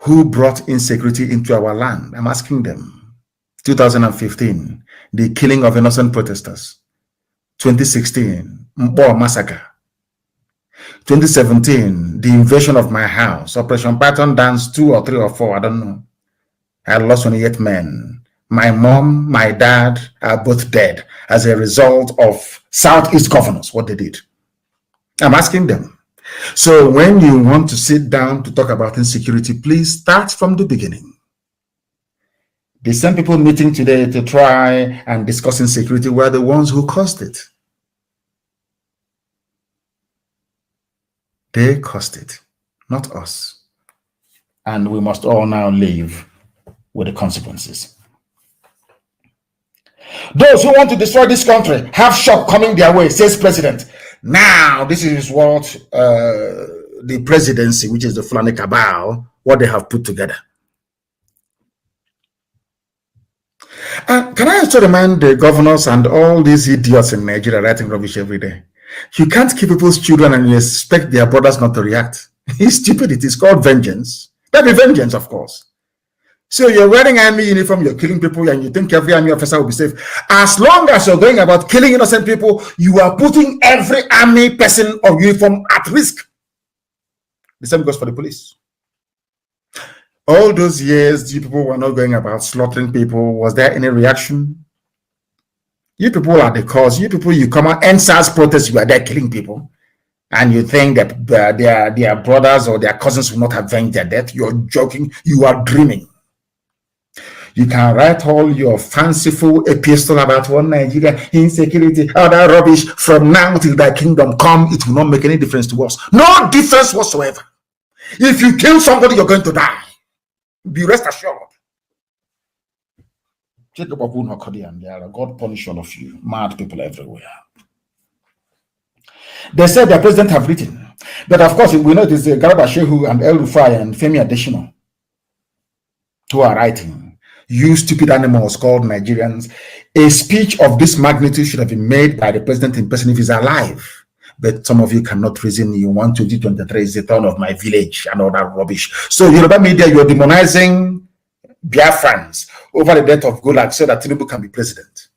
Who brought insecurity into our land? I'm asking them. 2015, the killing of innocent protesters. 2016, Mpo massacre. 2017, the invasion of my house, Operation Python Dance 2 or 3 or 4, I don't know. I lost 28 men. My mom, my dad are both dead as a result of Southeast governors, what they did. I'm asking them. So when you want to sit down to talk about insecurity, please start from the beginning. The same people meeting today to try and discuss insecurity were the ones who caused it. They caused it, not us. And we must all now live with the consequences. Those who want to destroy this country have shock coming their way, says President. Now, this is what the presidency, which is the Fulani cabal, what they have put together. Can I also remind the governors and all these idiots in Nigeria writing rubbish every day? You can't keep people's children and you expect their brothers not to react. It's stupid. It is called vengeance. That be vengeance, of course. So you're wearing army uniform, you're killing people, and you think every army officer will be safe. As long as you're going about killing innocent people, you are putting every army person or uniform at risk. The same goes for the police. All those years, you people were not going about slaughtering people. Was there any reaction? You people are the cause. You people, you come out, NSAS protest, you are there killing people. And you think that their brothers or their cousins will not avenge their death. You're joking. You are dreaming. You can write all your fanciful epistle about one Nigeria, insecurity, all that rubbish. From now till thy kingdom come, it will not make any difference to us. No difference whatsoever. If you kill somebody, you're going to die. Be rest assured. Check up on God punish all of you. Mad people everywhere. They said the president have written. But of course, we know it is Garba Shehu and El Rufai and Femi Adesina who are writing. You stupid animals called Nigerians. A speech of this magnitude should have been made by the president in person if he's alive. But some of you cannot reason. You want 2023 is the turn of my village and all that rubbish. So Yoruba media, you're demonizing Biafrans over the death of Gulag so that Tinubu can be president.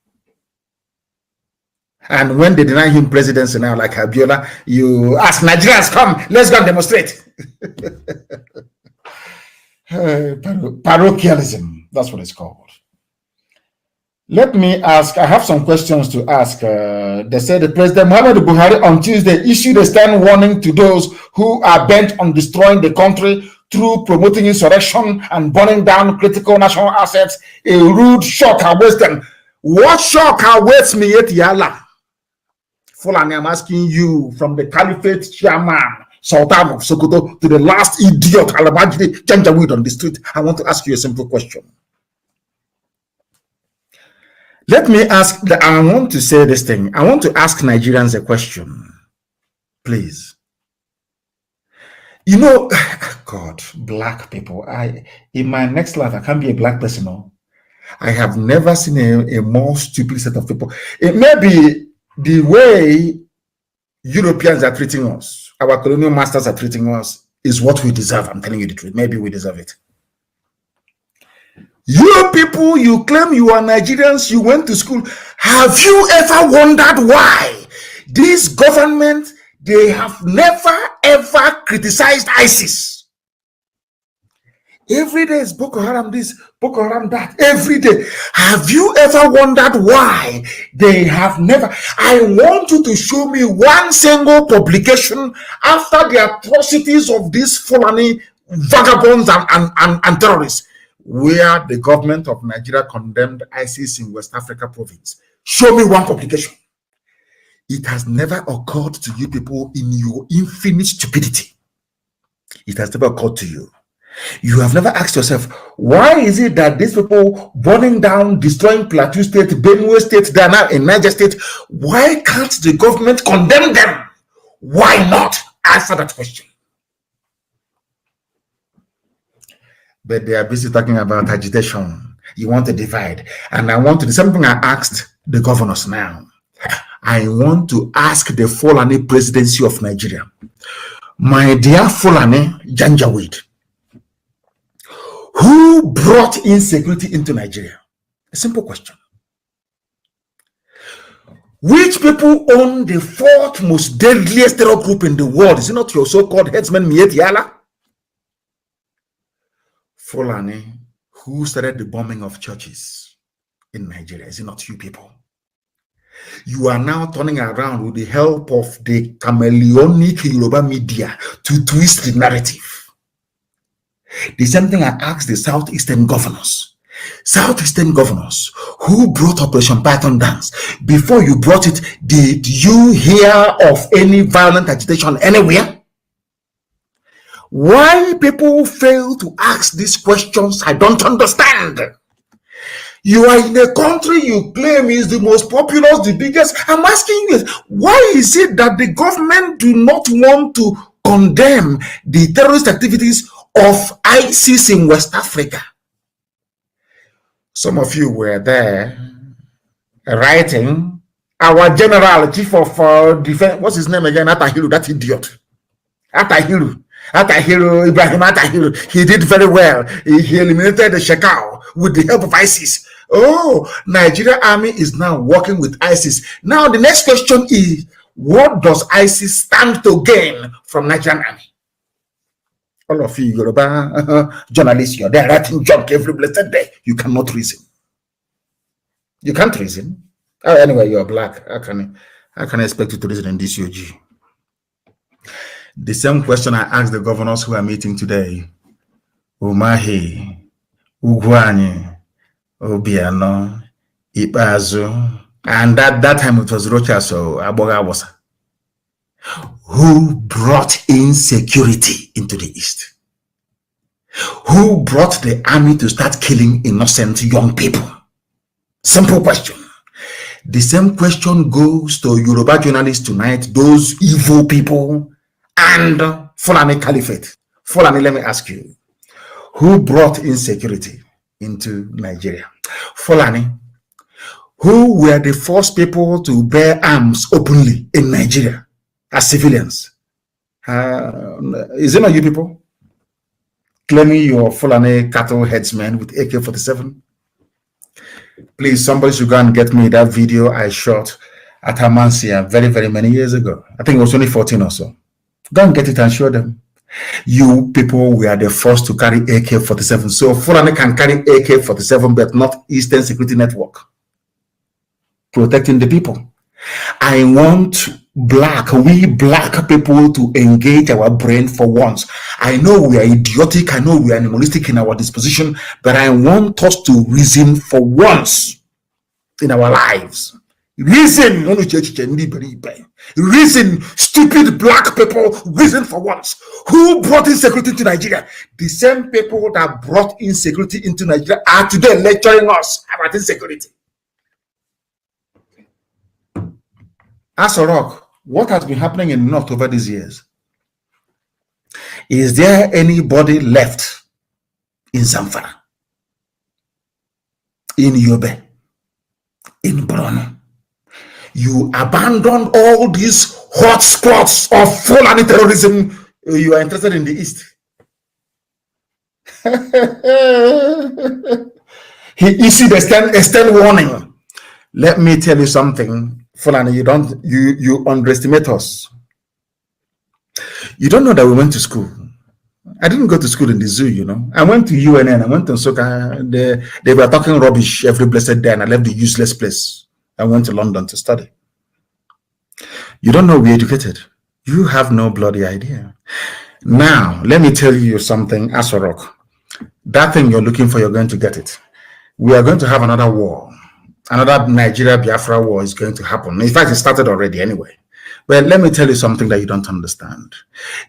And when they deny him presidency now, like Abiola, you ask Nigerians, come, let's go and demonstrate. Parochialism, that's what it's called. Let me ask, I have some questions to ask. They said the President Muhammadu Buhari on Tuesday issued a stern warning to those who are bent on destroying the country through promoting insurrection and burning down critical national assets. A rude shock awaits them. What shock awaits me at Yala? Fulani, I'm asking you, from the Caliphate chairman, Sultan of Sokoto, to the last idiot, Alabajide Janjaweed on the street. I want to ask you a simple question. Let me ask, I want to say this thing. I want to ask Nigerians a question, please. You know, God, black people, in my next life, I can't be a black person. No? I have never seen a more stupid set of people. It may be the way Europeans are treating us, our colonial masters are treating us, is what we deserve. I'm telling you the truth. Maybe we deserve it. You people, you claim you are Nigerians, you went to school. Have you ever wondered why this government, they have never ever criticized ISIS? Every day is Boko Haram this, Boko Haram that, every day. Have you ever wondered why they have never? I want you to show me one single publication after the atrocities of these Fulani vagabonds and terrorists, where the government of Nigeria condemned ISIS in West Africa province. Show me one publication. It has never occurred to you people in your infinite stupidity. It has never occurred to you. You have never asked yourself, why is it that these people burning down, destroying Plateau State, Benue State, they are now in Niger State, why can't the government condemn them? Why not? Answer that question. But they are busy talking about agitation. You want to divide. And I want to do something I asked the governors now. I want to ask the Fulani presidency of Nigeria. My dear Fulani Janjaweed, Who brought insecurity into Nigeria? A simple question. Which people own the fourth most deadliest terror group in the world? Is it not your so-called headsman Miet Yala? Fulani, who started the bombing of churches in Nigeria? Is it not you people? You are now turning around with the help of the chameleonic Yoruba media to twist the narrative. The same thing I asked the Southeastern governors. Southeastern governors who brought Operation Python Dance. Before you brought it, did you hear of any violent agitation anywhere? Why people fail to ask these questions, I don't understand. You are in a country you claim is the most populous, the biggest. I'm asking you, why is it that the government do not want to condemn the terrorist activities of ISIS in West Africa? Some of you were there writing. Our general, chief of defense, what's his name again? Atahiru, that idiot. Atahiru, Ibrahim Atahiru. He did very well. He eliminated the Shekau with the help of ISIS. Oh, Nigeria army is now working with ISIS. Now the next question is, what does ISIS stand to gain from Nigerian army? All of you Yoruba journalists, you're there writing junk every blessed day. You cannot reason. You can't reason. Oh, anyway, you're black. How can I expect you to reason in this UG? The same question I asked the governors who are meeting today. Umahi, Ugwani, Obiano, Ipazu, and that time it was Rocha, so Aboga was. Who brought insecurity into the East? Who brought the army to start killing innocent young people? Simple question. The same question goes to Yoruba journalists tonight, those evil people, and Fulani Caliphate. Fulani, let me ask you, who brought insecurity into Nigeria? Fulani, who were the first people to bear arms openly in Nigeria as civilians? Is it not you people claiming you're Fulani cattle headsmen with AK-47? Please, somebody should go and get me that video I shot at Amansia very, very many years ago. I think it was 2014 or so. Go and get it and show them. You people were the first to carry AK-47. So Fulani can carry AK-47, but not Eastern Security Network. Protecting the people. I want we black people to engage our brain for once. I know we are idiotic, I know we are animalistic in our disposition, but I want us to reason for once in our lives. Reason, stupid black people, reason for once. Who brought insecurity to Nigeria? The same people that brought insecurity into Nigeria are today lecturing us about insecurity. As a rock, what has been happening in the North over these years? Is there anybody left in Zamfara, in Yobe, in Borno? You abandoned all these hot spots of Fulani terrorism. You are interested in the East. You see the extend warning. Let me tell you something. Fulani, you underestimate us. You don't know that we went to school. I didn't go to school in the zoo, you know. I went to UNN, I went to Nsoka. They were talking rubbish every blessed day, and I left the useless place. I went to London to study. You don't know we're educated. You have no bloody idea. Now, let me tell you something, Asorok. That thing you're looking for, you're going to get it. We are going to have another war. Another Nigeria Biafra war is going to happen. In fact, it started already anyway. But let me tell you something that you don't understand.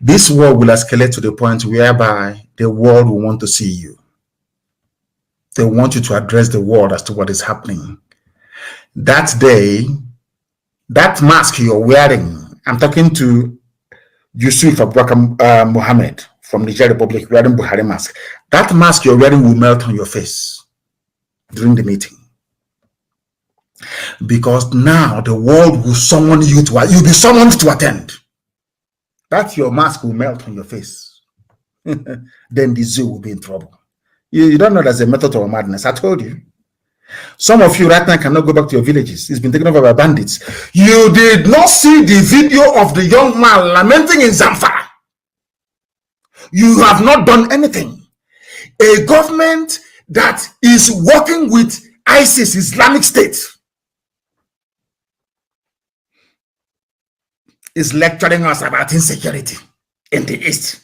This war will escalate to the point whereby the world will want to see you. They want you to address the world as to what is happening. That day, that mask you're wearing, I'm talking to Yusuf Abubakar Mohammed from Niger Republic wearing Buhari mask. That mask you're wearing will melt on your face during the meeting. Because now the world will summon you to, you'll be summoned to attend. That your mask will melt on your face. Then the zoo will be in trouble. You don't know there's a method to madness. I told you. Some of you right now cannot go back to your villages. It's been taken over by bandits. You did not see the video of the young man lamenting in Zamfara. You have not done anything. A government that is working with ISIS, Islamic State, is lecturing us about insecurity in the East.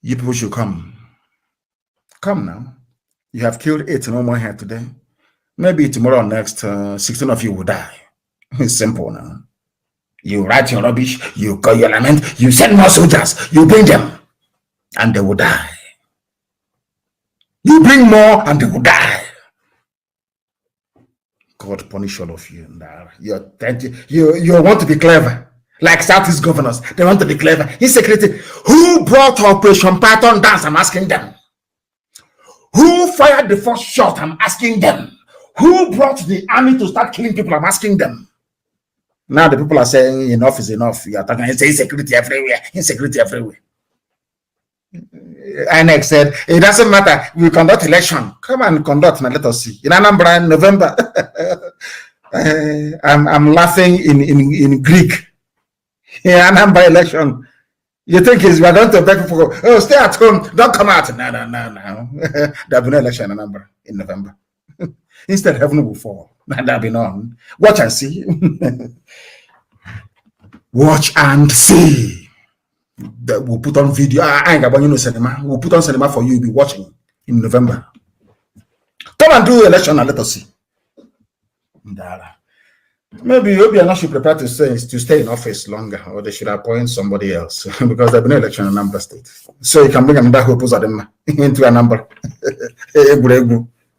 You people should come. Come now. You have killed 8 no more here today. Maybe tomorrow or next, 16 of you will die. It's simple now. You write your rubbish, you call your lament, you send more soldiers, you bring them, and they will die. You bring more, and they will die. God punish all of you. You want to be clever. Like Southeast governors, they want to be clever. Insecurity. Who brought Operation Python dance? I'm asking them. Who fired the first shot? I'm asking them. Who brought the army to start killing people? I'm asking them. Now the people are saying enough is enough. You are talking insecurity everywhere. Insecurity everywhere. INEC said, it doesn't matter. We conduct election. Come and conduct and let us see. In Anambra in November. I'm laughing in Greek. In Anambra election. You think we are going to beg people, oh, stay at home, don't come out. No. There'll be no election in Anambra in November. Instead, heaven will fall. That'll be none. Watch and see. Watch and see. We'll put on video. I ain't about cinema. We'll put on cinema for you. You'll be watching in November. Come and do election and let us see. Maybe Obiano should prepare to stay in office longer, or they should appoint somebody else because there'll be no election in Anambra State. So you can bring another hope into Anambra.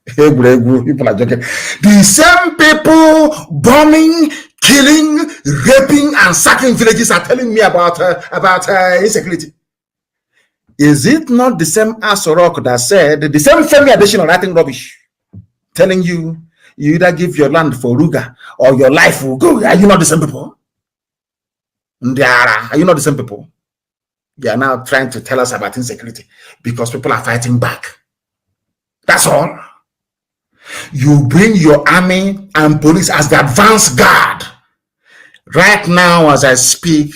People are joking. The same people bombing, killing, raping, and sacking villages are telling me about insecurity. Is it not the same Asorok that said, the same Femi Adesina writing rubbish, telling you either give your land for Ruga or your life will go? Are you not the same people? Are you not the same people? You are now trying to tell us about insecurity because people are fighting back. That's all. You bring your army and police as the advance guard. Right now, as I speak,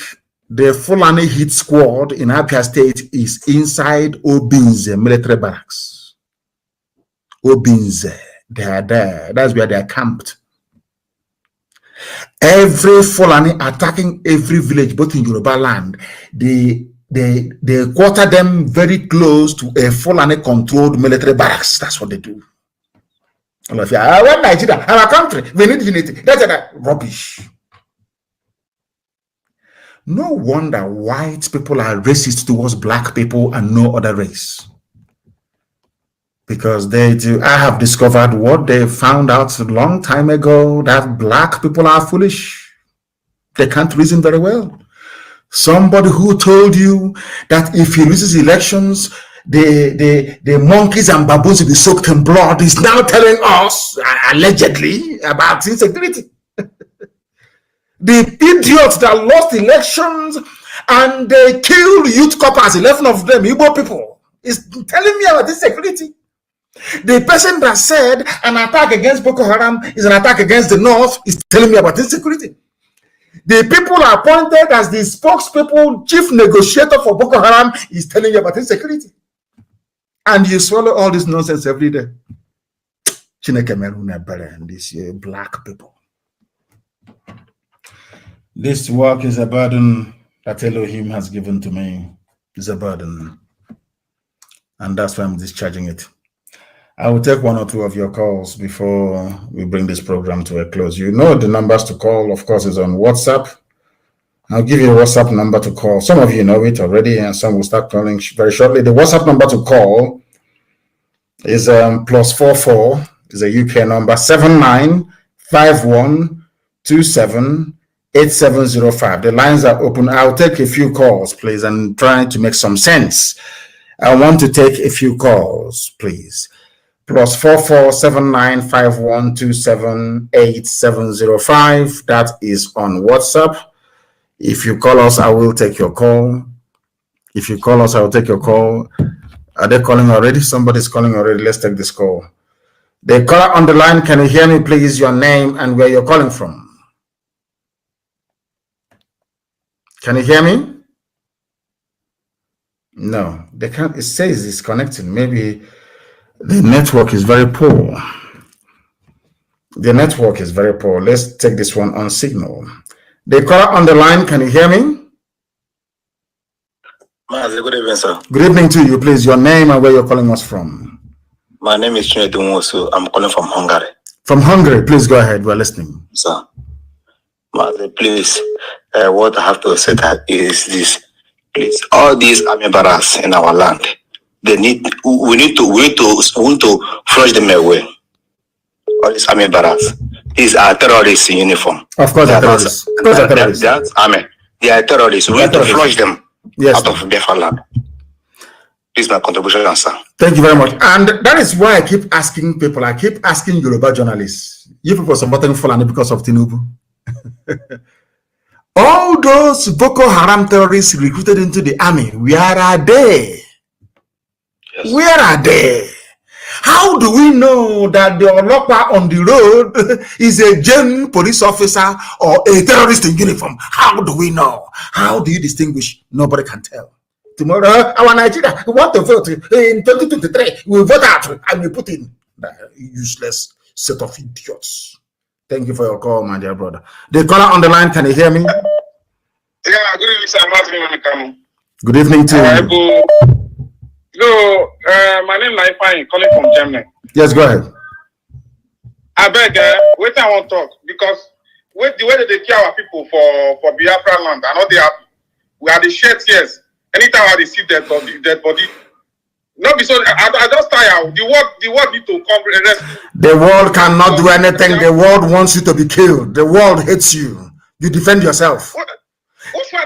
the Fulani hit squad in Abia State is inside Obinze military barracks. Obinze, they are there. That's where they are camped. Every Fulani attacking every village, both in Yoruba land, they quarter them very close to a Fulani controlled military barracks. That's what they do. All of you, we're Nigeria, our country, we need unity. That's rubbish. No wonder white people are racist towards black people and no other race. Because they do. I have discovered what they found out a long time ago, that black people are foolish. They can't reason very well. Somebody who told you that if he loses elections, the monkeys and baboons will be soaked in blood is now telling us, allegedly, about insecurity. The idiots that lost elections and they killed youth coppers, 11 of them, Igbo people, is telling me about insecurity. The person that said an attack against Boko Haram is an attack against the North is telling me about insecurity. The people appointed as the spokespeople, chief negotiator for Boko Haram is telling you about insecurity. And you swallow all this nonsense every day. These black people. This work is a burden that Elohim has given to me. It's a burden. And that's why I'm discharging it. I will take 1 or 2 of your calls before we bring this program to a close. You know the numbers to call, of course, is on WhatsApp. I'll give you a WhatsApp number to call. Some of you know it already, and some will start calling very shortly. The WhatsApp number to call is +44, is a UK number, 7951278705. The lines are open. I'll take a few calls, please, and try to make some sense. I want to take a few calls, please. +44 7951278705. That is on WhatsApp. If you call us, I will take your call. If you call us, I will take your call. Are they calling already? Somebody's calling already. Let's take this call. The caller on the line, can you hear me, please? Your name and where you're calling from. Can you hear me? No, they can't. It says it's connecting. Maybe the network is very poor. The network is very poor. Let's take this one on signal. The caller on the line, can you hear me? Good evening, sir. Good evening to you, please. Your name and where you're calling us from. My name is Chinedu Mosu. I'm calling from Hungary. From Hungary, please go ahead. We're listening. Sir, please, what I have to say that is this. Please, all these army barracks in our land, we need to flush them away. All these army barracks. These are terrorists in uniform. Of course, they're terrorists. Of course, they're terrorists. That's army. They are terrorists. We need to flush them out of Biafra land. This is my contribution, sir. Thank you very much. And that is why I keep asking people, I keep asking Yoruba journalists, you people supporting Fulani because of Tinubu. All those Boko Haram terrorists recruited into the army, where are they? Yes. Where are they? How do we know that the Olokwa on the road is a Gen police officer or a terrorist in uniform? How do we know? How do you distinguish? Nobody can tell. Tomorrow, our Nigeria, we want to vote in 2023. We vote out and we put in that useless set of idiots. Thank you for your call, my dear brother. The caller on the line, can you hear me? Yeah, good evening, sir. Good evening to you. So, my name is Naifai, calling from Germany. Yes, go ahead. I beg, wait, I want to talk because with the way that they kill our people for Biafra land, I know they are. We are the shed tears. Anytime I receive dead body. Not be so. I just tired. The world need to come rescue. The world cannot do anything. The world wants you to be killed. The world hates you. You defend yourself.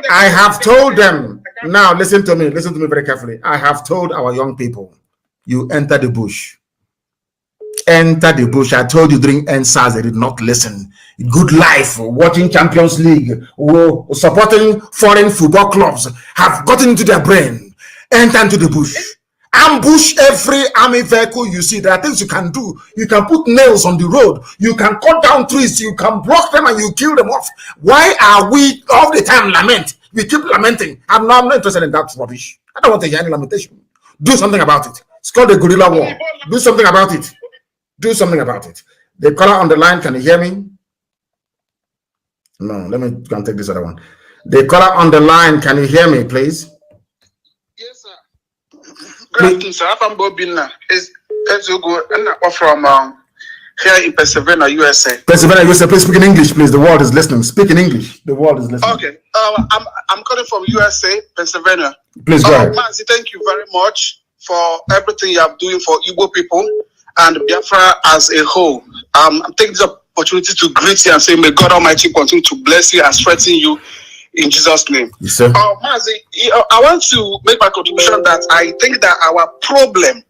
I have told them. Now listen to me very carefully. I have told our young people, you enter the bush. Enter the bush. I told you during NSAS, they did not listen. Good life, watching Champions League, supporting foreign football clubs have gotten into their brain. Enter into the bush. Ambush every army vehicle you see. There are things you can do. You can put nails on the road. You can cut down trees. You can block them and you kill them off. Why are we all the time lament? We keep lamenting. I'm not interested in that rubbish. I don't want to hear any lamentation. Do something about it. It's called a guerrilla war. Do something about it. Do something about it. The caller on the line, can you hear me? No, let me go and take this other one. The caller on the line, can you hear me, please? Yes, sir. Good afternoon, sir. I'm Bobina. It's from here in Pennsylvania, USA. Pennsylvania, USA. Please speak in English, please. The world is listening. Speak in English. The world is listening. Okay. I'm calling from USA, Pennsylvania. Please go ahead. Manzi, thank you very much for everything you are doing for Igbo people and Biafra as a whole. I'm taking this opportunity to greet you and say, may God Almighty continue to bless you and strengthen you in Jesus' name. Yes, sir. Manzi, I want to make my contribution that I think that our problem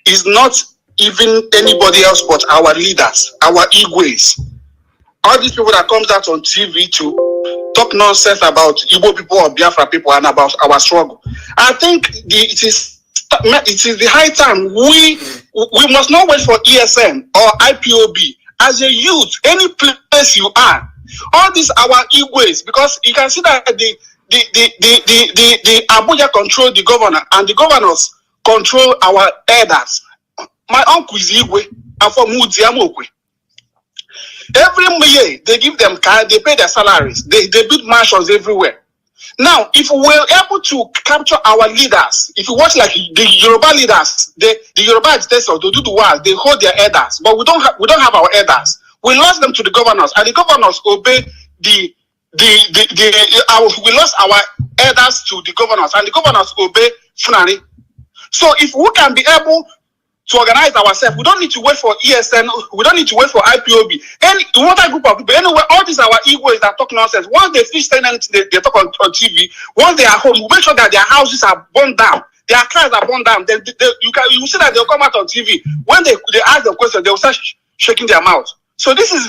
is not even anybody else but our leaders, our Igwes. All these people that comes out on TV to talk nonsense about Igbo people or Biafra people and about our struggle. I think it is the high time we must not wait for ESN or IPOB. As a youth, any place you are, all these our Igwes, because you can see that the Abuja control the governor and the governors control our elders. My uncle is Igwe. I'm from Mudiamokwe. Every year they give them car, they pay their salaries, they build mansions everywhere. Now, if we're able to capture our leaders, if you watch like the Yoruba leaders, the Yoruba agitators, they do the work, they hold their elders, but we don't have our elders. We lost them to the governors, and the governors obey we lost our elders to the governors, and the governors obey Funari. So if we can be able to organize ourselves, we don't need to wait for ESN, we don't need to wait for IPOB. Any other group of people, anyway, all these our Igbo's that talk nonsense. Once they finish saying anything, they talk on TV. Once they are home, we make sure that their houses are burned down, their cars are burned down. You see that they'll come out on TV. When they ask them questions, they will start shaking their mouth. So this is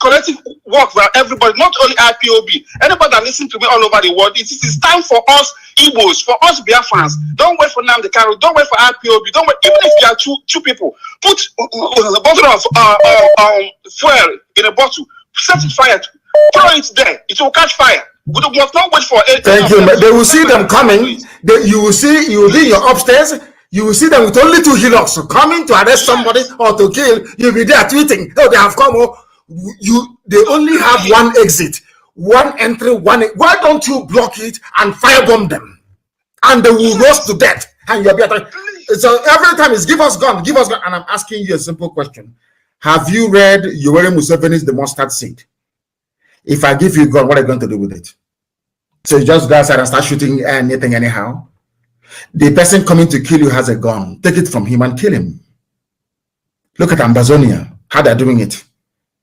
collective work for everybody, not only IPOB. Anybody that listens to me all over the world, it is time for us Igbos, for us Biafrans. Don't wait for Nnamdi Kanu, don't wait for IPOB, don't wait. Even if you are two people, put a bottle of fuel in a bottle, set it fire, throw it there, it will catch fire. We must not wait for it. Thank you. They will see them coming. You will be in your upstairs. You will see them with only 2 hillocks coming to arrest somebody or to kill. You'll be there tweeting, oh, they have come. Oh, they only have one exit, one entry, one. Why don't you block it and firebomb them? And they will roast to death. And you'll be so every time it's give us gun, give us gun. And I'm asking you a simple question. Have you read Yoweri Museveni's The Mustard Seed? If I give you a gun, what are you going to do with it? So you just go outside and start shooting anything anyhow? The person coming to kill you has a gun. Take it from him and kill him. Look at Amazonia, how they're doing it.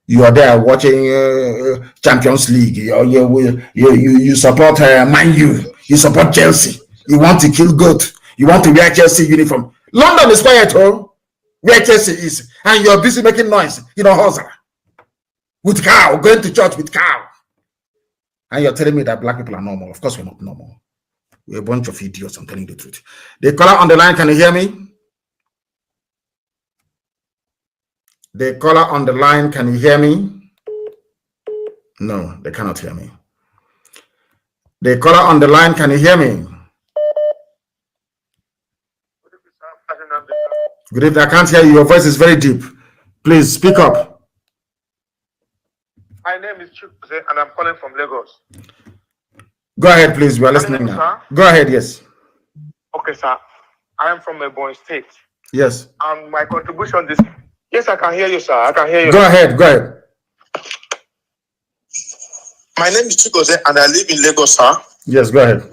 You are there watching Champions League. You support Man U. You support Chelsea. You want to kill goat. You want to wear Chelsea uniform. London is quiet, oh, where Chelsea is, and you're busy making noise. Hausa with cow, going to church with cow, and you're telling me that black people are normal. Of course, we're not normal. We're a bunch of idiots. I'm telling you the truth. The caller on the line, can you hear me? The caller on the line, can you hear me? No, they cannot hear me. The caller on the line, can you hear me? Good evening. I can't hear you. Your voice is very deep. Please speak up. My name is Chukze and I'm calling from Lagos. Go ahead, please. We are listening now. Go ahead, yes. Okay, sir. I am from Ebonyi State. Yes. And my contribution this... Yes, I can hear you, sir. I can hear you. Go ahead, go ahead. My name is Chukze and I live in Lagos, sir. Yes, go ahead.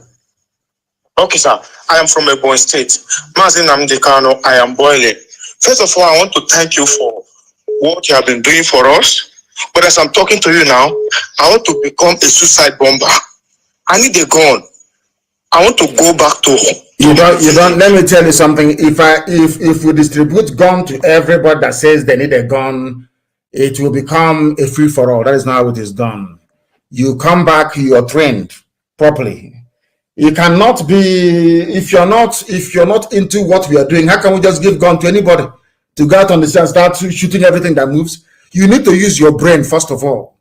Okay, sir. I am from Ebonyi State. Mazin Nnamdi Kanu, I am boiling. First of all, I want to thank you for what you have been doing for us. But as I'm talking to you now, I want to become a suicide bomber. I need a gun. I want to go back to... You don't, let me tell you something. If we distribute gun to everybody that says they need a gun, it will become a free-for-all. That is not how it is done. You come back, you are trained properly. You cannot be, if you're not into what we are doing, how can we just give gun to anybody to go out on the street and start shooting everything that moves? You need to use your brain first of all.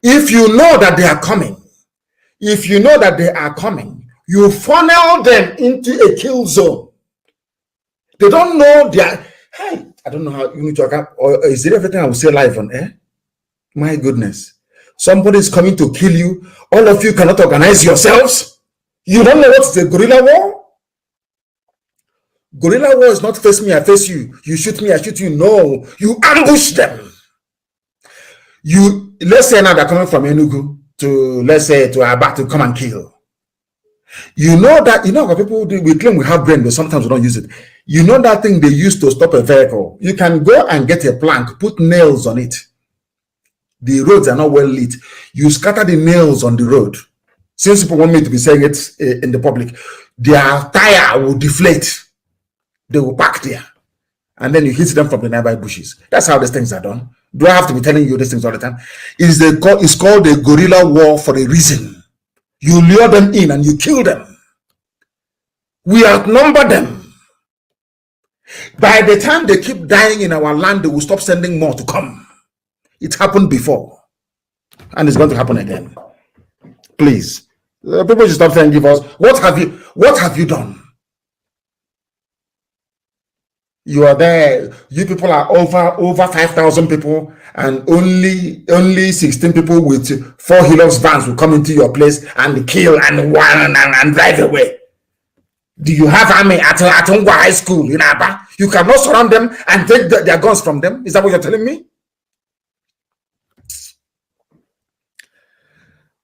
If you know that they are coming, you funnel them into a kill zone. They don't know hey, I don't know how you need to, or is it everything I will say live on air? My goodness. Somebody is coming to kill you. All of you cannot organize yourselves. You don't know what's the guerrilla war? Guerrilla war is not face me, I face you. You shoot me, I shoot you. No, you ambush them. Let's say now they're coming from Enugu to, let's say, to Aba to come and kill. You know that, what people do, we claim we have brain, but sometimes we don't use it. You know that thing they use to stop a vehicle? You can go and get a plank, put nails on it. The roads are not well lit. You scatter the nails on the road. Since people want me to be saying it in the public, their tire will deflate. They will park there. And then you hit them from the nearby bushes. That's how these things are done. Do I have to be telling you these things all the time? It's called a guerrilla war for a reason. You lure them in and you kill them. We outnumber them. By the time they keep dying in our land, they will stop sending more to come. It happened before. And it's going to happen again. Please. People should stop saying, give us. What have you done? You are there. You people are over 5,000 people, and only 16 people with 4 Hilux vans will come into your place and kill and drive away. Do you have army at Ngwa High School in Aba? You cannot surround them and take their guns from them. Is that what you're telling me?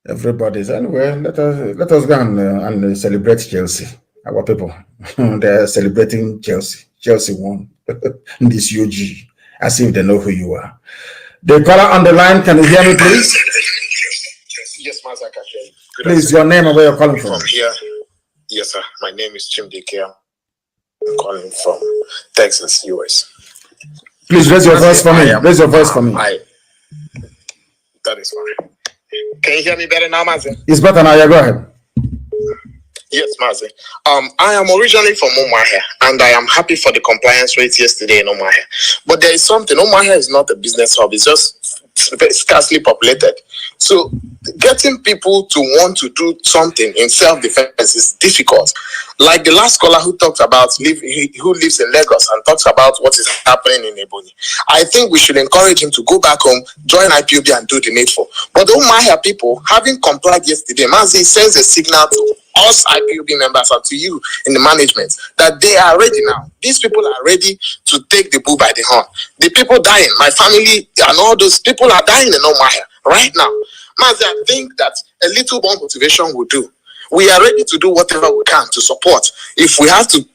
Everybody's anyway. Let us go and celebrate Chelsea. Our people, they're celebrating Chelsea. Chelsea won this UG, as if they know who you are. The caller on the line, can you hear me, please? Yes, Master, I can hear you. Please, your name and where you're calling from? Here. Yes, sir. My name is Chimdike. I'm calling from Texas, US. Please raise your voice for me. Raise your voice for me. That is fine. Can you hear me better now, Mazi? It's better now. Yeah, go ahead. Yes, Mazi. I am originally from Umuahia, and I am happy for the compliance rate yesterday in Umuahia. But there is something. Umuahia is not a business hub. It's just scarcely populated. So getting people to want to do something in self-defense is difficult. Like the last caller who talked about who lives in Lagos and talks about what is happening in Ebonyi. I think we should encourage him to go back home, join IPOB and do the needful. But the Umuahia people, having complied yesterday, Mazi sends a signal to us IPOB members and to you in the management that they are ready now. These people are ready to take the bull by the horn. The people dying, my family and all those people are dying in Umuahia right now. Mazi, I think that a little more motivation will do. We are ready to do whatever we can to support. If we have to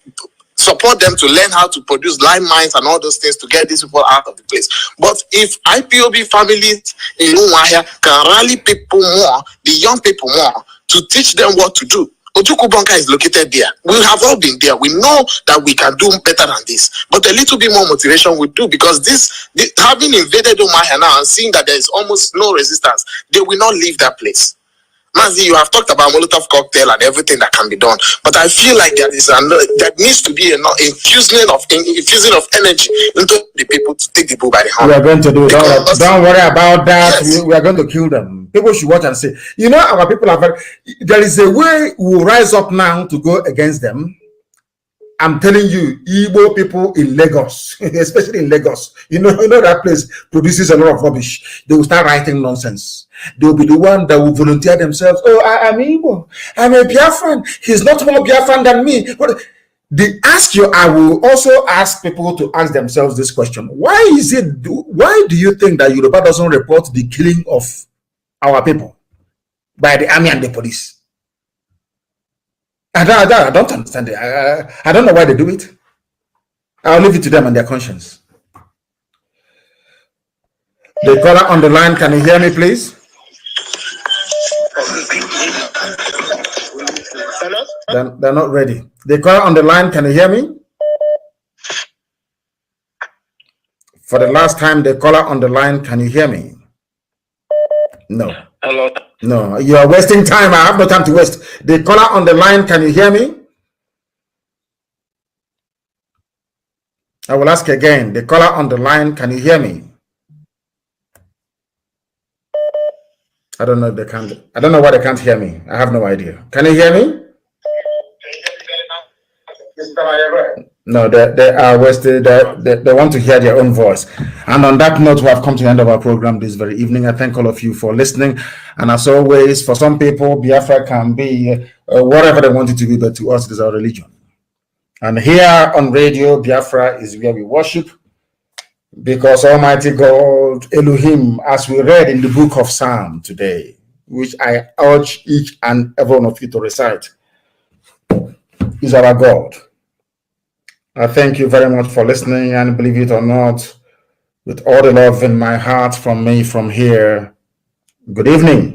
support them to learn how to produce lime mines and all those things to get these people out of the place. But if IPOB families in Umuahia can rally people more, the young people more, to teach them what to do. Ojuku Bunker is located there. We have all been there. We know that we can do better than this. But a little bit more motivation would do, because this having invaded Umuahia now and seeing that there is almost no resistance, they will not leave that place. Mazi, you have talked about Molotov cocktail and everything that can be done, but I feel like there needs to be an infusing of energy into the people to take the bull by the horn. We are going to do it. Don't worry about that. Yes. We are going to kill them. People should watch and say, you know, our people are very. There is a way we will rise up now to go against them. I'm telling you, Igbo people in Lagos, especially in Lagos, you know that place produces a lot of rubbish. They will start writing nonsense. They will be the one that will volunteer themselves. Oh, I'm Igbo. I'm a Biafran. He's not more Biafran than me. But I will also ask people to ask themselves this question. Why do you think that Yoruba doesn't report the killing of our people by the army and the police? I don't understand it. I don't know why they do it. I'll leave it to them and their conscience. The caller on the line, can you hear me, please? Hello? They're not ready. The caller on the line, can you hear me? For the last time, the caller on the line, can you hear me? No. Hello. No, you are wasting time. I have no time to waste. The caller on the line, can you hear me? I will ask again. The caller on the line, can you hear me? I don't know if they can't. I don't know why they can't hear me. I have no idea. Can you hear me? No, they are wasted. They want to hear their own voice. And on that note, we have come to the end of our program this very evening. I thank all of you for listening. And as always, for some people, Biafra can be whatever they want it to be, but to us, it is our religion. And here on radio, Biafra is where we worship, because Almighty God, Elohim, as we read in the book of Psalm today, which I urge each and every one of you to recite, is our God. I thank you very much for listening, and believe it or not, with all the love in my heart from me from here, good evening.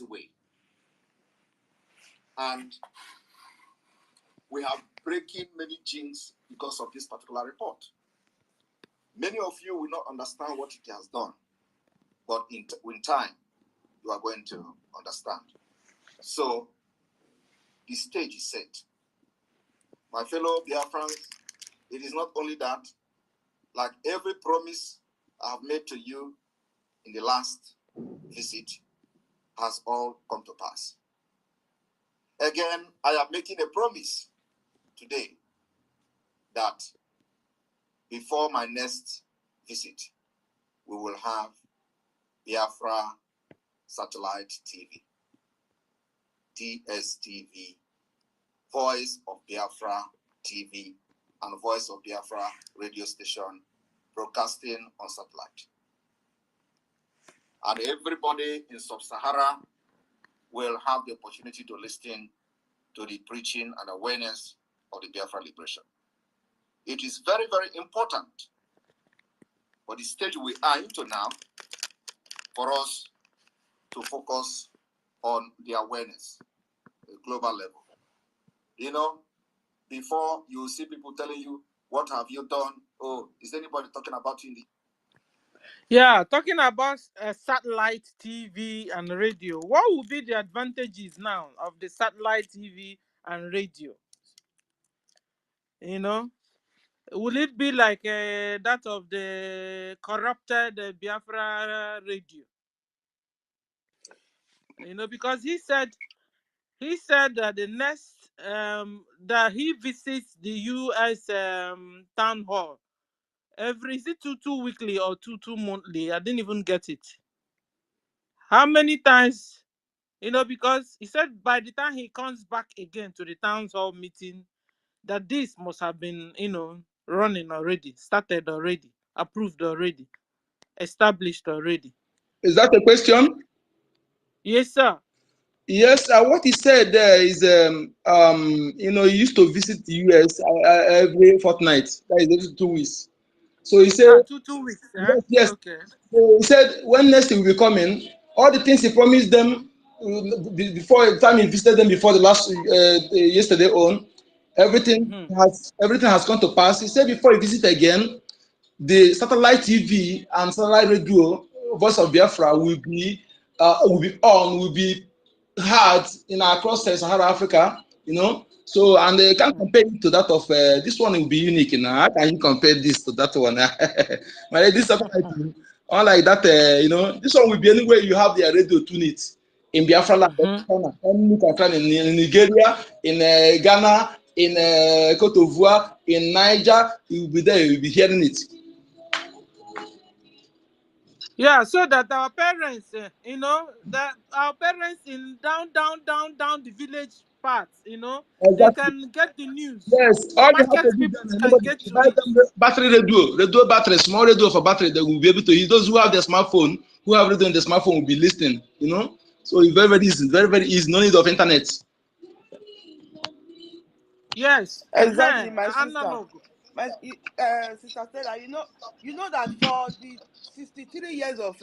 Way. And we have breaking many genes because of this particular report. Many of you will not understand what it has done, but in time, you are going to understand. So, the stage is set. My fellow Biafrans, it is not only that, like every promise I have made to you in the last visit has all come to pass. Again, I am making a promise today that before my next visit, we will have Biafra Satellite TV, DSTV, Voice of Biafra TV, and Voice of Biafra radio station broadcasting on satellite. And everybody in Sub-Sahara will have the opportunity to listen to the preaching and awareness of the Biafra liberation. It is very, very important for the stage we are into now for us to focus on the awareness at a global level. You know, before you see people telling you, what have you done? Oh, is anybody talking about you in the... Yeah, talking about satellite TV and radio. What would be the advantages now of the satellite TV and radio? You know, will it be like that of the corrupted Biafra radio? You know, because he said that the next that he visits the US town hall every, is it two weekly or two monthly? I didn't even get it. How many times? You know, because he said by the time he comes back again to the town hall meeting, that this must have been, you know, running already, started already, approved already, established already. Is that a question? Yes, sir. Yes, what he said there is, you know, he used to visit the US every fortnight. That is every 2 weeks. So he said, 2 weeks. Huh? yes. Okay. So he said when next he will be coming, all the things he promised them before the time he visited them before the last yesterday on, everything has come to pass. He said before he visit again, the satellite TV and satellite radio, Voice of Biafra, will be heard in across Sahara Africa, you know. So, and they can compare it to that of this one will be unique. You know, how can you compare this to that one? But this satellite, unlike that, you know, this one will be anywhere you have the radio tune it in Biafra land, in Nigeria, in Ghana, in Cote d'Ivoire, in Niger, you will be there. You will be hearing it. Yeah, so that our parents, you know, that our parents in down the village parts, you know, Exactly. they can get the news. Yes, all you have Market to do people then, can get to it. battery radio battery, small radio for battery, they will be able to use. Those who have their smartphone, who have radio on the smartphone will be listening, you know. So it's very, very easy, very, very easy, no need of internet. Yes, Exactly, my sister. analog. My sister Stella, you know that for the 63 years of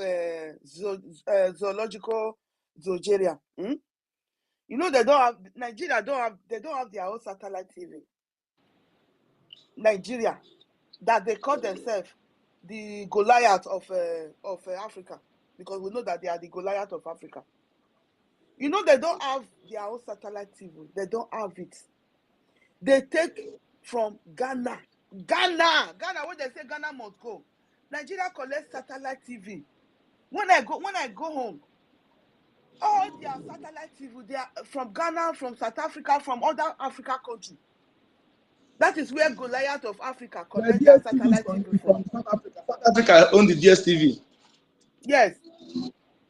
zoological Zogeria, you know they don't have Nigeria they don't have their own satellite TV. Nigeria, that they call themselves the Goliath of Africa, because we know that they are the Goliath of Africa. You know they don't have their own satellite TV. They don't have it. They take from Ghana. When they say Ghana must go, Nigeria collects satellite TV. When I go home, all their satellite TV, they are from Ghana, from South Africa, from other African countries. That is where Goliath of Africa collects their satellite TV from. South Africa own the DSTV. Yes,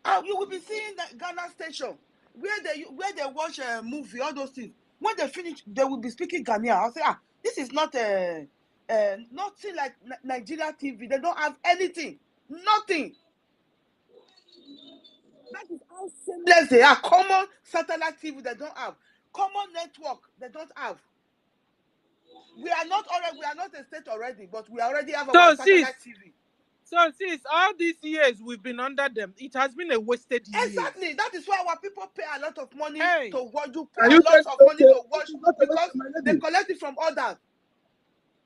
and you will be seeing that Ghana station where they watch a movie, all those things. When they finish, they will be speaking Ghanaian. I'll say, this is not nothing like Nigeria TV. They don't have anything, nothing. That is how seamless they are. Common satellite TV they don't have. Common network they don't have. We are not a state already, but we already have our satellite TV. So since all these years we've been under them, it has been a wasted year. Exactly. That is why our people pay a lot of money to watch. You pay a lot of money to watch because they collect it from others.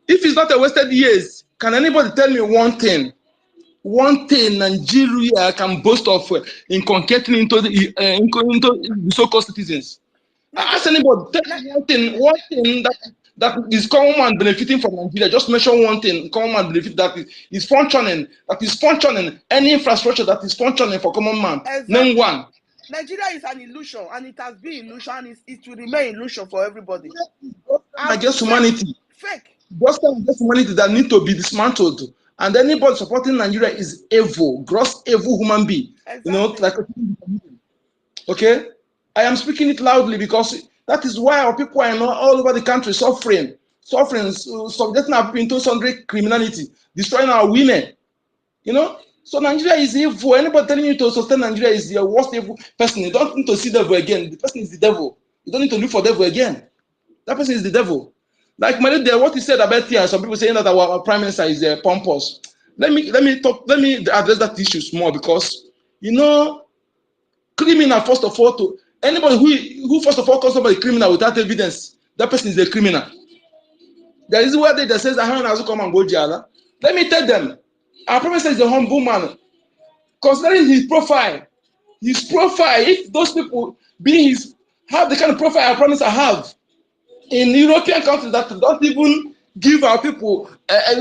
If it's not a wasted years, can anybody tell me one thing Nigeria can boast of inculcating into the so-called citizens? Ask anybody, tell me one thing that is common man benefiting from Nigeria. Just mention one thing, common man benefit that is functioning, any infrastructure that is functioning for common man. Exactly. Name one. Nigeria is an illusion, and it has been illusion, and it will remain illusion for everybody. Against humanity. Fake. Just against humanity that need to be dismantled. And anybody supporting Nigeria is evil, gross evil human being. Exactly. You know, like okay. I am speaking it loudly because that is why our people are all over the country suffering, subjecting our people into sundry criminality, destroying our women. You know, so Nigeria is evil. Anybody telling you to sustain Nigeria is the worst evil person. You don't need to see devil again. The person is the devil. You don't need to look for devil again. That person is the devil. Like what he said about here, some people saying that our prime minister is pompous. Let me address that issue more because you know, criminal first of all to anybody who first of all calls somebody criminal without evidence, that person is a criminal. There is where they says I have come and go jail. Let me tell them, our prime minister is a humble man. Considering his profile, if those people have the kind of profile our prime minister have. In European countries that don't even give our people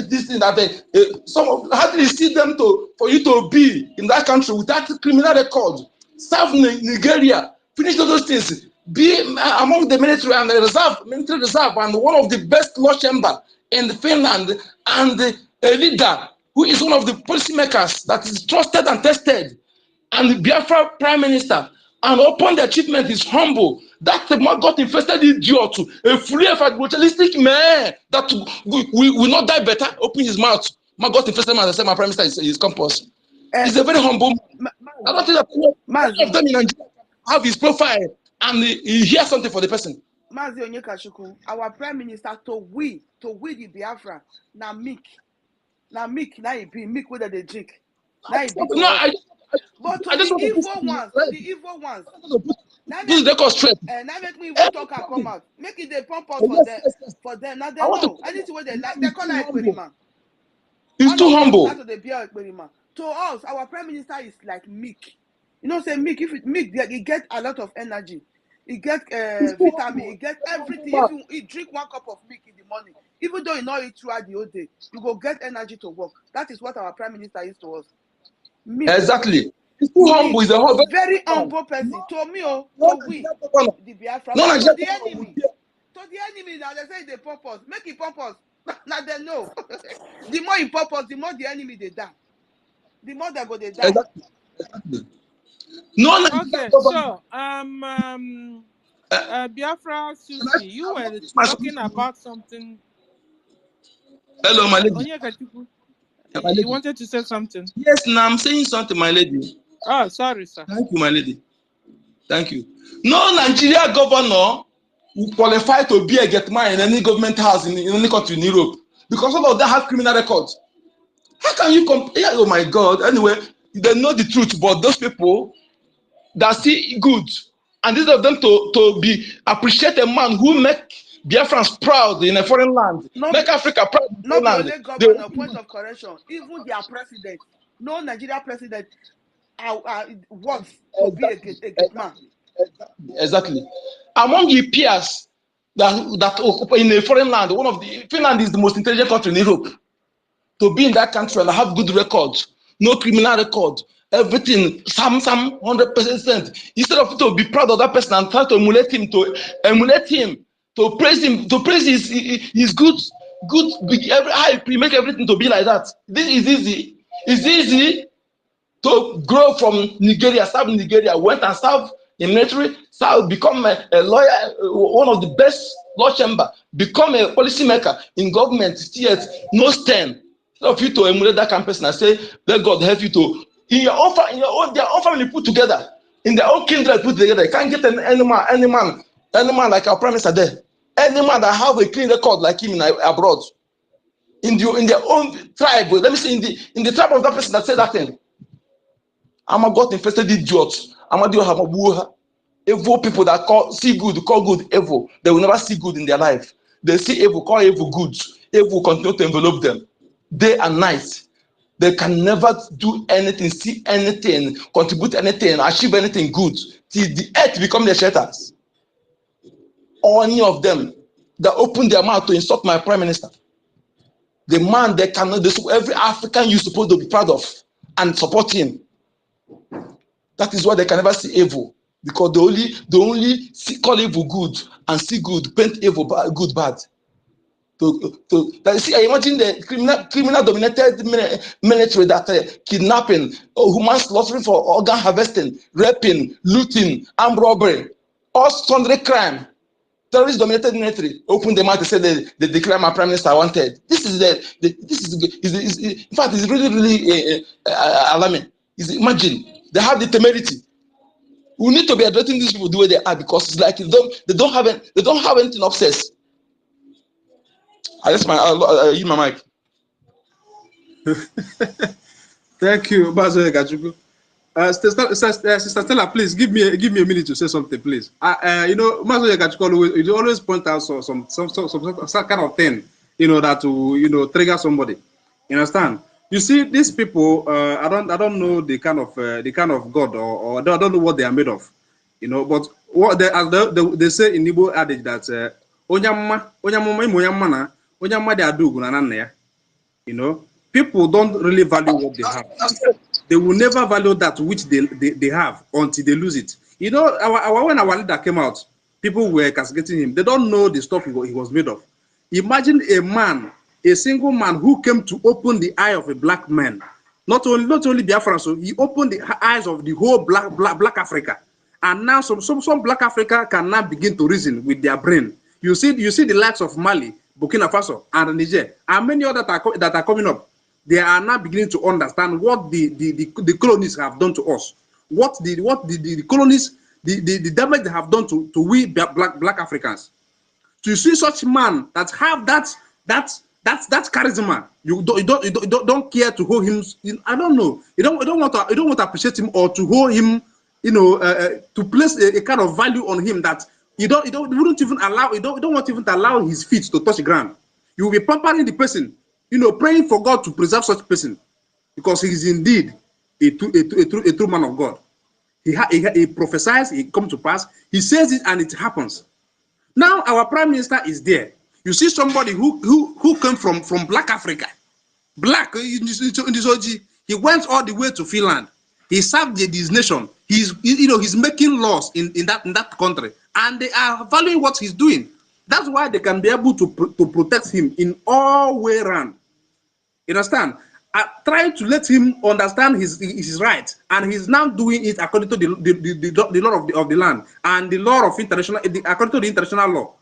this thing that how do you see them for you to be in that country without criminal record, serve Nigeria, finish all those things, be among the military and the military reserve, and one of the best law chamber in Finland, and a leader who is one of the policymakers that is trusted and tested, and the Biafra prime minister. And upon the achievement is humble. That man got infested idiot, a free fatalistic man that will not die better. Open his mouth. Man got infested man and said my prime minister is composed. He's a very humble man. I don't think that any of them in Nigeria have his profile and he hears something for the person. Mazi Onyekachukwu, our prime minister to we the Biafra na meek, na he be meek whether they drink. Now he be but to the evil ones, now make me even talk and come out. Make it the purpose for them. Now they know anything where they like, they call it experiment. He's too humble. To us, our prime minister is like meek. You know, say meek. If it meek, he get a lot of energy. He get vitamin. He get everything. If you drink 1 cup of milk in the morning, even though you not eat throughout the whole day, you go get energy to work. That is what our prime minister is to us. Me. Exactly. He's too humble. He's a very humble person. To me, the Biafra. To the enemy. To the enemy, now they say they purpose. Make it purpose. Now they know. The more you purpose, the more the enemy they die. The more they go they die. Exactly. No. Okay, so Biafra Susie, you were talking about something. Hello, my lady. You wanted to say something? Yes, now I'm saying something, my lady. Oh, sorry, sir. Thank you, my lady. Thank you. No Nigeria governor will qualify to be a getman in any government house in any country in Europe because all of them have criminal records. How can you compare? Oh my God. Anyway, they know the truth, but those people that see good, and these of them to appreciate a man who make Biafrans proud in a foreign land, make Africa proud in a foreign land. Governor, point of correction, even their president, no Nigeria president wants to be a good man. Exactly. Among the peers that in a foreign land, Finland is the most intelligent country in Europe. To be in that country and have good records, no criminal record, everything, some 100%. Instead of to be proud of that person and try to emulate him, to praise him, to praise his good behavior, how he make everything to be like that. This is easy. It's easy to grow from Nigeria, serve in Nigeria, went and serve in military, become a lawyer, one of the best law chamber, become a policymaker in government, yet no stand. Of you to emulate that kind of person and say, let God help you to their own family put together, in their own kindred put together. You can't get any man like our prime minister there. Any man that have a clean record like him abroad. In their own tribe, let me say in the tribe of that person that said that thing. I'm a God infested idiots. Evil people that see good, call good evil. They will never see good in their life. They see evil, call evil good. Evil continue to envelop them. Day and night. They can never do anything, see anything, contribute anything, achieve anything good till the earth become their shelters. Or any of them that open their mouth to insult my prime minister. The man they cannot, every African you're supposed to be proud of and support him. That is why they can never see evil. because they only see, call evil good and see good, paint evil good bad. See, I imagine the criminal dominated military that kidnapping, human slaughtering for organ harvesting, raping, looting, armed robbery, all sundry crime. Terrorist dominated military open the mouth to say they declare my prime minister wanted. This is in fact it's really alarming. Imagine they have the temerity. We need to be addressing these people the way they are, because it's like they don't have anything obsessed. I just use my mic. Thank you, Bazo Gachuku. Sister Stella, please give me a minute to say something, please. You know, Bazo Gachuku always point out some kind of thing, you know, that to trigger somebody. You understand? You see, these people, I don't know the kind of God or I don't know what they are made of, you know. But what they say in Igbo adage that you know, people don't really value what they have. They will never value that which they have until they lose it. You know, when our leader came out, people were castigating him. They don't know the stuff he was made of. Imagine a single man who came to open the eye of a black man. Not only Biafra, so he opened the eyes of the whole black Africa. And now some black Africa can now begin to reason with their brain. You see the likes of Mali, Burkina Faso, and Niger, and many others that are coming up. They are now beginning to understand what the colonies have done to us, what the colonies, the damage they have done to we black Africans. To see such man that have that charisma, you don't care to hold him. I don't know. You don't want to appreciate him or to hold him. You know, to place a kind of value on him that you don't want even to allow his feet to touch the ground. You will be pampering the person, you know, praying for God to preserve such person, because he is indeed a true man of God. He prophesies, it comes to pass, he says it and it happens. Now our prime minister is there. You see somebody who came from black Africa, black in this OG. He went all the way to Finland. He served this nation. He's making laws in that country, and they are valuing what he's doing. That's why they can be able to protect him in all way around. You understand? Trying to let him understand his right, and he's now doing it according to the law of the land and the law of according to the international law.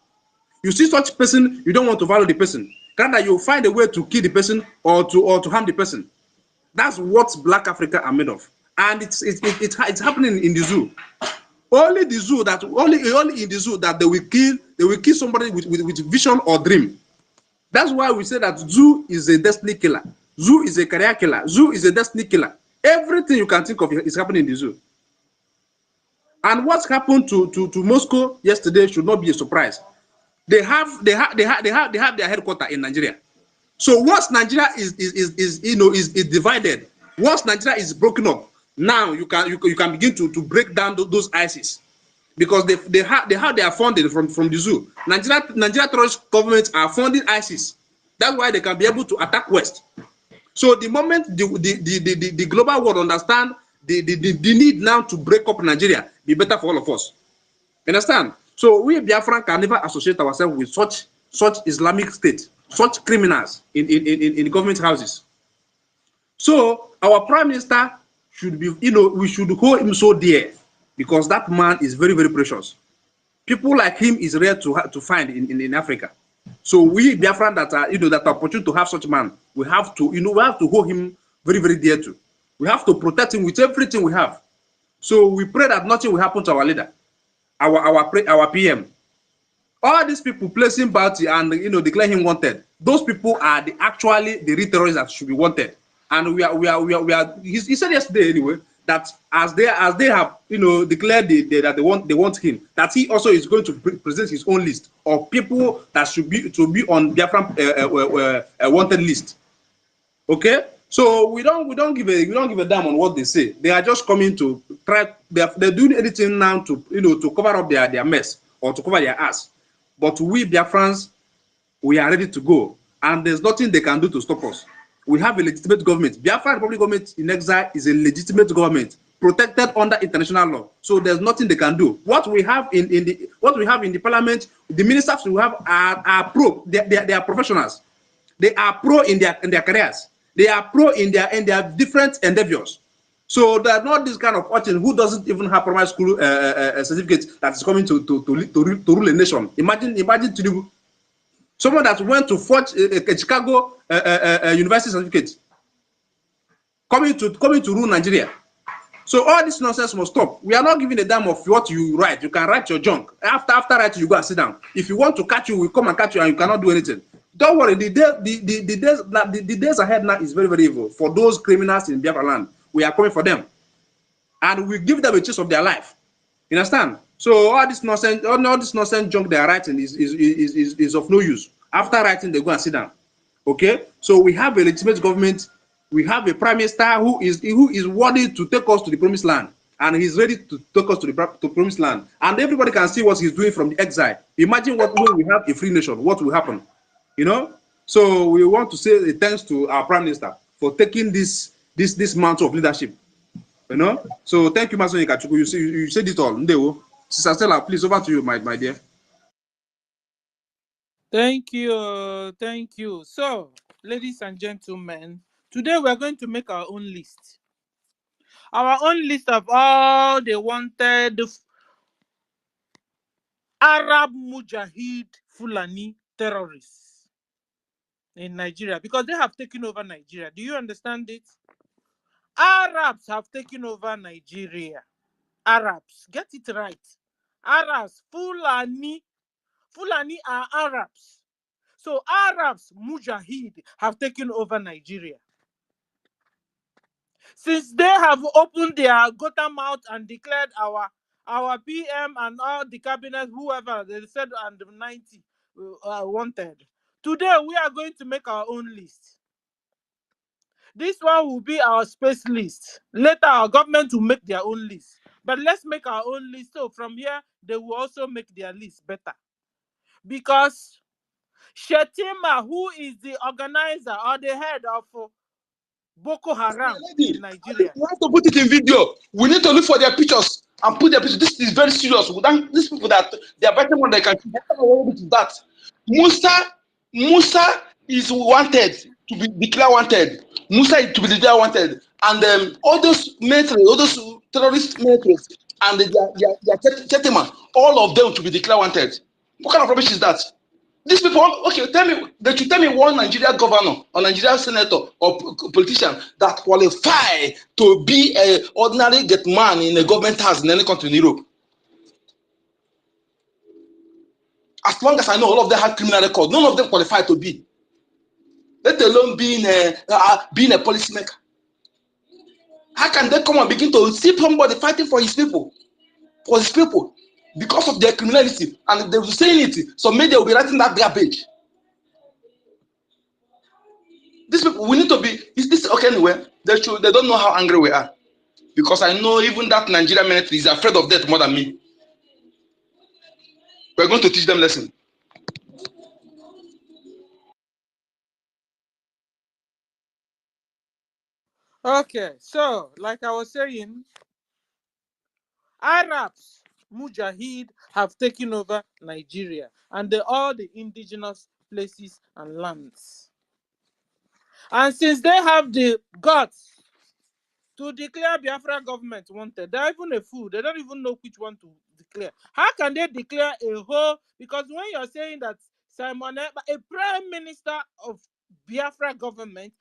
You see such person, you don't want to value the person. Rather, you find a way to kill the person or to harm the person. That's what black Africa are made of, and it's happening in the zoo. Only in the zoo that they will kill somebody with vision or dream. That's why we say that zoo is a destiny killer. Zoo is a career killer. Zoo is a destiny killer. Everything you can think of is happening in the zoo. And what happened to Moscow yesterday should not be a surprise. They have their headquarters in Nigeria. So once Nigeria is divided, once Nigeria is broken up, now you can begin to break down those ISIS, because they are funded from the zoo. Nigeria terrorist governments are funding ISIS. That's why they can be able to attack West. So the moment the global world understand the need now to break up Nigeria, be better for all of us. Understand? So we Biafran can never associate ourselves with such Islamic state, such criminals in government houses. So our prime minister should be, we should hold him so dear, because that man is very, very precious. People like him is rare to find in Africa. So we Biafran that are that are opportunity to have such a man, we have to hold him very, very dear to. We have to protect him with everything we have. So we pray that nothing will happen to our leader, our PM. All these people placing bounty and declare him wanted. Those people are actually the real terrorists that should be wanted. And we are. He said yesterday anyway that as they have declared that they want him, that he also is going to present his own list of people that should be on Biafran wanted list. Okay, so we don't give a damn on what they say. They are just coming to try. They're doing anything now to to cover up their mess or to cover their ass. But we Biafrans, we are ready to go, and there's nothing they can do to stop us. We have a legitimate government. Biafra Republic government in exile is a legitimate government protected under international law. So there's nothing they can do. What we have in the parliament, the ministers we have are pro. They are professionals. They are pro in their careers. They are pro in their different endeavors. So there's not this kind of person who doesn't even have primary school certificate that is coming to rule a nation. Imagine Tinubu, someone that went to forge a Chicago university certificate, coming to rule Nigeria. So all this nonsense must stop. We are not giving a damn of what you write. You can write your junk. After writing, you go and sit down. If you want to catch you, we come and catch you, and you cannot do anything. Don't worry. The days ahead now is very, very evil for those criminals in Biafra land. We are coming for them, and we give them a chance of their life. You understand? So all this nonsense junk they are writing is of no use. After writing, they go and sit down. Okay? So we have a legitimate government. We have a prime minister who is worthy to take us to the promised land, and he's ready to take us to the promised land. And everybody can see what he's doing from the exile. Imagine when we have a free nation, what will happen? You know. So we want to say thanks to our prime minister for taking this mantle of leadership. You know. So thank you, Mason Ikachuku. You said it all. Ndewo. Sister Stella, please over to you, my dear. Thank you. Thank you. So, ladies and gentlemen, today we are going to make our own list. Our own list of all the wanted Arab Mujahid Fulani terrorists in Nigeria, because they have taken over Nigeria. Do you understand it? Arabs have taken over Nigeria. Arabs, get it right. Arabs, Fulani are Arabs. So Arabs, Mujahid, have taken over Nigeria. Since they have opened their gutter mouth and declared our PM and all the cabinet, whoever they said and 90 wanted. Today we are going to make our own list. This one will be our space list. Later our government will make their own list. But let's make our own list. So from here, they will also make their list better. Because Shetima, who is the organizer or the head of Boko Haram in Nigeria. We have to put it in video. We need to look for their pictures and put their pictures. This is very serious. These people that they are better when they can that. Musa is wanted to be declared wanted. Musa is to be declared wanted, and all those military, all those terrorist militaries, and their settlement, all of them to be declared wanted. What kind of rubbish is that? These people, okay, tell me, they should tell me one Nigeria governor or Nigeria senator or politician that qualify to be an ordinary get man in a government house in any country in Europe. As long as I know, all of them have criminal record. None of them qualify to be. Let alone being a policymaker. How can they come and begin to see somebody fighting for his people? For his people. Because of their criminality. And they will say it. So maybe they will be writing that garbage. These people, we need to be, is this okay anyway? They don't know how angry we are. Because I know even that Nigerian military is afraid of death more than me. We're going to teach them lesson. Okay, so like I was saying, Arabs, Mujahid, have taken over Nigeria and all the indigenous places and lands. And since they have the guts to declare Biafra government wanted, they're even a fool. They don't even know which one to declare. How can they declare a whole? Because when you're saying that Simon, a prime minister of Biafra government,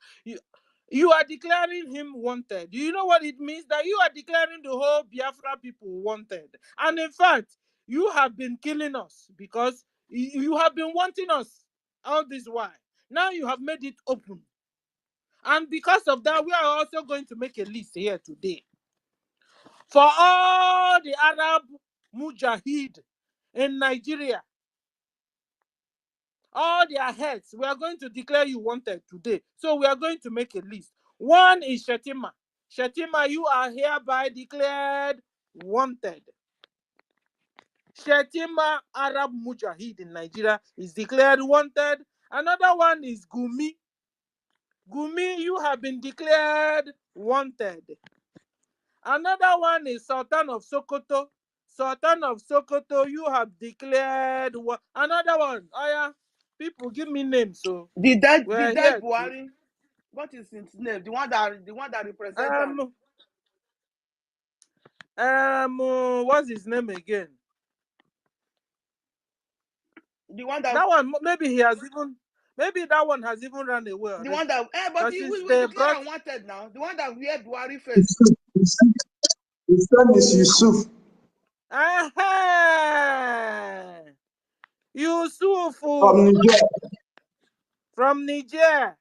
you are declaring him wanted. Do you know what it means? That you are declaring the whole Biafra people wanted. And in fact, you have been killing us because you have been wanting us all this while. Now you have made it open. And because of that, we are also going to make a list here today for all the Arab Mujahid in Nigeria. All their heads, we are going to declare you wanted today. So we are going to make a list. One is Shetima. Shetima, you are hereby declared wanted. Shetima, Arab Mujahid in Nigeria, is declared wanted. Another one is Gumi. Gumi, you have been declared wanted. Another one is Sultan of Sokoto. Sultan of Sokoto, you have declared war. Another one. Oh yeah, people give me names. So The dead we're here to Buhari. What is his name? The one that represents him. What's his name again? The one that one, maybe he has even, maybe that one has even run away already. The one that but we declare unwanted now. The one that we had Buhari face. His son is Yusuf. Yusuf From Niger. From Niger.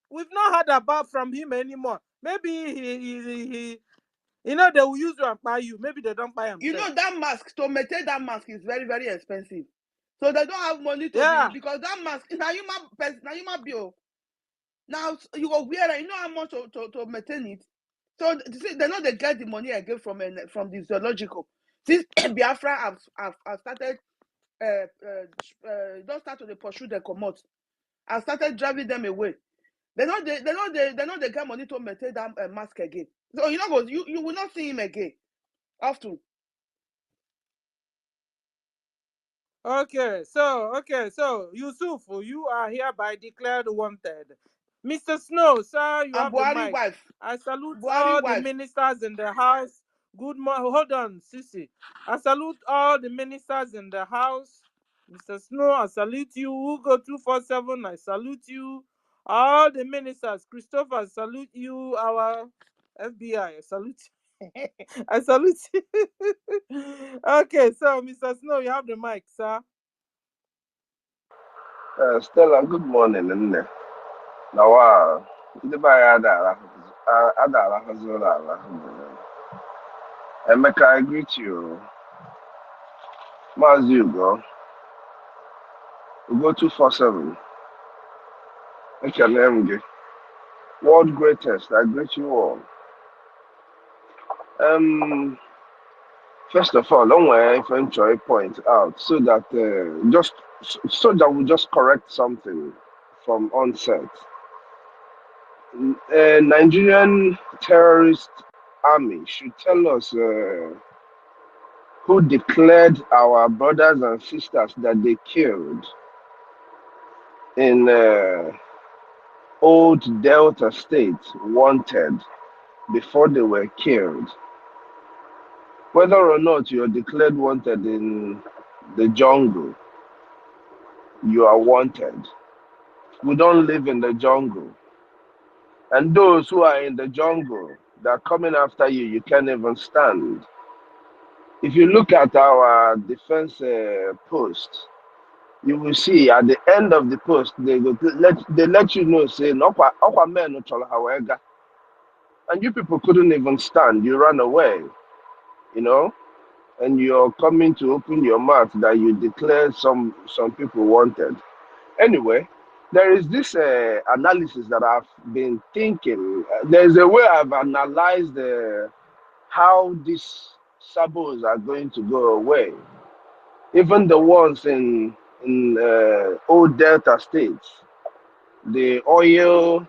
We've not heard about from him anymore. Maybe he you know, they will use you and buy you. Maybe they don't buy him. You know that mask, to maintain that mask is very, very expensive. So they don't have money to because that mask is a human bill. Now you go wear it, you know how much to maintain it. So they know they get the money again from the zoological. Since Biafra have started don't start to pursue the commot. I started driving them away. They know they get money to maintain that mask again. So you know, you will not see him again often. Okay, so Yusuf, you are hereby declared wanted. Mr. Snow, sir, you have Buhari the mic. Wife. I salute Buhari all wife. the ministers in the house. Good morning. Hold on, Sissy. I salute all the ministers in the house. Mr. Snow, I salute you. Hugo 247, I salute you. All the ministers. Christopher, I salute you. Our FBI, I salute you. I salute you. Okay, so Mr. Snow, you have the mic, sir. Stella, good morning. Now, the buyer Adara Hazola. Emeka, I greet you. Maz, you go. We go 247. Make your name. World greatest, I greet you all. First of all, don't worry if I enjoy point out so that we just correct something from onset. Nigerian terrorist army should tell us who declared our brothers and sisters that they killed in old Delta State wanted before they were killed. Whether or not you are declared wanted in the jungle, you are wanted. We don't live in the jungle. And those who are in the jungle that are coming after you, you can't even stand. If you look at our defense post, you will see at the end of the post, they let you know, saying, and you people couldn't even stand. You ran away, you know, and you're coming to open your mouth that you declared some people wanted. Anyway, there is this analysis that I've been thinking. There's a way I've analyzed how these sabos are going to go away. Even the ones in old Delta states, the oil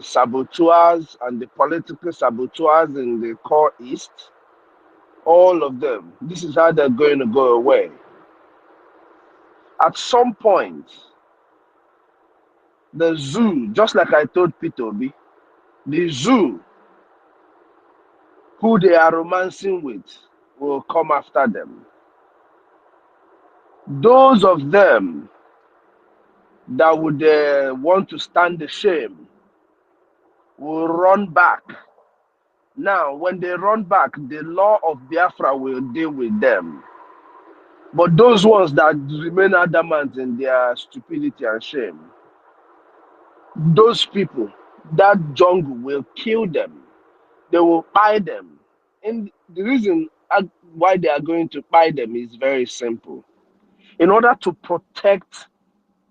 saboteurs and the political saboteurs in the core east, all of them, this is how they're going to go away. At some point, the zoo, just like I told Peter B, the zoo, who they are romancing with, will come after them. Those of them that would want to stand the shame will run back. Now, when they run back, the law of Biafra will deal with them. But those ones that remain adamant in their stupidity and shame, those people, that jungle will kill them. They will buy them. And the reason why they are going to buy them is very simple. In order to protect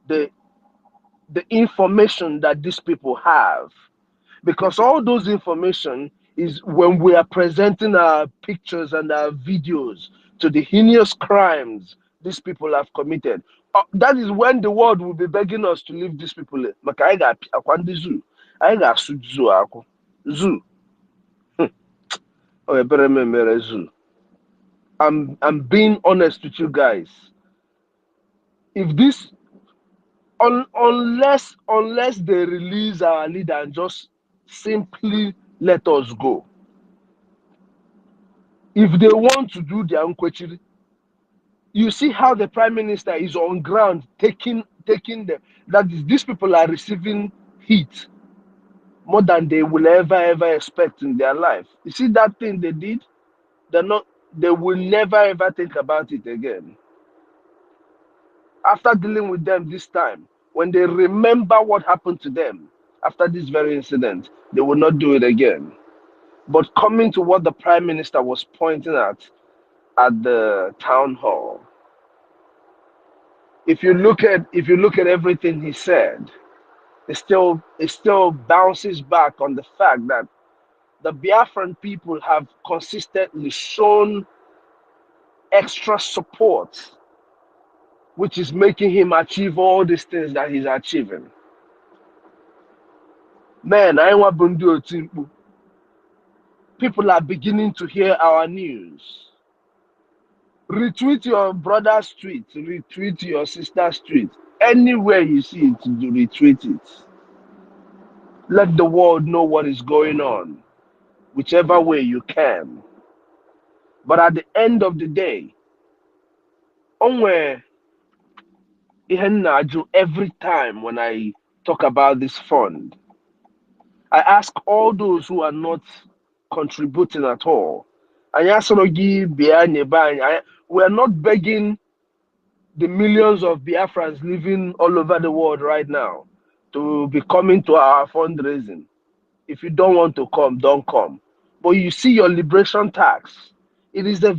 the information that these people have, because all those information is when we are presenting our pictures and our videos to the heinous crimes these people have committed. That is when the world will be begging us to leave these people. Maka anyị ga-akwa ndị zoo, anyị ga-asụ zoo akụ. Zoo. Oh, I'm being honest with you guys. If this unless they release our leader and just simply let us go. If they want to do their unquechiri, you see how the prime minister is on ground taking them. That is, these people are receiving heat more than they will ever expect in their life. You see that thing they did? They will never think about it again. After dealing with them this time, when they remember what happened to them after this very incident, they will not do it again. But coming to what the prime minister was pointing at the town hall, if you look at everything he said, it still bounces back on the fact that the Biafran people have consistently shown extra support, which is making him achieve all these things that he's achieving. Man, I want Bundu Timpu. People are beginning to hear our news. Retweet your brother's tweet, retweet your sister's tweet. Anywhere you see it, do retweet it. Let the world know what is going on, whichever way you can. But at the end of the day, every time when I talk about this fund, I ask all those who are not contributing at all. We are not begging the millions of Biafrans living all over the world right now to be coming to our fundraising. If you don't want to come, don't come. But you see your liberation tax. It is a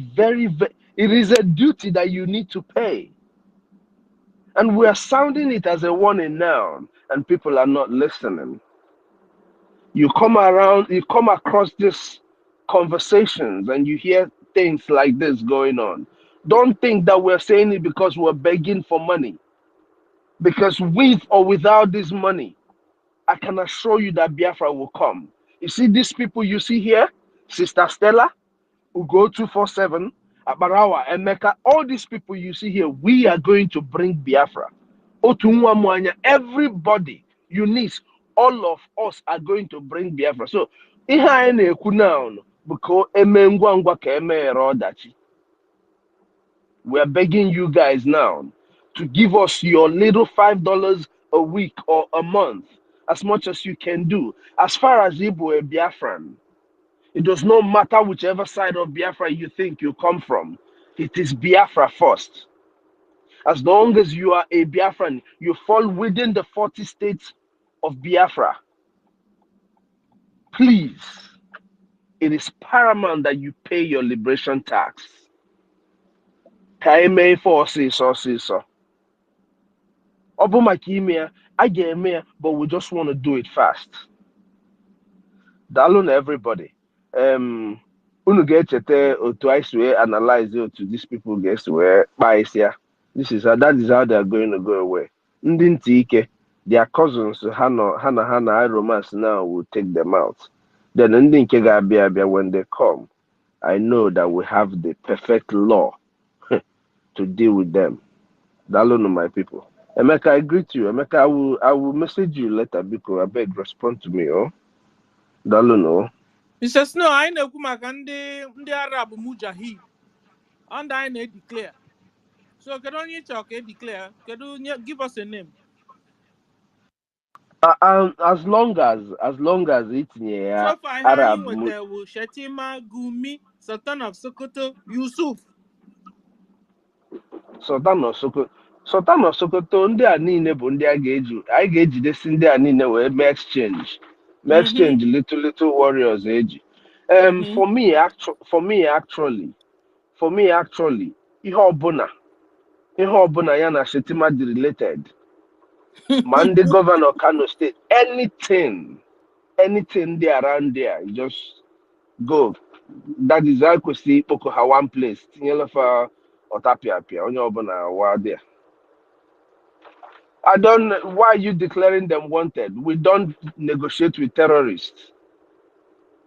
duty that you need to pay. And we are sounding it as a warning now, and people are not listening. You come across these conversations and you hear things like this going on. Don't think that we're saying it because we're begging for money. Because with or without this money, I can assure you that Biafra will come. You see these people you see here, Sister Stella, Ugo 247, Abarawa, Emeka, all these people you see here, we are going to bring Biafra. Otunwa Mwanya, everybody, Eunice, all of us are going to bring Biafra. So, ihe anyị na-ekwu now, because eme ngwa ngwa ka emeghere ọdachi. We are begging you guys now to give us your little $5 a week or a month, as much as you can do. As far as Igbo a Biafran, it does not matter whichever side of Biafra you think you come from. It is Biafra first. As long as you are a Biafran, you fall within the 40 states of Biafra. Please, it is paramount that you pay your liberation tax. Kaime for so. I get me, but we just want to do it fast. Dalun everybody. Unu ga-echeta otu anyị si wee analyze otu these people ga-esi wee kpaa isi ya. That is how they are going to go away. Ndị ntị ike, their cousins ha na romance now will take them out. Then ndị nke ga-abịa abịa when they come, I know that we have the perfect law to deal with them. Dalun, my people. Emeka, I greet you. Emeka, I will message you later because I beg respond to me, oh. Dalun, oh. Mr. Snow, I na-ekwu maka ndị Arab Mujahid. And I declare. So can only talk declare? Give us a name? As long as it's So far, Arab with Shetima, Gumi, Sultan of Sokoto, Yusuf. Sultan of Sokoto, ndị a niile bụ ndị anyị ga-ejidesi ndị a niile wee mee exchange little warriors eji. For me actually, ihe ọbụla ya na Shetima dị related. Ma ndị governor Kano State, anything there around there, you just go. That is how we see Poko ha one place. Tinyelofa Otapia, onye ọbụla wa there. I don't know why are you declaring them wanted. We don't negotiate with terrorists.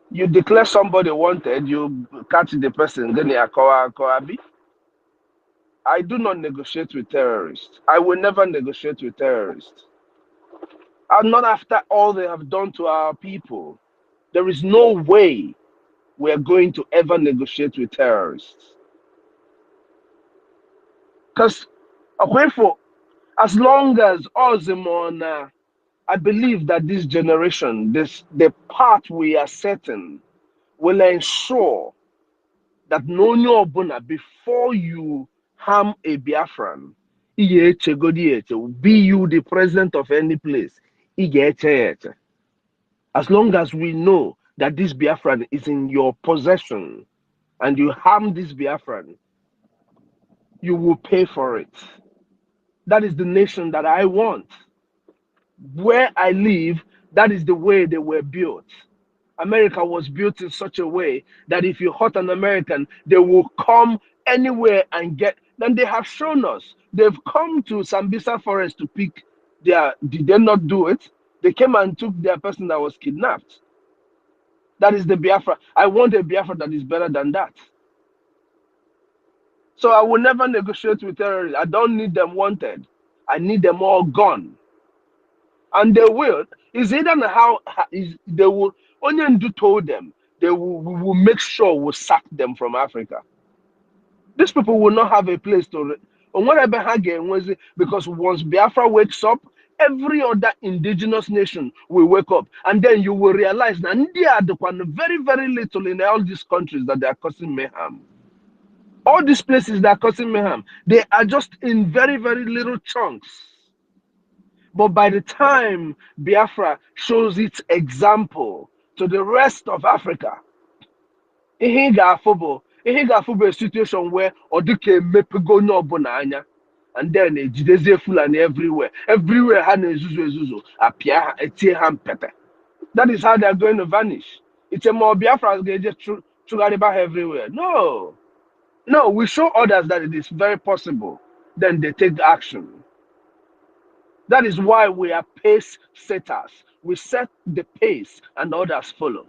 You declare somebody wanted, you catch the person, then you are Abi. I do not negotiate with terrorists. I will never negotiate with terrorists. And not after all they have done to our people. There is no way we are going to ever negotiate with terrorists. Because as long as Ozimona, I believe that this generation, the path we are setting, will ensure that no obuna before you harm a Biafran, be you the president of any place, as long as we know that this Biafran is in your possession and you harm this Biafran, you will pay for it. That is the nation that I want. Where I live, that is the way they were built. America was built in such a way that if you hurt an American, they will come anywhere and get. Then they have shown us. They've come to Sambisa Forest to pick their. Did they not do it? They came and took their person that was kidnapped. That is the Biafra. I want a Biafra that is better than that. So I will never negotiate with terrorists. I don't need them wanted. I need them all gone. And they will. Is either how is they will only told them they will make sure we'll sack them from Africa. These people will not have a place to because once Biafra wakes up, every other indigenous nation will wake up. And then you will realize that India are the one very, very little in all these countries that they are causing mayhem. All these places that are causing mayhem, they are just in very, very little chunks. But by the time Biafra shows its example to the rest of Africa, ihe ga-afụ a situation where ọ dịka emepego onye ọbụla anya, and then ejidezie Fulani everywhere ha na-ezuzu apịa ha etie ha mpete. That is how they are going to vanish. It's a more Biafra ga-eje chụgharịba ha everywhere. No, we show others that it is very possible, then they take action. That is why we are pace setters. We set the pace and others follow.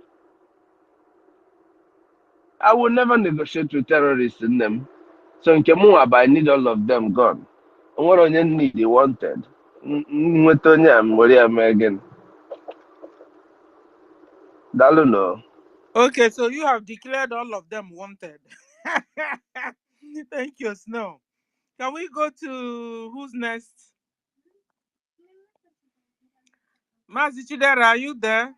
I will never negotiate with terrorists in them. So in Kemuab, I need all of them gone. And what on your need they wanted? Again. Daluno. Okay, so you have declared all of them wanted. Thank you, Snow. Can we go to who's next? Mazi Chidera, are you there?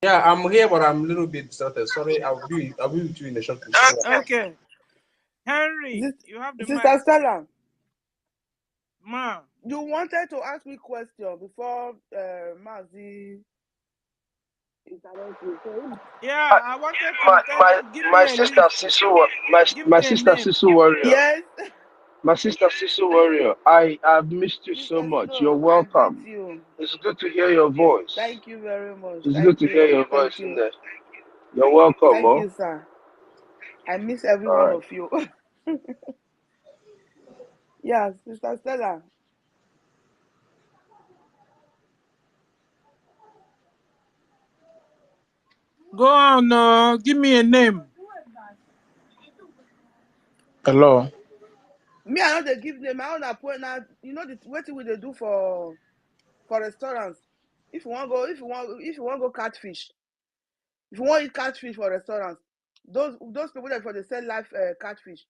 Yeah, I'm here, but I'm a little bit distracted. Sorry, I'll be with you in a short time. Okay. Henry, you have the Sister mic. Stella. Ma. You wanted to ask me question before Mazi. Yeah, I wanted to my sister Sisu, my sister Sisu Warrior. Yes. My sister Sisu Warrior, I have missed you so much. You're welcome. It's good to hear your voice. Thank you very much. It's good to hear your voice in there. You're welcome. Thank you, sir. I miss every one of you. Yes, Sister Stella. Go on, give me a name. Hello. Me, I know they give name. I want to point now. You know what will they do for restaurants? If you want to go catfish, if you want to eat catfish for restaurants, those people that for they sell live catfish.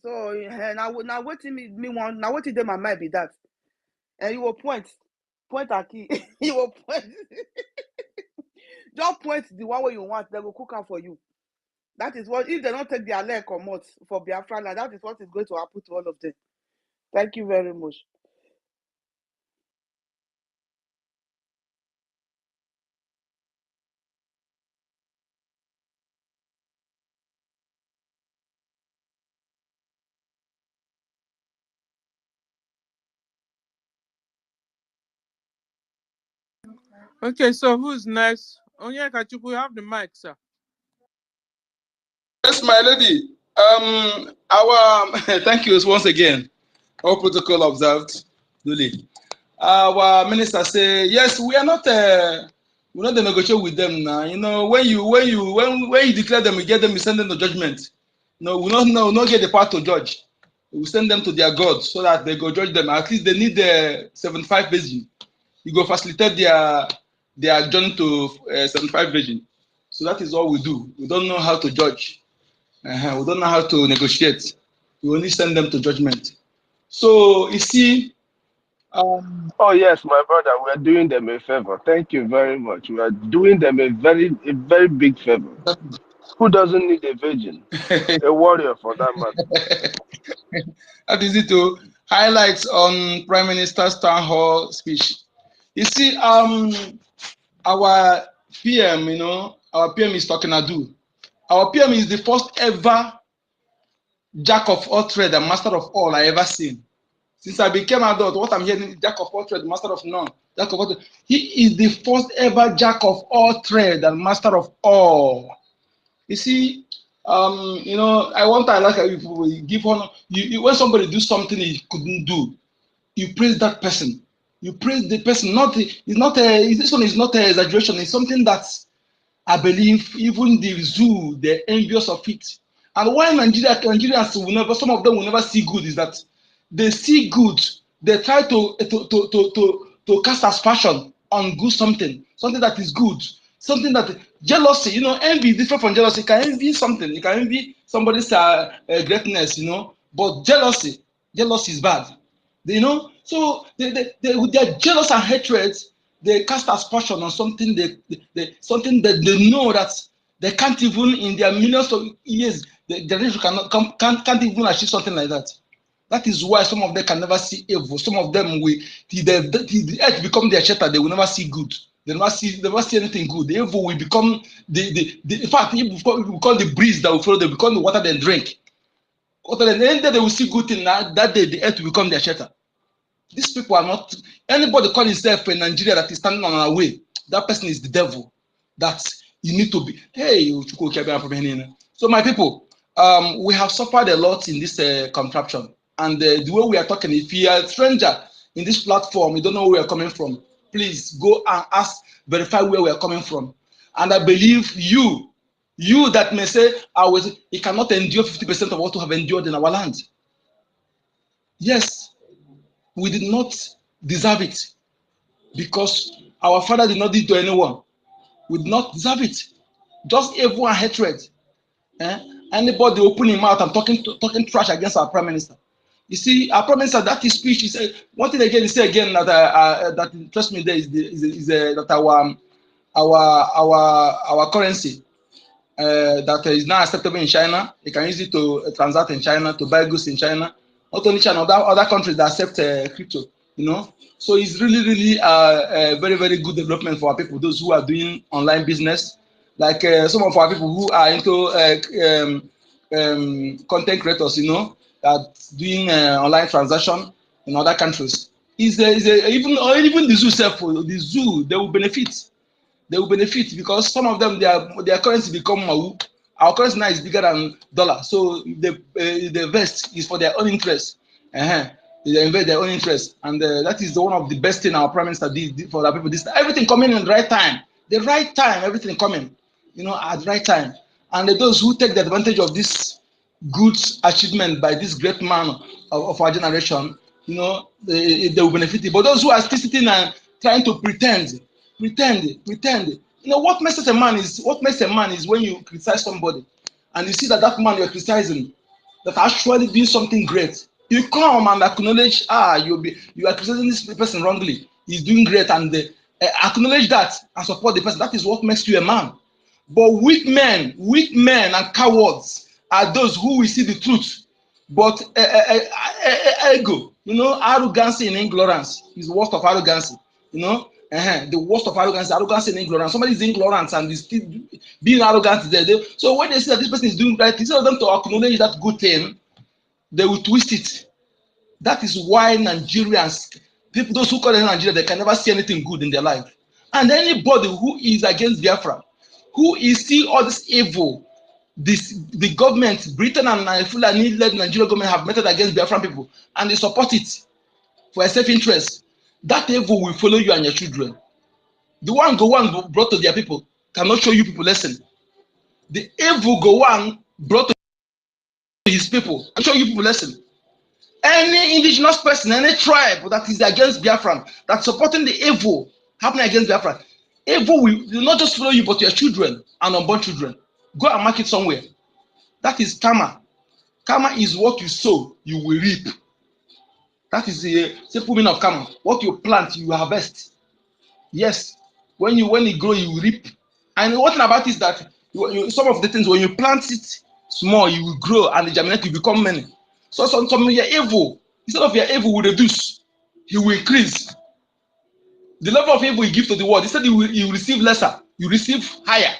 So now waiting me one now waiting them my mind be that, and you will point at key. You will point. Just point the one way you want. They will cook out for you. That is what if they don't take their leg or mouth for Biafra, that is what is going to happen to all of them. Thank you very much. Okay, so who's next? Onyeka Chukwu, you have the mic, sir. Yes, my lady. Thank you once again. All protocol observed, duly. Our minister say yes. We are not We not negotiate with them now. You know, when you declare them, you get them, you send them to judgment. No, we not get the power to judge. We send them to their God so that they go judge them. At least they need the 75 virgin. You go facilitate their journey to 75 virgin. So that is all we do. We don't know how to judge. We don't know how to negotiate. We only send them to judgment. So you see, Oh yes, my brother, we are doing them a favor. Thank you very much. We are doing them a very big favor. Who doesn't need a virgin? A warrior for that matter. that is it. To highlights on Prime Minister's town hall speech. You see, our PM, our PM is talking ado. Our PM is the first ever jack of all trade and master of all I ever seen. Since I became adult, what I'm hearing is jack of all trade, master of none. Jack of all trade. He is the first ever jack of all trade and master of all. You see, I want to like people give honor. When somebody do something he couldn't do, you praise that person. You praise the person. This one is not an exaggeration. It's something that I believe even the zoo, they're envious of it. And why Nigerians will never, some of them will never see good is that they see good, they try to cast aspersion on good something that is good, something that jealousy, envy is different from jealousy. You can envy something, you can envy somebody's greatness, but jealousy is bad. So with their jealous and hatred, they cast aspersion on something something that they know that they can't even in their millions of years the generation can't even achieve something like that. That is why some of them can never see evil. Some of them will the earth become their shelter. They will never see good. They never see anything good. The evil will become in fact it will become the breeze that will follow. They become the water they drink. Then they will see good thing. That day the earth will become their shelter. These people are not anybody call himself in Nigeria that is standing on our way. That person is the devil. That you need to be. Hey, so my people, we have suffered a lot in this contraption, and the way we are talking. If you are a stranger in this platform, you don't know where we are coming from. Please go and verify where we are coming from. And I believe you that may say, he cannot endure 50% of what we have endured in our land. Yes. We did not deserve it because our father did not do it to anyone. We did not deserve it. Just evil and hatred. Anybody opening his mouth and talking trash against our prime minister. You see, our prime minister, that his speech is one thing again. He said again that interests me there is that our currency that is now acceptable in China. You can use it to transact in China, to buy goods in China. Not only China, other countries that accept crypto, So it's really a very, very good development for our people, those who are doing online business. Like some of our people who are into content creators, that doing online transaction in other countries. Even the zoo self, the zoo, they will benefit. They will benefit because some of them their currency become mau. Our currency now is bigger than dollar, so the vest is for their own interest. They invest their own interest, and that is one of the best thing our prime minister did for our people. This everything coming in the right time, everything coming, at the right time. And those who take the advantage of this good achievement by this great man of our generation, they will benefit. But those who are still sitting and trying to pretend. What makes a man is when you criticize somebody and you see that man you're criticizing that actually doing something great. You come and acknowledge, you are criticizing this person wrongly. He's doing great, and acknowledge that and support the person. That is what makes you a man. But weak men and cowards are those who will see the truth, but ego, arrogance and ignorance is the worst of arrogance. The worst of arrogance and ignorance. Somebody is ignorant and is still being arrogant there. So when they see that this person is doing right, instead of them to acknowledge that good thing, they will twist it. That is why Nigerians, people, those who call them Nigeria, they can never see anything good in their life. And anybody who is against Biafra, who is seeing all this evil, the government, Britain and Fulani-led Nigerian government have meted against Biafran people, and they support it for a self-interest. That evil will follow you and your children. The one Gowon brought to their people cannot show you people lesson. The evil Gowon brought to his people and show you people lesson. Any indigenous person, any tribe that is against Biafran, that's supporting the evil happening against Biafran, evil will not just follow you, but your children and unborn children. Go and mark it somewhere. That is karma. Karma is what you sow, you will reap. That is the simple meaning of karma. What you plant, you harvest. Yes, when it grow, you reap. And what about is that some of the things when you plant it small, you will grow and the germinate will become many. So some your evil, instead of your evil will reduce, he will increase. The level of evil you give to the world, instead you receive lesser, you receive higher.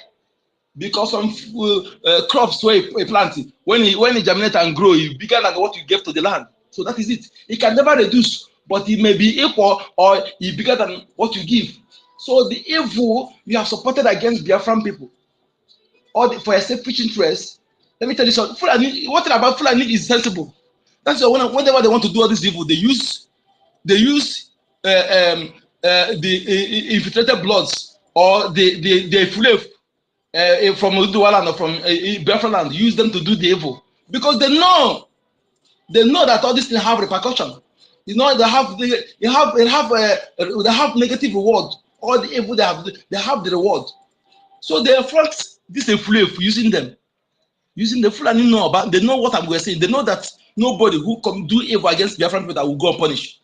Because some crops where you plant it, when it germinate and grow, it's bigger than what you gave to the land. So that is it. It can never reduce, but it may be equal or it's bigger than what you give. So the evil you have supported against Biafran people, or for a selfish interest. Let me tell you something. Fulani, what about Fulani is sensible. That's why whenever they want to do all this evil, they use the infiltrated bloods or the Fulef from Uduwa or from Biafra land, use them to do the evil because they know that all these things have repercussion. You know, they have negative reward. All the evil they have the reward. So they affront this Fulef using them. Using the Fulani know about, they know what I'm going to say. They know that nobody who come do evil against Biafran people that will go unpunished.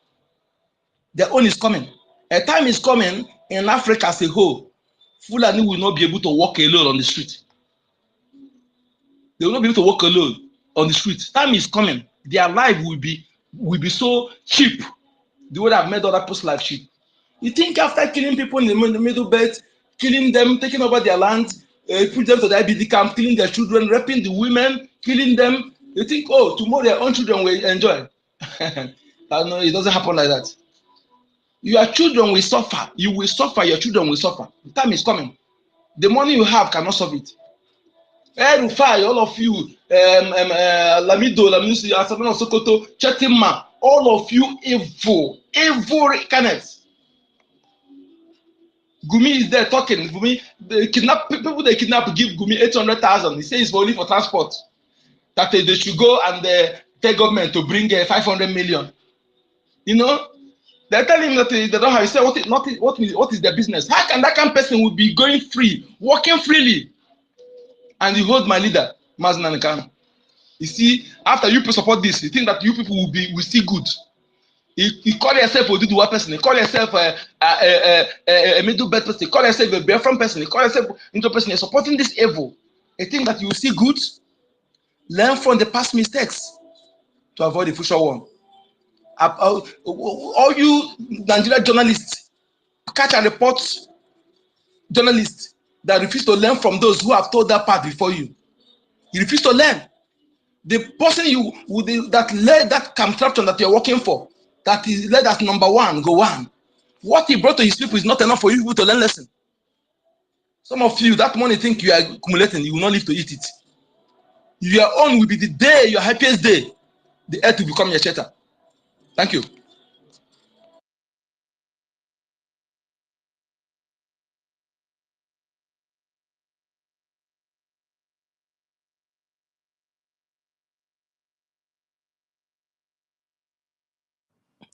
Their own is coming. A time is coming in Africa as a whole. Fulani will not be able to walk alone on the street. They will not be able to walk alone on the street. Time is coming. Their life will be so cheap. They would have made other people's life cheap. You think after killing people in the middle belt, killing them, taking over their land, put them to the IBD camp, killing their children, raping the women, killing them, you think, oh, tomorrow their own children will enjoy. No, it doesn't happen like that. Your children will suffer. You will suffer. Your children will suffer. The time is coming. The money you have cannot solve it. Rufai, all of you, Lamido, Lamisi, Asamana Sokoto, Chetima, all of you evil candidates. Gumi is there talking. Gumi, they kidnap people. They kidnap, give Gumi 800,000. He says it's only for transport. That they should go and tell government to bring 500 million. You know, they tell him that they don't have. He said, what is their business? How can that kind of person will be going free, walking freely? And you hold my leader, Maznan Khan. You see, after you support this, you think that you people will see good. You call yourself a Duduwa person, you call yourself a middle belt person, you call yourself a Biafran person, you call yourself into person, you're supporting this evil. You think that you will see good? Learn from the past mistakes to avoid the future one. All you Nigerian journalists, catch and report journalists that refuse to learn from those who have told that part before you. You refuse to learn. The person that led that contraption that you're working for, that is led as number one, go on. What he brought to his people is not enough for you to learn lesson. Some of you, that money think you are accumulating, you will not live to eat it. Your own will be the day, your happiest day. The earth will become your shelter. Thank you.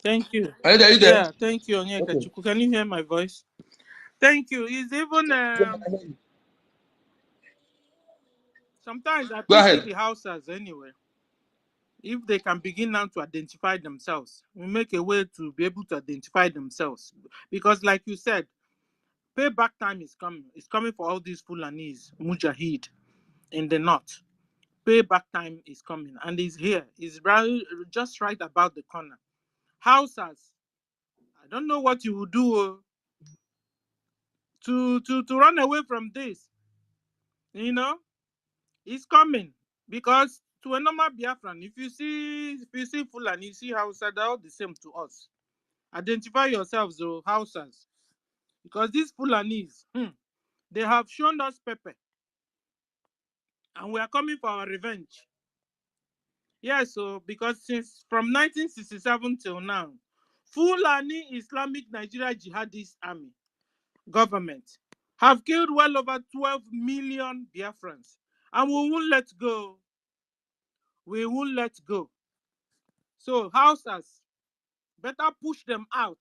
Thank you. Are you there? Yeah, thank you, Onyeka Okay. Chukwu. Can you hear my voice? Thank you. It's even sometimes I Go pity ahead. the houses anyway. If they can begin now to identify themselves, we make a way to be able to identify themselves. Because, like you said, payback time is coming. It's coming for all these Fulanis, Mujahid in the north. Payback time is coming, and it's here. It's just right about the corner. Houses, I don't know what you will do to run away from this. You know, it's coming because to a normal Biafran, if you see Fulani, you see Hausa, they're all the same to us. Identify yourselves, though, Hausas, because these Fulanis, they have shown us pepper, and we are coming for our revenge. Yeah, so because since from 1967 till now, Fulani Islamic Nigeria Jihadist Army government have killed well over 12 million Biafrans. And we won't let go. We won't let go. So, Hausas, better push them out.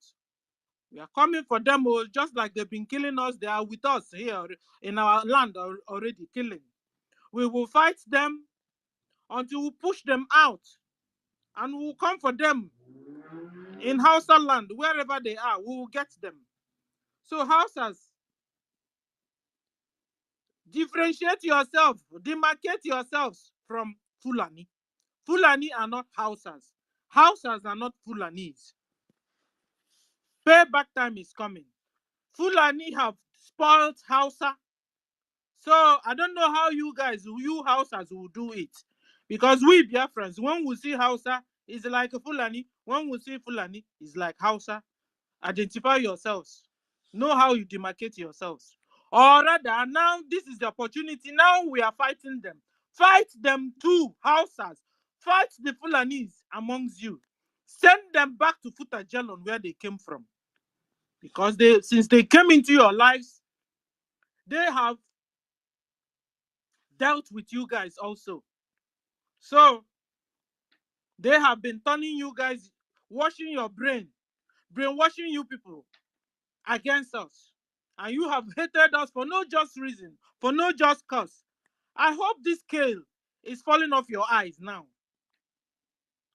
We are coming for them, just like they've been killing us. They are with us here in our land already killing. We will fight them until we push them out. And we will come for them in Hausa land, wherever they are. We will get them. So, Hausas, differentiate yourself, demarcate yourselves from Fulani. Fulani are not Hausas. Hausas are not Fulanis. Payback time is coming. Fulani have spoiled Hausa. So I don't know how you guys, you Hausas, will do it. Because we Biafrans, when we see Hausa, it's like a Fulani. When we see Fulani, it's like Hausa. Identify yourselves. Know how you demarcate yourselves. Or rather, now this is the opportunity. Now we are fighting them. Fight them too, Hausas. Fight the Fulanis amongst you. Send them back to Futajalon where they came from. Because since they came into your lives, they have dealt with you guys also. So they have been turning you guys, washing your brain, brainwashing you people against us. And you have hated us for no just reason, for no just cause. I hope this scale is falling off your eyes now.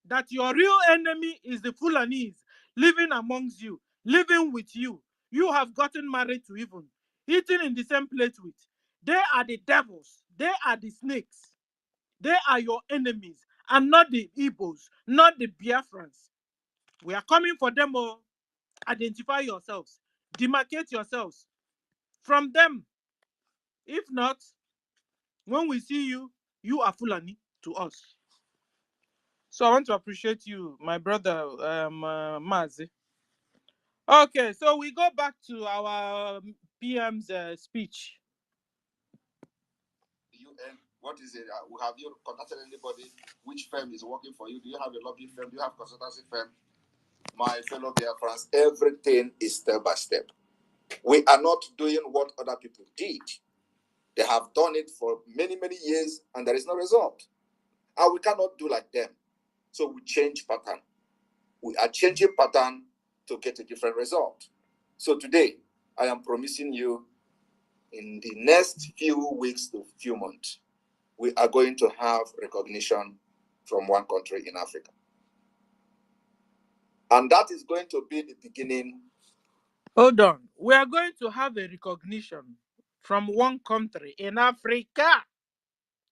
That your real enemy is the Fulanese living amongst you, living with you. You have gotten married to even, eating in the same plate with. They are the devils. They are the snakes. They are your enemies, and not the Igbos, not the Biafrans. We are coming for them all. Identify yourselves. Demarcate yourselves from them. If not, when we see you, you are Fulani to us. So I want to appreciate you, my brother Mazi. Okay, so we go back to our PM's speech. UN, what is it? Have you contacted anybody? Which firm is working for you? Do you have a lobbying firm? Do you have a consultancy firm? My fellow Biafrans, everything is step by step. We are not doing what other people did. They have done it for many, many years, and there is no result. And we cannot do like them. So we change pattern. We are changing pattern to get a different result. So today, I am promising you, in the next few weeks to few months, we are going to have recognition from one country in Africa. And that is going to be the beginning. Hold on. We are going to have a recognition from one country in Africa.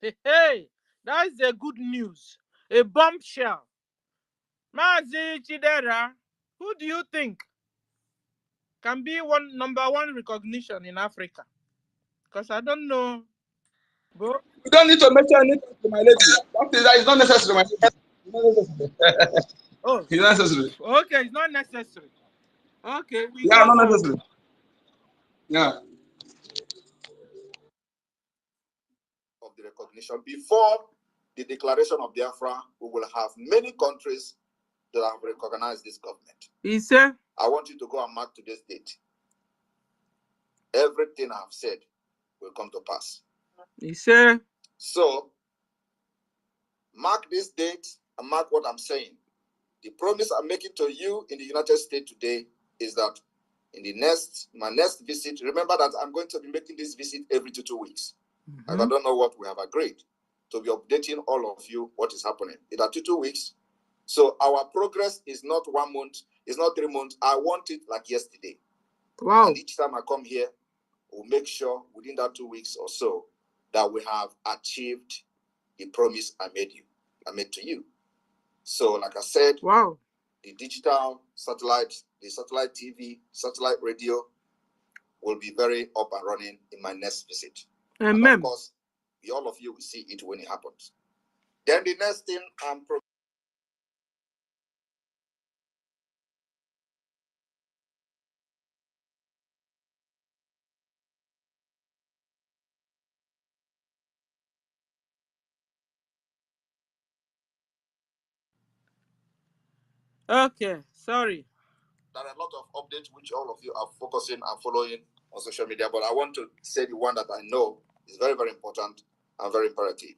Hey, that's a good news. A bombshell. Mazi Chidera, who do you think can be number one recognition in Africa? Because I don't know. But You don't need to mention anything to my lady. That is not necessary, my lady. It's not necessary. oh, It's not necessary. okay, it's not necessary. Okay, we Yeah, go not on. necessary. Yeah. Of the recognition before the declaration of Biafra, we will have many countries that have recognized this government. He said, I want you to go and mark today's date. Everything I have said will come to pass. He said, so mark this date and mark what I'm saying. The promise I'm making to you in the United States today is that in my next visit, remember that I'm going to be making this visit every 2 weeks. I don't know what we have agreed to be updating all of you what is happening. It are 2 weeks. So our progress is not 1 month, it's not 3 months. I want it like yesterday. wow. And each time I come here, we'll make sure within that 2 weeks or so that we have achieved the promise I made to you. So like I said, wow, the digital satellite, the satellite TV, satellite radio will be very up and running in my next visit. Amen. And of course, all of you will see it when it happens. Then the next thing I'm okay, sorry. There are a lot of updates which all of you are focusing and following on social media, but I want to say the one that I know is very, very important and very imperative.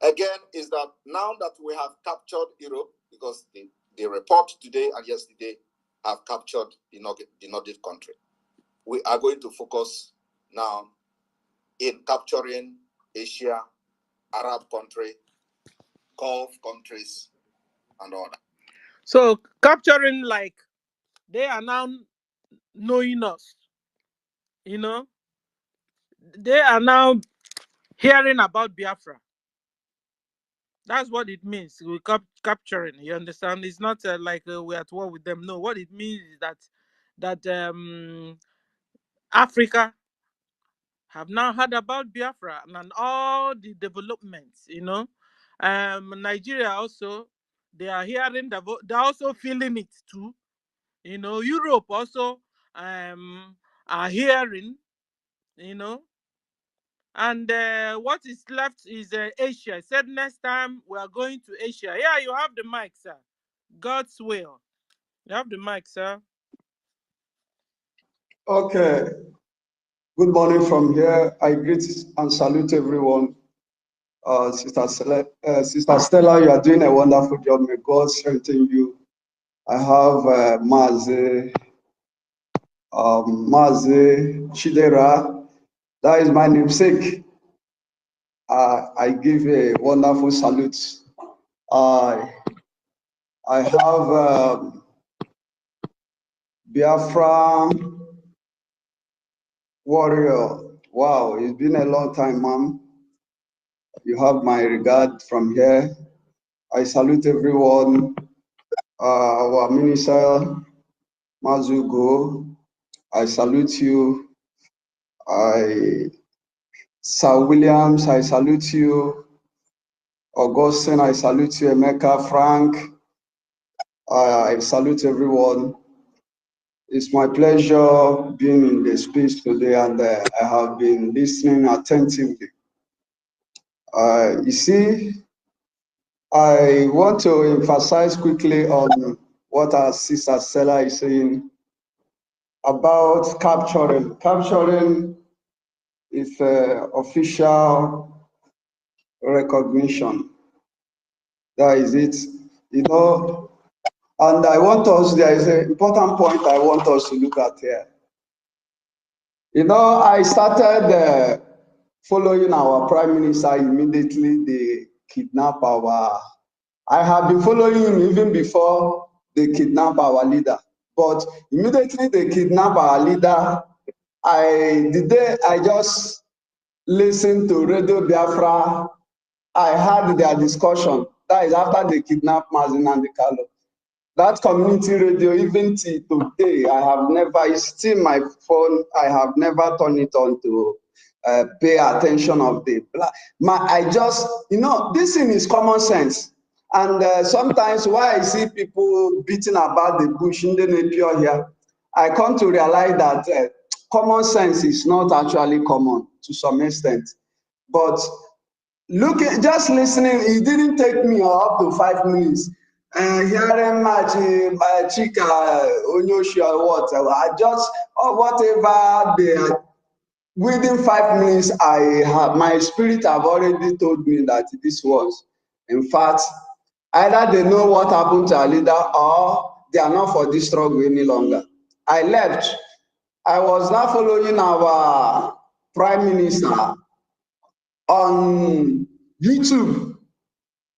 Again, is that now that we have captured Europe, because the report today and yesterday have captured the Nordic country, we are going to focus now in capturing Asia, Arab country, Gulf countries, and all that. So capturing, like, they are now knowing us, you know, they are now hearing about Biafra. That's what it means. We capturing. You understand? It's not like we're at war with them. No, what it means is that Africa have now heard about Biafra and all the developments. You know, Nigeria also, they are hearing they're also feeling it too. You know, Europe also are hearing. You know, and what is left is Asia. I said next time we are going to Asia. Yeah, you have the mic, sir. God's will. You have the mic, sir. Okay. Good morning from here. I greet and salute everyone. Sister Stella, you are doing a wonderful job. May God strengthen you. I have Mazi Chidera. That is my namesake. I give a wonderful salute. I have Biafra warrior. Wow, it's been a long time, ma'am. You have my regard from here. I salute everyone. Our minister, Mazugo, I salute you. Sir Williams, I salute you. Augustine, I salute you. Emeka, Frank, I salute everyone. It's my pleasure being in the space today, and I have been listening attentively. You see, I want to emphasize quickly on what our sister Stella is saying about capturing. Capturing is official recognition. That is it. You know, and I want us, there is an important point I want us to look at here. You know, I started following our Prime Minister immediately. They kidnap I have been following him even before they kidnap our leader. But immediately they kidnap our leader, the day I just listened to Radio Biafra, I heard their discussion. That is after they kidnapped Mazi Nnamdi Kanu. That community radio, even till today, I have never, it's still my phone, I have never turned it on to pay attention of the, I just, you know, this thing is common sense. And sometimes why I see people beating about the bush in the Napier here, I come to realize that common sense is not actually common to some extent. But looking, just listening, it didn't take me up to 5 minutes. Hearing much Chika, Onyoshi or whatever, I just, or whatever they are. Within 5 minutes, my spirit have already told me that this was, in fact, either they know what happened to our leader or they are not for this struggle any longer. I left. I was now following our Prime Minister on YouTube.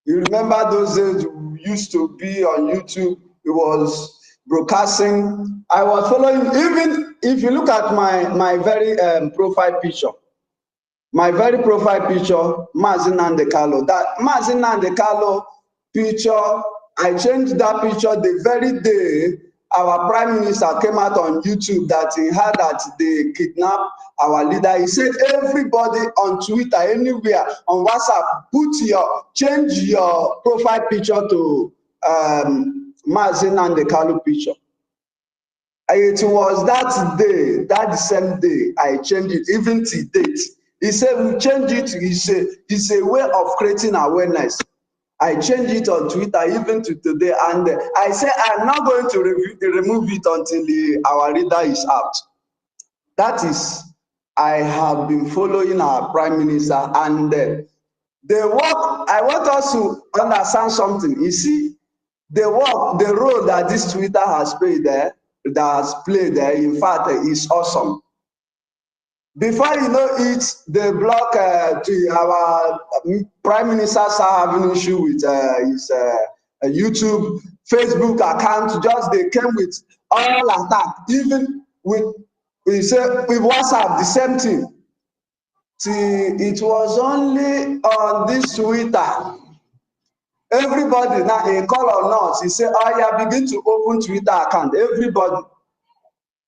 You remember those days we used to be on YouTube? It was broadcasting. I was following, even if you look at my very profile picture, Mazi Nnamdi Kanu. That Mazi Nnamdi Kanu picture, I changed that picture the very day our Prime Minister came out on YouTube that he heard that they kidnapped our leader. He said, everybody on Twitter, anywhere, on WhatsApp, change your profile picture to Mazi Nnamdi Kanu picture. It was that day, that same day, I changed it, even to date. He said, we change it, it's a way of creating awareness. I changed it on Twitter even to today, and I say I'm not going to remove it until our reader is out. That is, I have been following our Prime Minister, and the work, I want us to understand something. You see, the role that this Twitter has played there, in fact, is awesome. Before you know it, they block our Prime Minister start having issue with his YouTube, Facebook account. Just they came with all attack, even with WhatsApp, the same thing. See, it was only on this Twitter. Everybody now, a call or not, he said, oh yeah, begin to open Twitter account.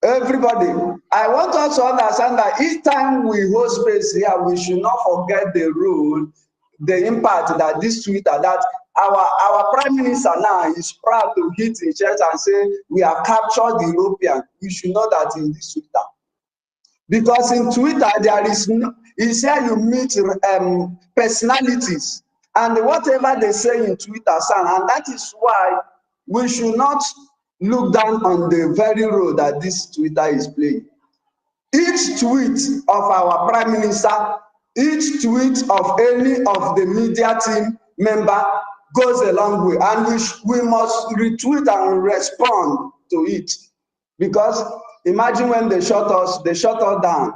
Everybody, I want us to understand that each time we hold space here, we should not forget the role, the impact that this Twitter, that our Prime Minister now is proud to hit his chest and say, we have captured the European. We should know that in this Twitter. Because in Twitter, there is no, it's here you meet personalities. And whatever they say in Twitter, and that is why we should not look down on the very role that this Twitter is playing. Each tweet of our Prime Minister, each tweet of any of the media team member goes a long way, and we must retweet and respond to it. Because imagine when they shut us down.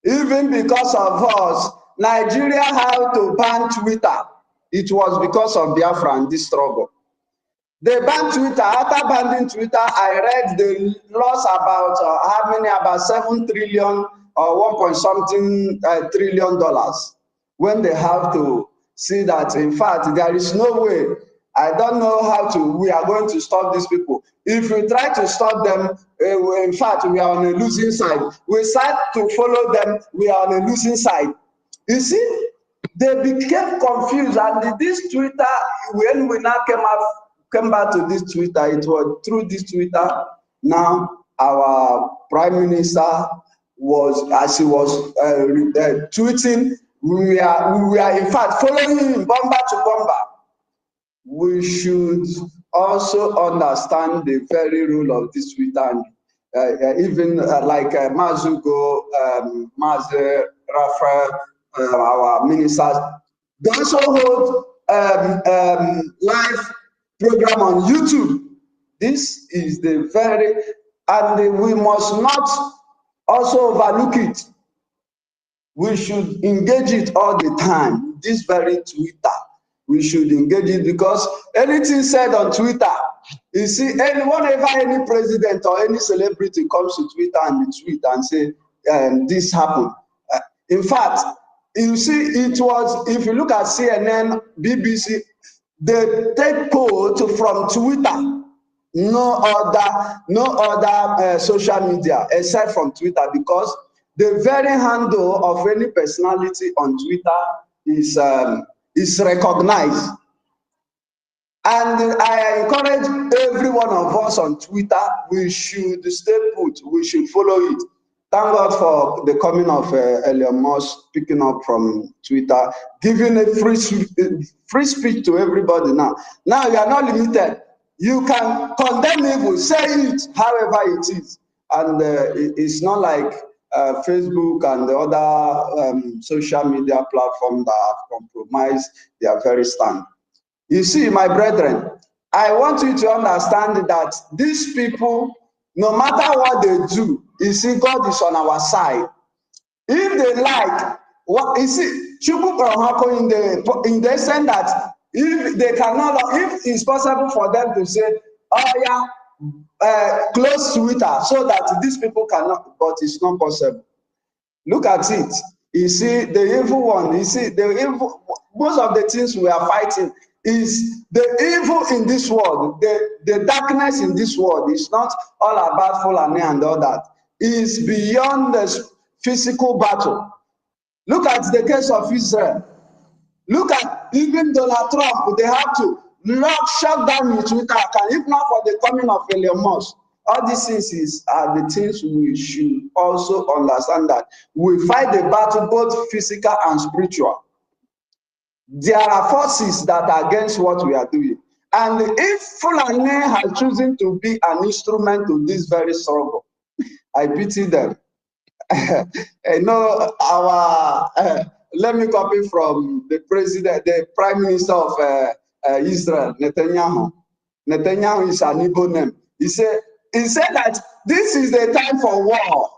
Even because of us, Nigeria had to ban Twitter. It was because of Biafra and this struggle. They banned Twitter. After banning Twitter, I read they lost about about 7 trillion or 1 point something trillion dollars, when they have to see that, in fact, there is no way. I don't know how we are going to stop these people. If we try to stop them, in fact, we are on a losing side. We start to follow them, we are on a losing side. You see, they became confused, and this Twitter, when we now came back to this Twitter, it was through this Twitter. Now our Prime Minister was, as he was tweeting, we are in fact following him bumper to bumper. We should also understand the very rule of this Twitter. Even like Mazugo, Maze, Rafael, our ministers, they also hold live program on YouTube. This is the very, and we must not also overlook it. We should engage it all the time. This very Twitter, we should engage it, because anything said on Twitter, you see, whenever any president or any celebrity comes to Twitter and tweet and say, this happened. In fact, you see, it was, if you look at CNN, BBC, they take quote from Twitter, no other social media except from Twitter, because the very handle of any personality on Twitter is recognized. And I encourage every one of us on Twitter, we should stay put, we should follow it. Thank God for the coming of Elon Musk picking up from Twitter, giving a free speech to everybody now. Now you are not limited. You can condemn evil, say it however it is. And it's not like Facebook and the other social media platforms that have compromised their very stand. You see, my brethren, I want you to understand that these people, no matter what they do, you see, God is on our side. If they like, what you see, in the sense that if they cannot, if it's possible for them to say, oh yeah, close Twitter so that these people cannot, but it's not possible. Look at it. You see, the evil one, you see, the evil, most of the things we are fighting is the evil in this world, the darkness in this world is not all about Fulani and all that. It's beyond the physical battle. Look at the case of Israel. Look at even Donald Trump, they have to shut down his Twitter account, if not for the coming of Elon Musk. All these things are the things we should also understand, that we fight the battle both physical and spiritual. There are forces that are against what we are doing. And if Fulani has chosen to be an instrument to this very struggle, I pity them. You know, let me copy from the president, the prime minister of Israel, Netanyahu. Netanyahu is an Igbo name. He said that this is the time for war.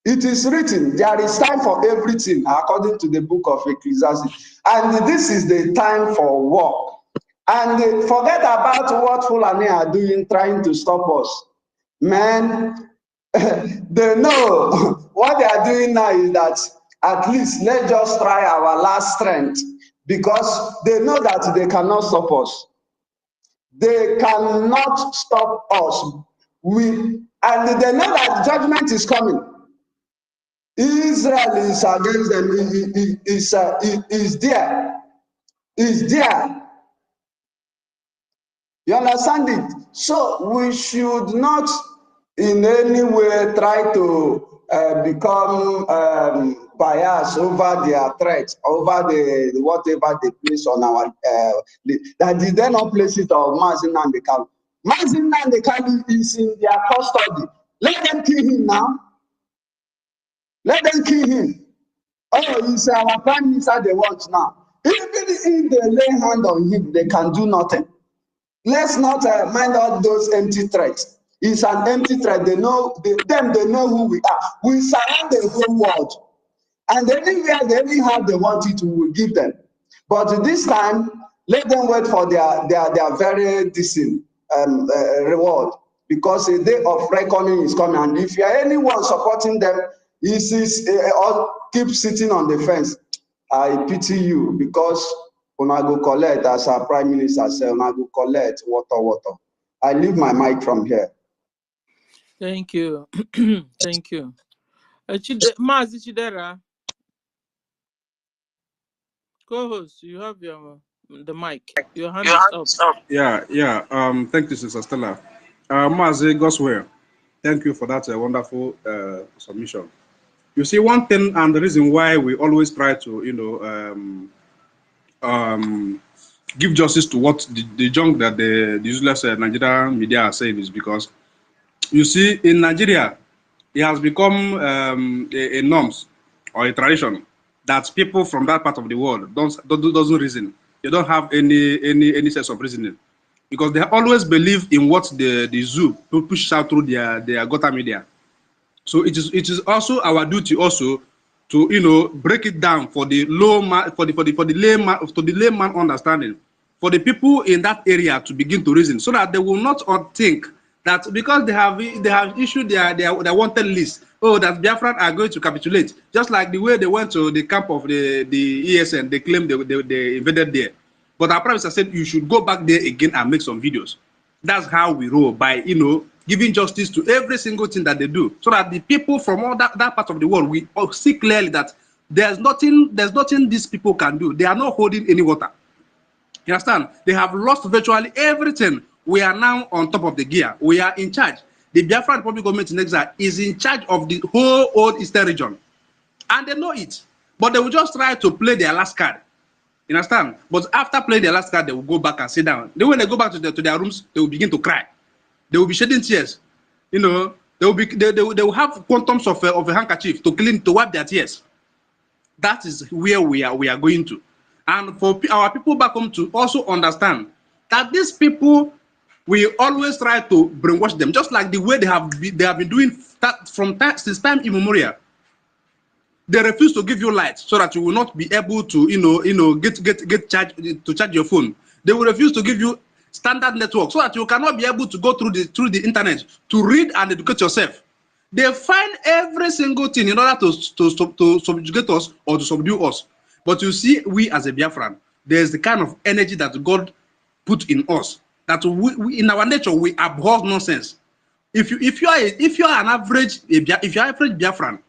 It is written, there is time for everything, according to the book of Ecclesiastes. And this is the time for war. And forget about what Fulani are doing, trying to stop us. Man, they know what they are doing now is that at least let's just try our last strength, because they know that they cannot stop us. They cannot stop us. And they know that judgment is coming. Israel is against them, is there. Is there. You understand it? So we should not in any way try to become biased over their threats, over the whatever they place on our that did they not place it on Mazin Nnamdi Kanu. Mazin Nnamdi Kanu is in their custody. Let them kill him now. Let them kill him. Oh, he's our prime minister they want now. Even if they lay hand on him, they can do nothing. Let's not mind all those empty threats. It's an empty threat. They know they know who we are. We surround the whole world. And anywhere they want it, we will give them. But this time, let them wait for their very decent reward. Because a day of reckoning is coming. And if you are anyone supporting them, or keep sitting on the fence, I pity you, because una go collect, as our prime minister said, una go collect water. I leave my mic from here. Thank you. Thank you. Mazi Chidera, co-host, you have the mic. Your hand is up. Yeah. Thank you, Sister Stella. Mazi Goswell, thank you for that wonderful submission. You see, one thing and the reason why we always try to, give justice to what the junk that the useless Nigerian media are saying is because, you see, in Nigeria, it has become a norms or a tradition that people from that part of the world doesn't reason. They don't have any sense of reasoning, because they always believe in what the zoo pushes out through their gutter media. So it is also our duty also to break it down for the layman understanding, for the people in that area to begin to reason, so that they will not think that because they have issued their wanted list, oh, that Biafran are going to capitulate, just like the way they went to the camp of the ESN. They claimed they invaded there, but our prime minister said you should go back there again and make some videos. That's how we roll, by giving justice to every single thing that they do, so that the people from all that part of the world, we see clearly that there's nothing these people can do. They are not holding any water. You understand? They have lost virtually everything. We are now on top of the gear. We are in charge. The Biafra Republic government in exile is in charge of the whole old Eastern region, and they know it, but they will just try to play their last card. You understand? But after playing their last card, they will go back and sit down. Then when they go back to their rooms, they will begin to cry. They will be shedding tears. They will have quantums of a handkerchief to wipe their tears. That is where we are going to. And for our people back home to also understand that these people, we always try to brainwash them, just like the way they have been doing that since time immemorial. They refuse to give you light so that you will not be able to get charge to charge your phone. They will refuse to give you standard network so that you cannot be able to go through the internet to read and educate yourself. They find every single thing in order to subjugate us or to subdue us. But you see, we as a Biafran, there's the kind of energy that God put in us, that we in our nature we abhor nonsense. If you are an average Biafran,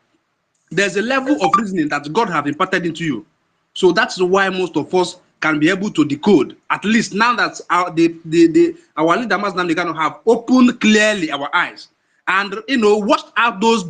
there's a level of reasoning that God has imparted into you. So that's why most of us can be able to decode. At least now that our leader Mazi Nnamdi Kanu have opened clearly our eyes and washed out those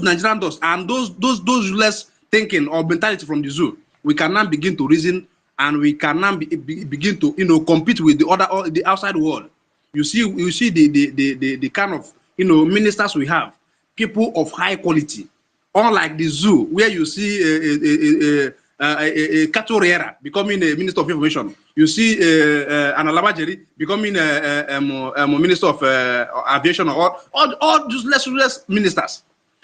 Nigerian dust and those less thinking or mentality from the zoo. We can now begin to reason and we can now begin to compete with the outside world. You see the kind of ministers we have, people of high quality, unlike the zoo where you see a cattle rearer becoming a minister of information. You see an Alabajeri becoming a minister of aviation, or all useless ministers.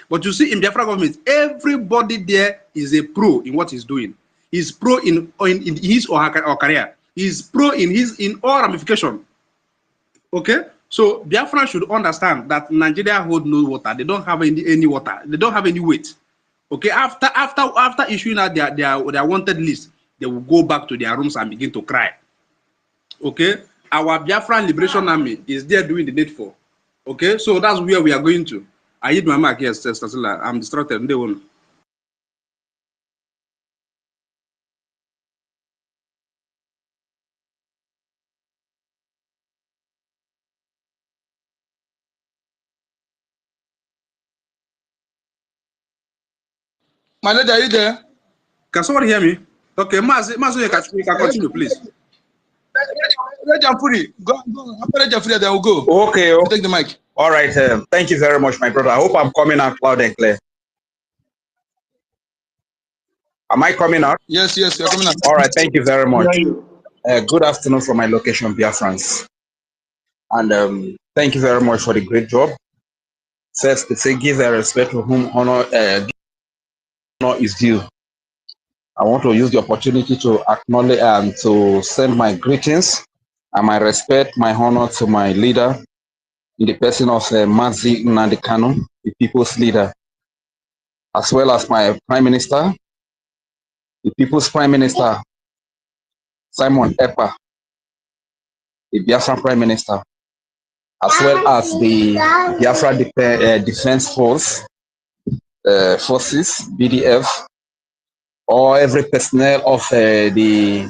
But you see in Biafra government, everybody there is a pro in what he's doing. He's pro in his or her career. He's pro in all ramifications. Okay, so Biafra should understand that Nigeria hold no water. They don't have any water. They don't have any weight. Okay, after issuing out their wanted list, they will go back to their rooms and begin to cry. Okay, our Biafran Liberation Army is there doing the needful. Okay, so that's where we are going to. I hit my mark here, Stasila. I'm distracted. They won't. My lady, are you there? Can somebody hear me? Okay, Mazu, you can continue, please. Rejafuri, go. After Rejafuri, then we'll go. Okay. You take the mic. All right. Thank you very much, my brother. I hope I'm coming out loud and clear. Am I coming out? Yes, you're coming out. All right. Thank you very much. Good afternoon from my location, Biafrans. And thank you very much for the great job. First, to say give respect to whom honor is due. I want to use the opportunity to acknowledge and to send my greetings and my respect, my honor to my leader in the person of Mazi Nnamdi Kanu, the people's leader, as well as my prime minister, the people's prime minister, Simon Ekpa, the Biafran prime minister, as well as the Biafra Defense Forces, BDF, or every personnel of the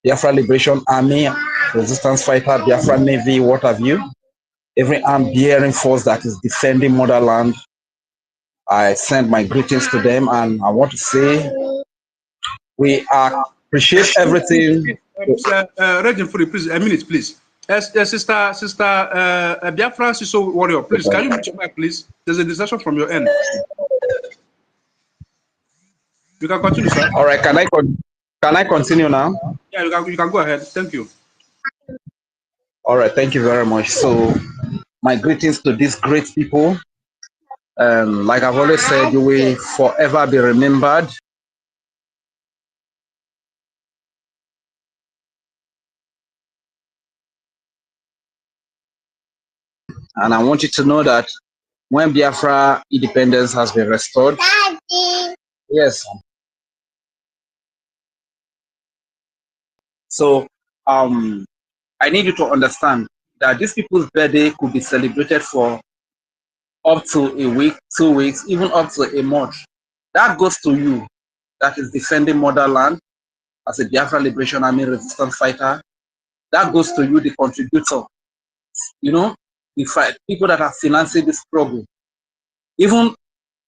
Biafra Liberation Army, Resistance Fighter, Biafra Navy, what have you, every arm-bearing force that is defending motherland. I send my greetings to them, and I want to say we appreciate everything. Regent Fury, please, a minute, please. Sister Biafra Siso Warrior, please, can you mute your mic, please? There's a distraction from your end. You can continue, sir. All right, can I continue now? Yeah, you can go ahead. Thank you. All right, thank you very much. So, my greetings to these great people. Like I've always said, you will forever be remembered. And I want you to know that when Biafra independence has been restored, yes. So I need you to understand that these people's birthday could be celebrated for up to a week, 2 weeks, even up to a month. That goes to you that is defending motherland as a Biafra Liberation Army resistance fighter. That goes to you, the contributor. You know, the people that are financing this program. Even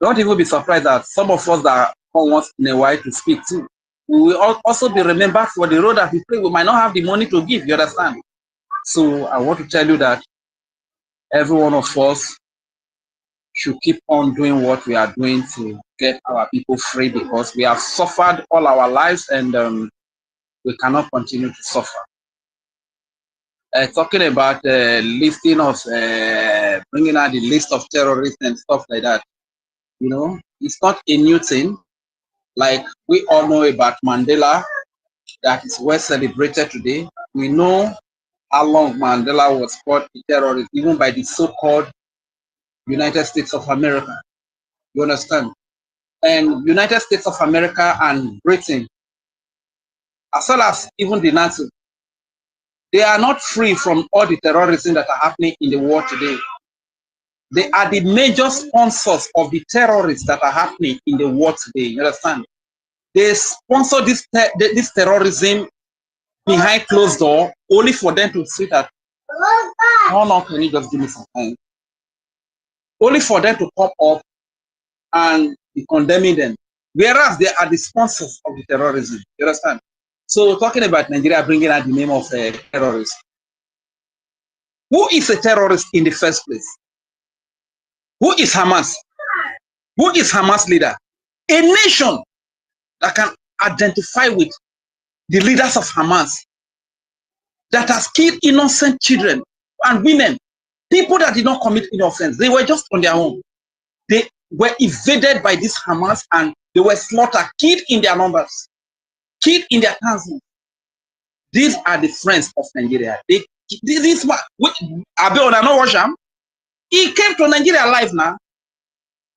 don't even be surprised that some of us that come once in a while to speak too, we will also be remembered for the role that we play. We might not have the money to give, you understand? So I want to tell you that every one of us should keep on doing what we are doing to get our people free, because we have suffered all our lives, and we cannot continue to suffer. Talking about listing of bringing out the list of terrorists and stuff like that, you know, it's not a new thing. Like we all know about Mandela, that is well celebrated today. We know how long Mandela was called a terrorist, even by the so-called United States of America. You understand? And United States of America and Britain, as well as even the Nazis, they are not free from all the terrorism that are happening in the world today. They are the major sponsors of the terrorists that are happening in the world today. You understand? They sponsor this terrorism behind closed door, only for them to see that, no, can you just give me some time? Only for them to pop up and be condemning them. Whereas they are the sponsors of the terrorism. You understand? So talking about Nigeria bringing out the name of a terrorist. Who is a terrorist in the first place? Who is Hamas? Who is Hamas leader? A nation that can identify with the leaders of Hamas that has killed innocent children and women, people that did not commit any offense. They were just on their own. They were invaded by this Hamas and they were slaughtered, killed in their numbers, killed in their thousands. These are the friends of Nigeria. This man, he came to Nigeria alive now,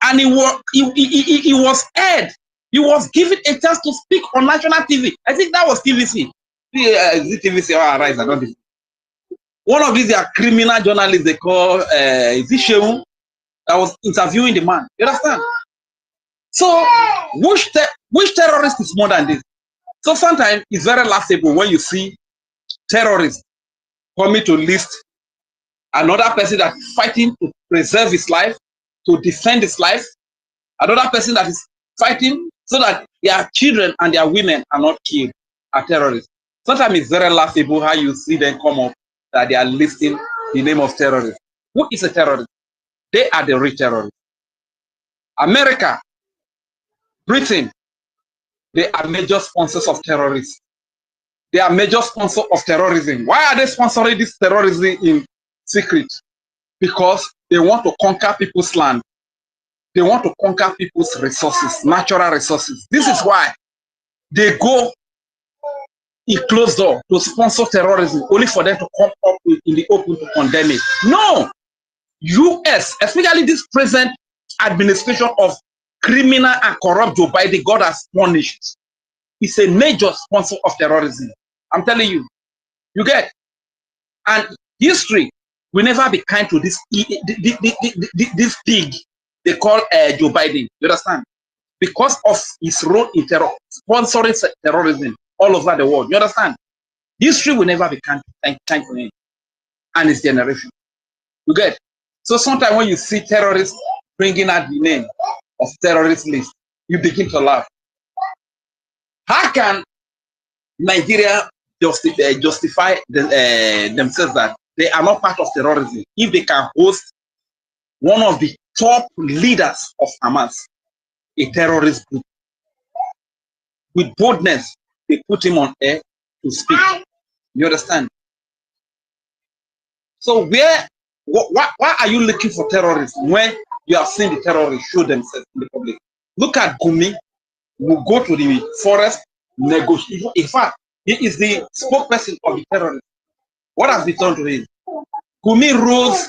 and he was aired. He was given a chance to speak on national TV. I think that was TVC. TVC or Arise, I don't know. One of these are criminal journalists they call Shehu that was interviewing the man. You understand? So which terrorist is more than this? So sometimes it's very laughable when you see terrorists coming to list another person that is fighting to preserve his life, to defend his life, another person that is fighting so that their children and their women are not killed, are terrorists. Sometimes it's very laughable how you see them come up that they are listing the name of terrorists. Who is a terrorist? They are the real terrorists. America, Britain, they are major sponsors of terrorists. They are major sponsors of terrorism. Why are they sponsoring this terrorism in secret? Because they want to conquer people's land. They want to conquer people's resources, natural resources. This is why they go in closed door to sponsor terrorism, only for them to come up in the open to condemn it. No! US, especially this present administration of criminal and corrupt Joe Biden, God has punished. It's a major sponsor of terrorism. I'm telling you. You get? And history will never be kind to this this pig they call Joe Biden. You understand? Because of his role in sponsoring terrorism all over the world. You understand? History will never be kind to him and his generation. You get? So sometimes when you see terrorists bringing out the name of terrorist list, you begin to laugh. How can Nigeria justify themselves that they are not part of terrorism if they can host one of the top leaders of Hamas, a terrorist group? With boldness, they put him on air to speak. You understand? So why are you looking for terrorists when you have seen the terrorists show themselves in the public? Look at Gumi, who go to the forest, negotiate. In fact, he is the spokesperson of the terrorists. What has been done to him? Gumi rules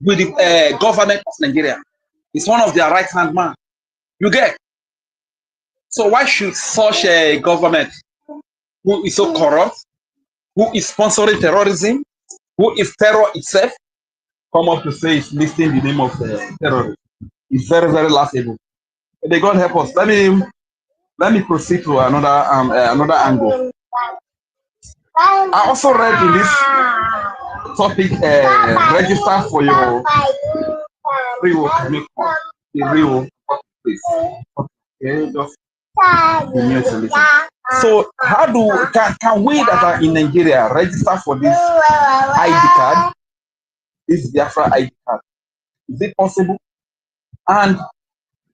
with the government of Nigeria. He's one of their right-hand man. You get? So why should such a government who is so corrupt, who is sponsoring terrorism, who is terror itself, come up to say it's listing the name of terrorists? It's very, very laughable. May God help us. Let me proceed to another angle. I also read in this topic, register for your free will please. Okay, just give me a solution. So how can we that are in Nigeria register for this ID card, this Biafra ID card? Is it possible? And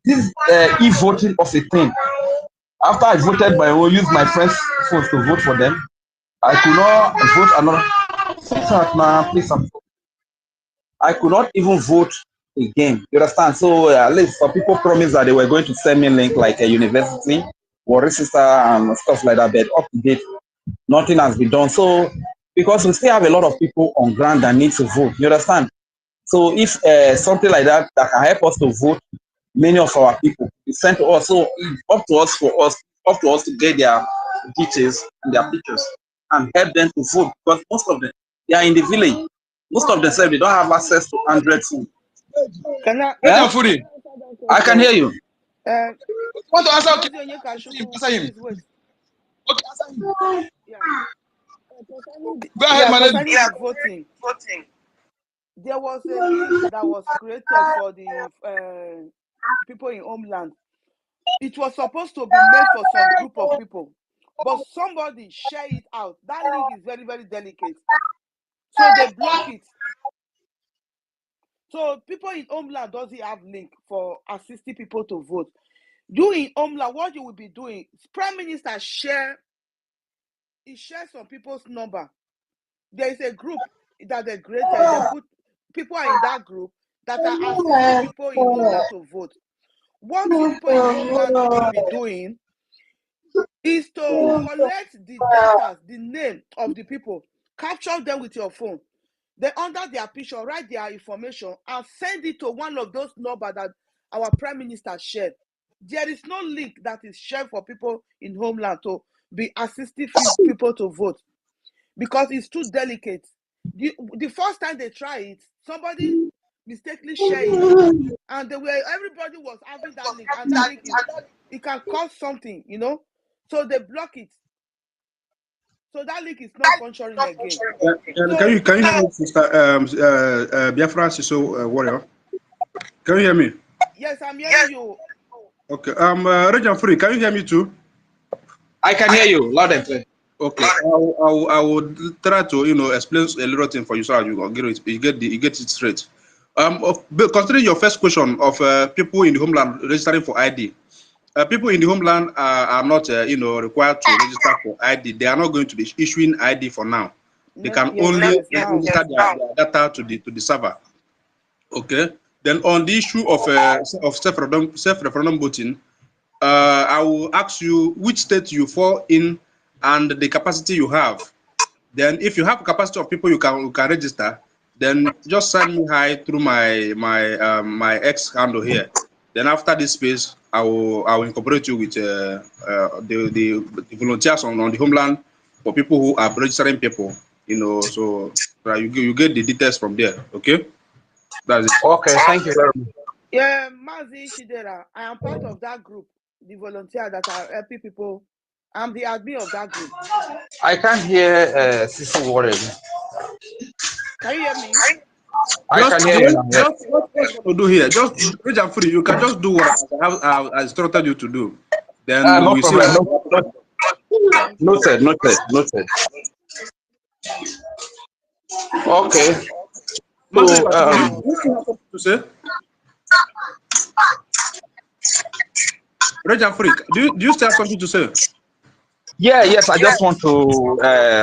this e-voting of a thing. After I voted by own, use my friends' phones to vote for them, I could not vote another. Please, I could not even vote again. You understand? So at least some people promised that they were going to send me a link like a university or register and stuff like that, but up to date, nothing has been done. So because we still have a lot of people on ground that need to vote. You understand? So if something like that can help us to vote, many of our people is sent to us. So it's up to us to get their details and their pictures and help them to vote, because most of them, they are in the village. Most of them say they don't have access to Android phone. Can I? Yeah? I can hear you. Want to answer? Answer him. Okay, answer him. Yeah. Go ahead, my lady. Concerning the voting, there was a link that was created for the people in homeland. It was supposed to be made for some group of people, but somebody share it out. That link is very, very delicate. So they block it. So people in homeland doesn't have link for assisting people to vote. You in homeland, what you will be doing, Prime Minister share some people's number. There is a group that they created. They put people are in that group that are assisting people in homeland to vote. What you people in homeland will be doing is to collect the data, the name of the people, capture them with your phone. Then under their picture, write their information and send it to one of those numbers that our Prime Minister shared. There is no link that is shared for people in homeland to be assisting people to vote because it's too delicate. The first time they try it, somebody mistakenly shared it, and everybody was having that link, and that link it can cause something, so they block it. So that link is not functioning again. Can you hear me, Sister Biafra Siso Warrior? Can you hear me? Yes, I'm hearing you. Okay. Regan Free, can you hear me too? I can hear you loud and clear. Okay. I will try to explain a little thing for you so you get it straight. Considering your first question of people in the homeland registering for ID, people in the homeland are not required to register for ID. They are not going to be issuing ID for now. They can only register their data to the server. Okay. Then on the issue of self-referendum voting, I will ask you which state you fall in and the capacity you have. Then if you have capacity of people you can register, then just send me hi through my X handle here. Then after this space, I will incorporate you with the volunteers on the homeland for people who are registering people. So you get the details from there. Okay, that's it. Okay, thank you very much. Yeah, Mazi Shidera, I am part of that group, the volunteer that are helping people. I'm the admin of that group. I can't hear Sister Warren. Can you hear me? I can hear you now. Just what to do here? Just Regan Free. You can just do what I instructed you to do. Then No we problem. see. Noted. Okay. Master, So, do you have something to say? Regan Free, do you still have something to say? yes, I just want to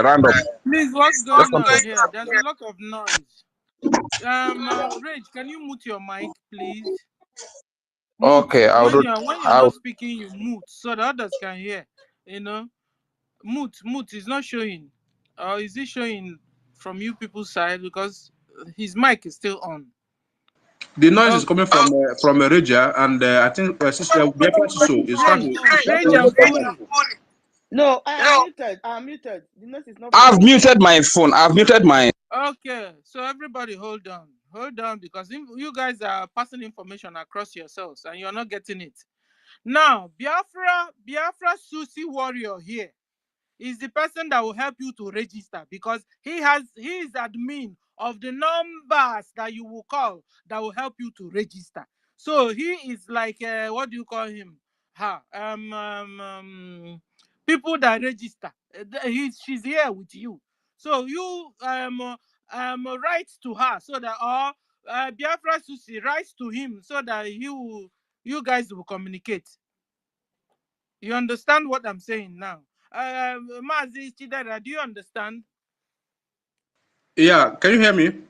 round up. Please, what's going on here? There's a lot of noise. Rage, can you mute your mic, please? Mute. Okay, when you're not speaking, you mute so the others can hear. Mute. It's not showing. Or is it showing from you people's side because his mic is still on? The noise is coming from Regia, and I think Sister Biafra is trying to. No, I am muted. The noise is not. I've muted my phone. I've muted my. Okay, so everybody hold on, because you guys are passing information across yourselves and you're not getting it. Now, Biafra Susi Warrior here is the person that will help you to register because he is admin of the numbers that you will call that will help you to register. So he is like what do you call him? People that register. She's here with you. So you write to her so that Biafra Susi writes to him so that you guys will communicate. You understand what I'm saying now? Mazi Chidera, do you understand? Yeah, can you hear me?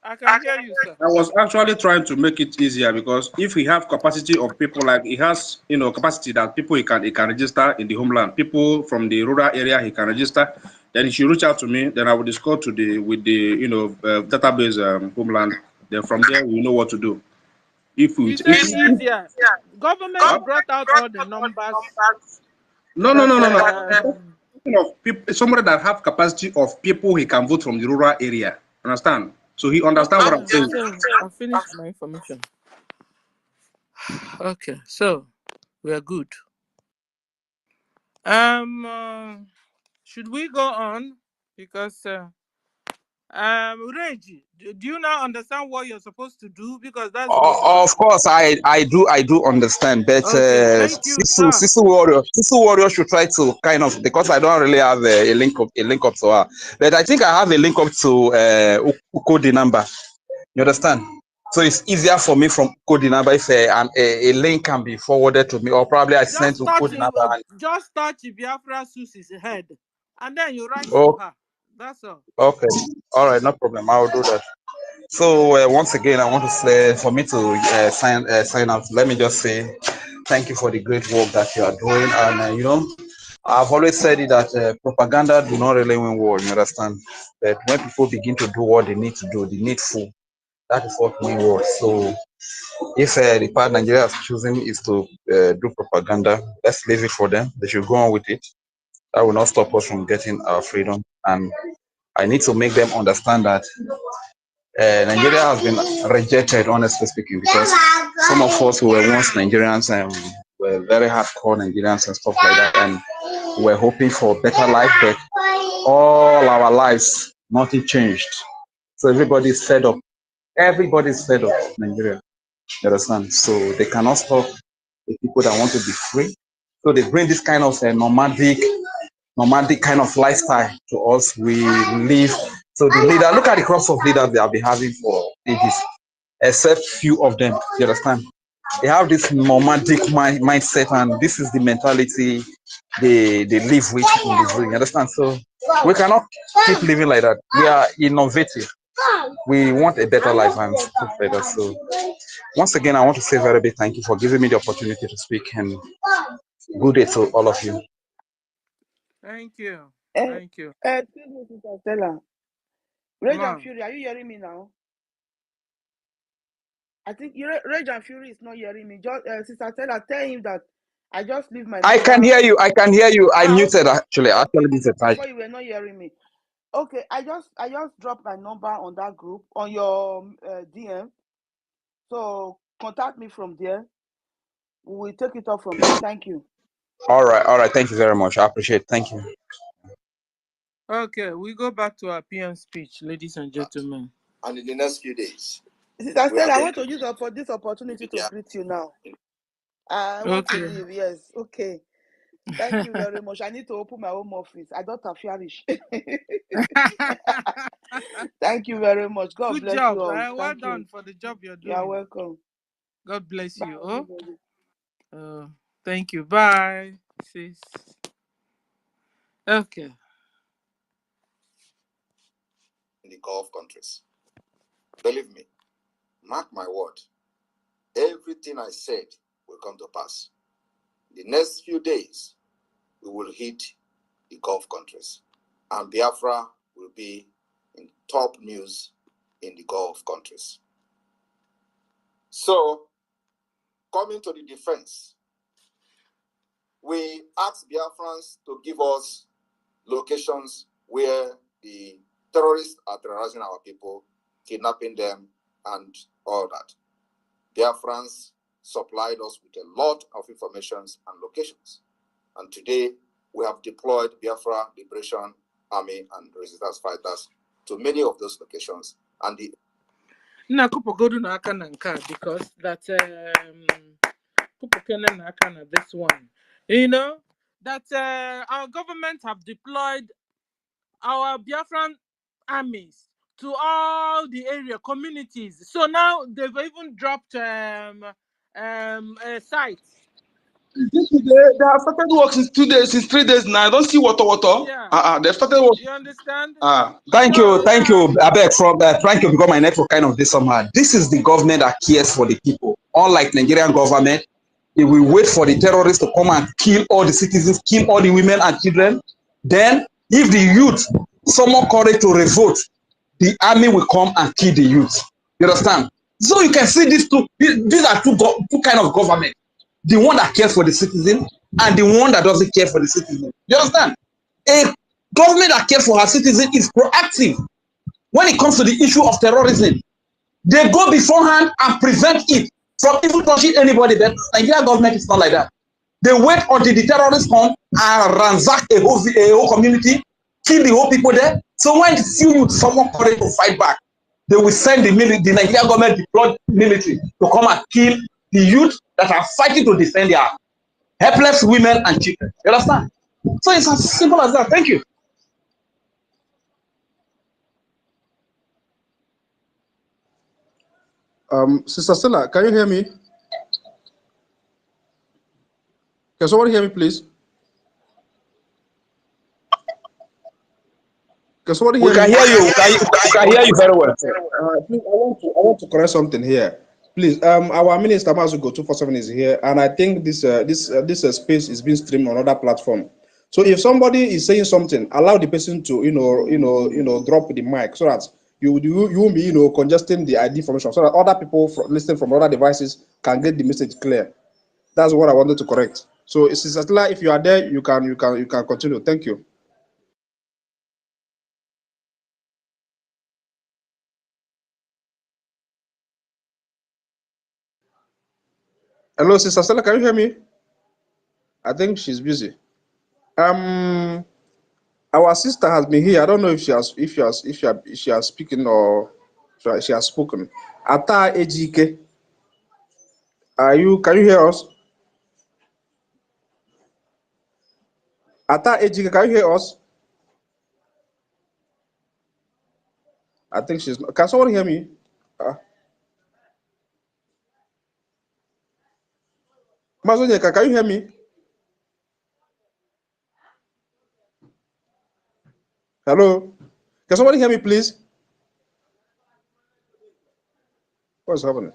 I can hear you, sir. I was actually trying to make it easier because if we have capacity of people, like he has, capacity that people he can register in the homeland, people from the rural area he can register, then he should reach out to me. Then I will discuss with the database homeland. Then from there we know what to do. If we easier, government brought out all the numbers. No. Of people, somebody that have capacity of people he can vote from the rural area. Understand? So he understand what I'm saying. So I finished my information. Okay, so we are good. Should we go on? Because Reggie, do you now understand what you're supposed to do? Because that's the way you Of course, I do understand, but Okay, thank you, sir. Sisu Warrior should try to kind of, because I don't really have a link up to her, but I think I have a link up to Ukodi number. You understand? So it's easier for me from Ukodi number if a link can be forwarded to me, or probably I send to Ukodi number. Just touch Biafra Susi's head, and then you write Oh, to her. That's all. okay, all right, no problem. I will do that. So once again, I want to say, for me to sign out, let me just say thank you for the great work that you are doing. And you know, I've always said it that propaganda do not really win war. You understand? But when people begin to do what they need to do, the needful, that is what win war. So if the part Nigeria is choosing is to do propaganda, let's leave it for them. They should go on with it. That will not stop us from getting our freedom. And I need to make them understand that Nigeria has been rejected, honestly speaking, because some of us who were once Nigerians and were very hardcore Nigerians and stuff like that, and we're hoping for better life, but all our lives, nothing changed. So everybody's fed up. Everybody's fed up, Nigeria. You understand? So they cannot stop the people that want to be free. So they bring this kind of nomadic kind of lifestyle to us. We live. So the leader, look at the crops of leaders they have been having for ages, except few of them. You understand? They have this nomadic mindset, and this is the mentality they live with in this way. You understand? So we cannot keep living like that. We are innovative. We want a better life and stuff like that. So once again, I want to say very big thank you for giving me the opportunity to speak, and good day to all of you. Thank you. Thank you. Excuse me, Sister Stella. Rage and Fury, are you hearing me now? I think Rage and Fury is not hearing me. Just Sister Stella, tell him that I just leave my number. I can hear you. I can hear you. I muted actually. I actually muted. Before you were not hearing me. Okay, I just dropped my number on that group on your DM. So contact me from there. We will take it off from there. Thank you. All right. Thank you very much. I appreciate it. Thank you. Okay, we go back to our PM speech, ladies and gentlemen. And in the next few days, Sister Stella, I want to use for this opportunity to greet you now. I want to leave. Yes. Okay. Thank you very much. I need to open my home office. I don't have Farish. Thank you very much. God bless job, you all. Well done for the job you're doing. You're welcome. God bless you. Thank you. Bye, sis. Okay. In the Gulf countries. Believe me, mark my word, everything I said will come to pass. The next few days, we will hit the Gulf countries, and Biafra will be in top news in the Gulf countries. So, coming to the defense, we asked Biafrans to give us locations where the terrorists are terrorizing our people, kidnapping them, and all that. Biafrans supplied us with a lot of information and locations. And today, we have deployed Biafra Liberation Army and resistance fighters to many of those locations. And the because that this one, you know, that our government have deployed our Biafran armies to all the area communities. So now they've even dropped sites. They have started work since 2 days, since 3 days now. I don't see water. Yeah. They've started work. You understand? Thank you. I beg from thank you because my network kind of this somehow. This is the government that cares for the people. Unlike Nigerian government, they will wait for the terrorists to come and kill all the citizens, kill all the women and children. Then, if the youth summon courage to revolt, the army will come and kill the youth. You understand? So you can see these are two kind of government. The one that cares for the citizen and the one that doesn't care for the citizen. You understand? A government that cares for her citizen is proactive when it comes to the issue of terrorism. They go beforehand and prevent it from even touching anybody. But Nigerian government is not like that. They wait until the terrorists come and ransack a whole community, kill the whole people there, So when few youth someone courage to fight back, they will send the Nigerian government deployed military to come and kill the youth that are fighting to defend their helpless women and children. You understand? So it's as simple as that. Thank you. Sister Stella, can you hear me? Can somebody hear me, please? Can somebody hear We can me? hear you. We can hear you very well. Please, I want to correct something here. Please, our minister Mazugo 247 is here, and I think this space is being streamed on other platform. So if somebody is saying something, allow the person to drop the mic so that you won't be congesting the ID information, so that other people listening from other devices can get the message clear. That's what I wanted to correct. So, Sister Stella, if you are there, you can continue. Thank you. Hello, Sister Stella, can you hear me? I think she's busy. Our sister has been here. I don't know if she has speaking or she has spoken. Ata Ejike, can you hear us? Ata Ejike, can you hear us? I think she's not. Can someone hear me? Mazonyeka, can you hear me? Hello? Can somebody hear me, please? What's happening?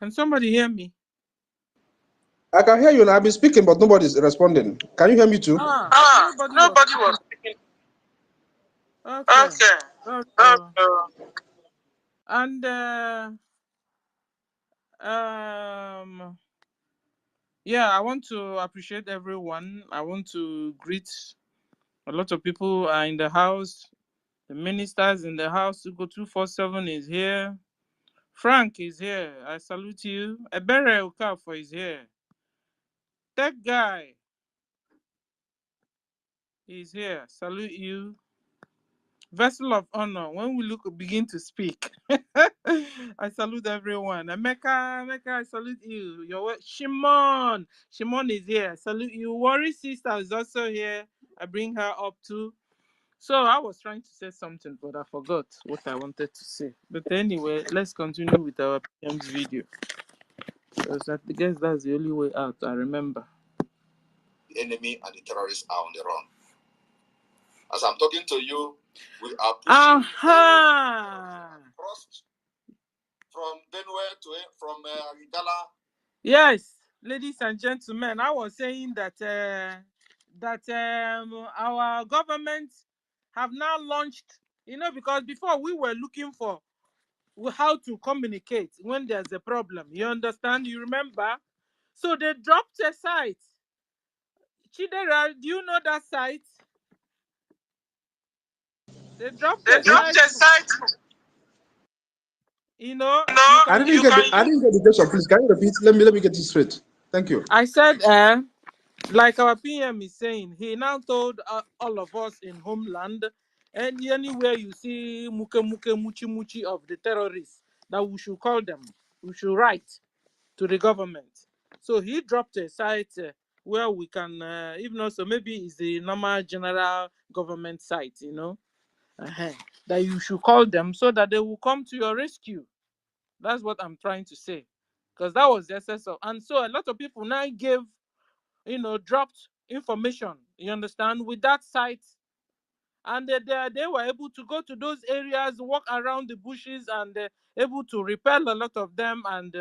Can somebody hear me? I can hear you now. I've been speaking, but nobody's responding. Can you hear me too? Nobody was speaking. Okay. And yeah, I want to appreciate everyone. I want to greet a lot of people are in the house. The ministers in the house. Ugo 247 is here. Frank is here. I salute you. Ebere Okafor is here. Tech guy is here. Salute you. Vessel of honor. When we begin to speak, I salute everyone. Emeka, I salute you. Shimon is here. Salute you. Worry sister is also here. I bring her up too. So I was trying to say something, but I forgot what I wanted to say. But anyway, let's continue with our PM's video. Because I guess that's the only way out. I remember. The enemy and the terrorists are on the run. As I'm talking to you, we are pushing crossed from Benue to from Igala. Yes, ladies and gentlemen, I was saying that our government have now launched, because before we were looking for how to communicate when there's a problem. You understand? You remember? So they dropped a site. Chidera, do you know that site? They dropped a site. You I didn't get the question. Please, can you repeat? Let me get this straight. Thank you. I said, like our PM is saying, he now told all of us in homeland, and anywhere you see muchi of the terrorists, that we should call them, we should write to the government. So he dropped a site where we can, if not, so maybe it's the normal general government site, that you should call them so that they will come to your rescue. That's what I'm trying to say, because that was the essence of, and so a lot of people now gave, dropped information, you understand, with that site, and they were able to go to those areas, walk around the bushes, and able to repel a lot of them and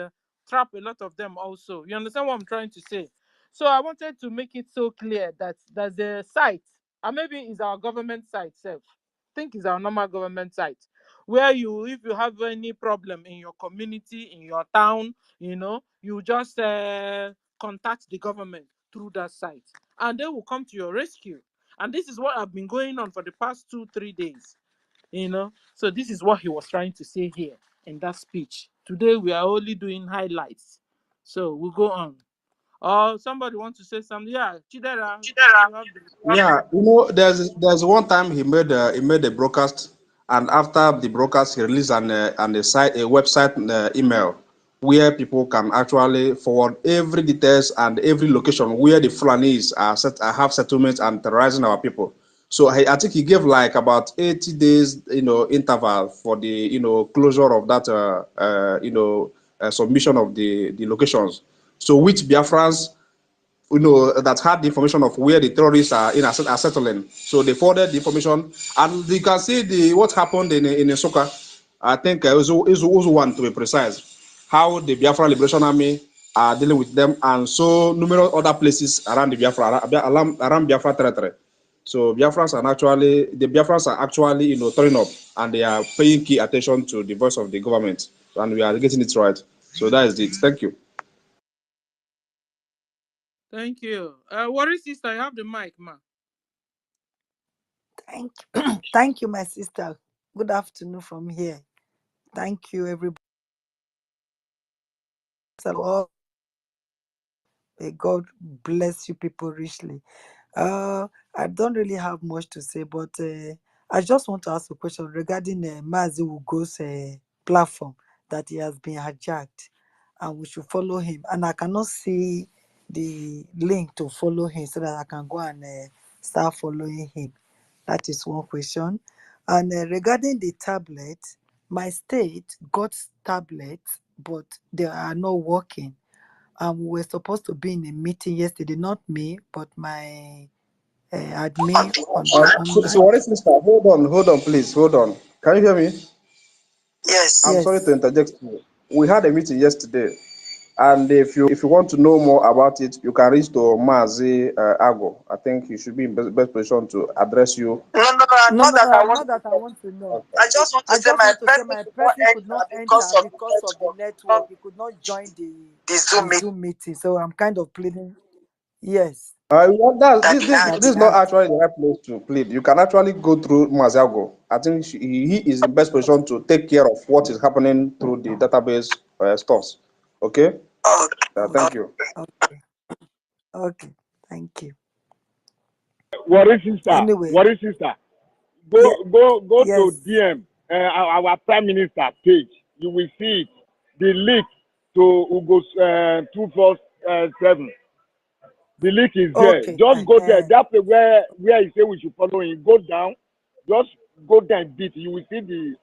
trap a lot of them also. You understand what I'm trying to say? So I wanted to make it so clear that the site, and maybe it's our government site self, I think it's our normal government site, where if you have any problem in your community, in your town, you just contact the government through that site, and they will come to your rescue. And this is what have been going on for the past 2-3 days. So this is what he was trying to say here in that speech. Today we are only doing highlights, so we'll go on. Somebody wants to say something? Yeah, Chidera, you have the... Yeah, there's one time he made a broadcast, and after the broadcast, he released a website email where people can actually forward every details and every location where the Fulanis have settlements and terrorizing our people. So I think he gave like about 80 days, interval for the, closure of that, submission of the locations. So which Biafrans, that had the information of where the terrorists are are settling. So they forwarded the information, and you can see what happened in Soka. I think is one to be precise, how the Biafra Liberation Army are dealing with them, and so numerous other places around the around Biafra territory. So the Biafrans are actually turning up, and they are paying key attention to the voice of the government, and we are getting it right. So that is it. Thank you. Thank you. Worry sister, I have the mic, ma. Thank you, my sister. Good afternoon from here. Thank you, everybody. May God bless you people richly. I don't really have much to say, but I just want to ask a question regarding Mazi Ugo's platform, that he has been hijacked and we should follow him. And I cannot see the link to follow him so that I can go and start following him. That is one question. And regarding the tablet, my state got tablets, but they are not working. We were supposed to be in a meeting yesterday, not me, but my admin on the online. So what is this? Hold on, please, hold on. Can you hear me? Yes. I'm sorry to interject you. We had a meeting yesterday, and if you want to know more about it, you can reach to Mazi Ago. I think he should be in best position to address you. Not that I want to know. I just want to say my person could not enter because of the network. He could not join the Zoom meeting. So I'm kind of pleading. Yes. This is not actually the right place to plead. You can actually go through Maziago. I think he is in best position to take care of what is happening through the database stores. Okay? Thank you. Okay. Thank you. Worry sister. Anyway. Worry sister. Go Yes. to DM our Prime Minister page. You will see it. The link to Ugo's 247. The link is there. Okay. Just go there. That's where he say we should follow him. Go down. Just go down deep. You will see the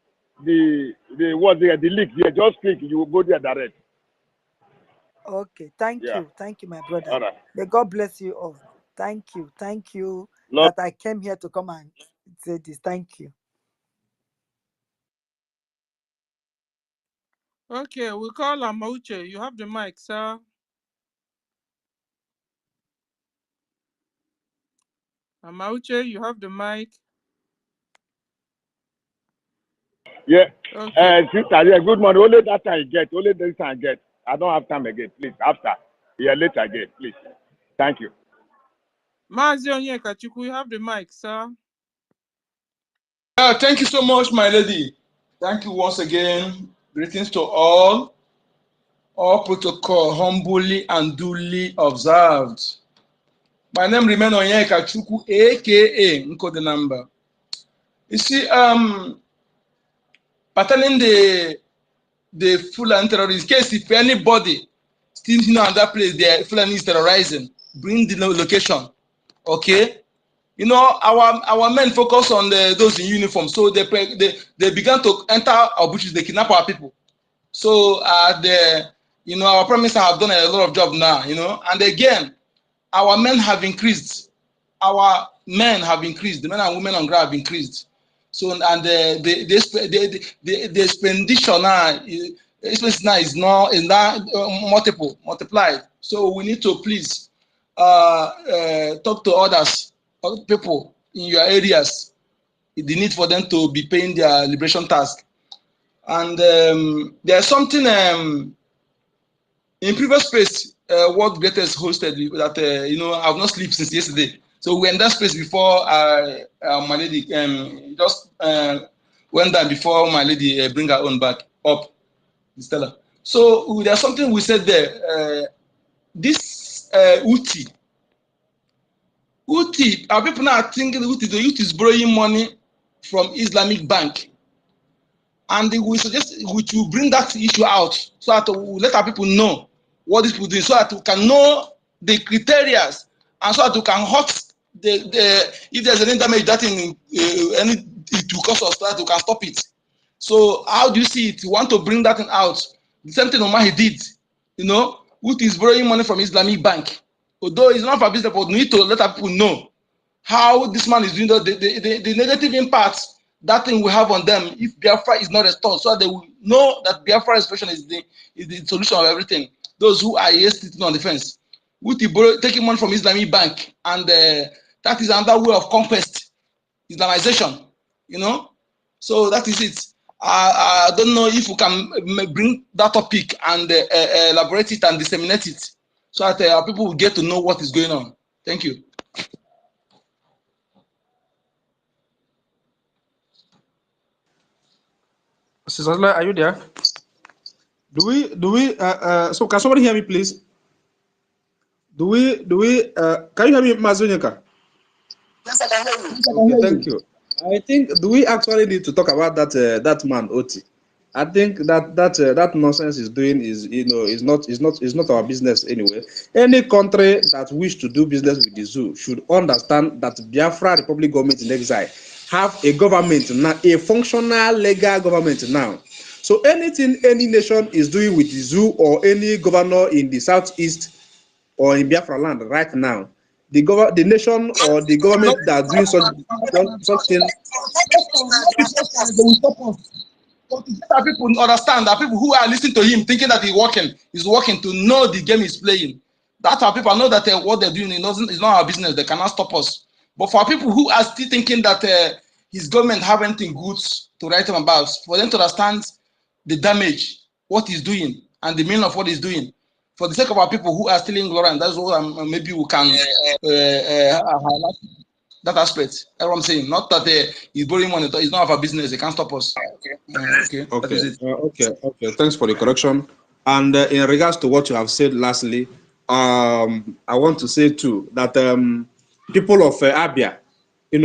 link there. Just click. You will go there direct. Okay. Thank you. Thank you, my brother. All right. May God bless you all. Thank you. Thank you Lord. that I came here to come and say this. Thank you. Okay, we call Amauche. You have the mic, sir. Amauche, you have the mic. Yeah. Okay. Sister, yeah, good morning. Only that time I get. Only this time I get. I don't have time again. Please, after. Yeah, later again. Please. Thank you. Mazi Onyekachuku, you have the mic, sir. Thank you so much, my lady. Thank you once again. Greetings to all. All protocol humbly and duly observed. My name remains Onyeka Chukwu, aka Nkode number. You see, pertaining the Fulani terrorists, in case if anybody still in that place, the Fulani is terrorizing, bring the location. Okay. You know, our men focus on those in uniform, so they began to enter our bushes, they kidnap our people. So our prime minister have done a lot of job now, and again, our men have increased. Our men have increased. The men and women on ground have increased. So and the expenditure now is now multiplied. So we need to please talk to others, other people in your areas. The need for them to be paying their liberation task. And there's something in previous space what Greatest hosted that I've not slept since yesterday. So we were in that space before my lady just went down before my lady bring her own back up, Stella. So there's something we said there. This Uti, our people now are thinking the youth is borrowing money from Islamic Bank. And we suggest we should bring that issue out so that we let our people know what these people do, so that we can know the criteria, and so that we can hurt if there's any damage that it will cause us, so that we can stop it. So how do you see it? You want to bring that thing out? The same thing Omar did, you know, which is borrowing money from Islamic Bank. Although it's not for business, but we need to let our people know how this man is doing the negative impacts that thing will have on them if Biafra is not restored, so that they will know that Biafra restoration is the solution of everything. Those who are sitting on the fence, with taking money from Islamic Bank, and that is another way of conquest, Islamization, you know. So that is it. I don't know if we can bring that topic and elaborate it and disseminate it, so that our people will get to know what is going on. Thank you. Sister Azla, are you there? So can somebody hear me, please? Can you hear me, Mazunyaka? Yes, I can hear you. Okay, thank you. I think, do we actually need to talk about that man, Oti? I think that nonsense is doing is not our business anyway. Any country that wish to do business with the zoo should understand that Biafra Republic government in exile have a government now, a functional legal government now. So anything any nation is doing with the zoo or any governor in the southeast or in Biafra land right now, the nation or the government that are doing such things. But that people understand, that people who are listening to him thinking that he's working to know the game he's playing. That our people know that what they're doing is not our business. They cannot stop us. But for people who are still thinking that his government have anything good to write him about, for them to understand the damage, what he's doing, and the meaning of what he's doing, for the sake of our people who are still ignorant, that's what maybe we can highlight that aspect. That's what I'm saying. Not that he's borrowing money. It's not our business. They can't stop us. Okay. Thanks for the correction. And in regards to what you have said lastly, I want to say too that people of Abia,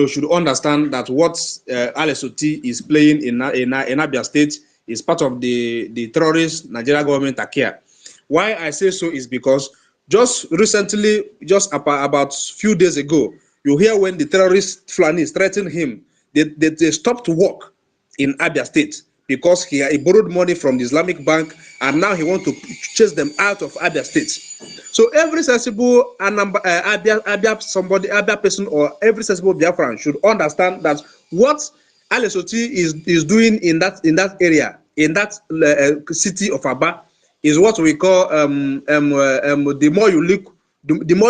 should understand that what LSOT is playing in Abia State is part of the terrorist Nigeria government Akia. Why I say so is because just recently, just about few days ago, you hear when the terrorist Fulani threatened him, they stopped work in Abia State because he borrowed money from the Islamic Bank, and now he wants to chase them out of Abia State. So every sensible Abia person or every sensible Biafran should understand that what LSOT is doing in that area, in that city of Aba, is what we call the more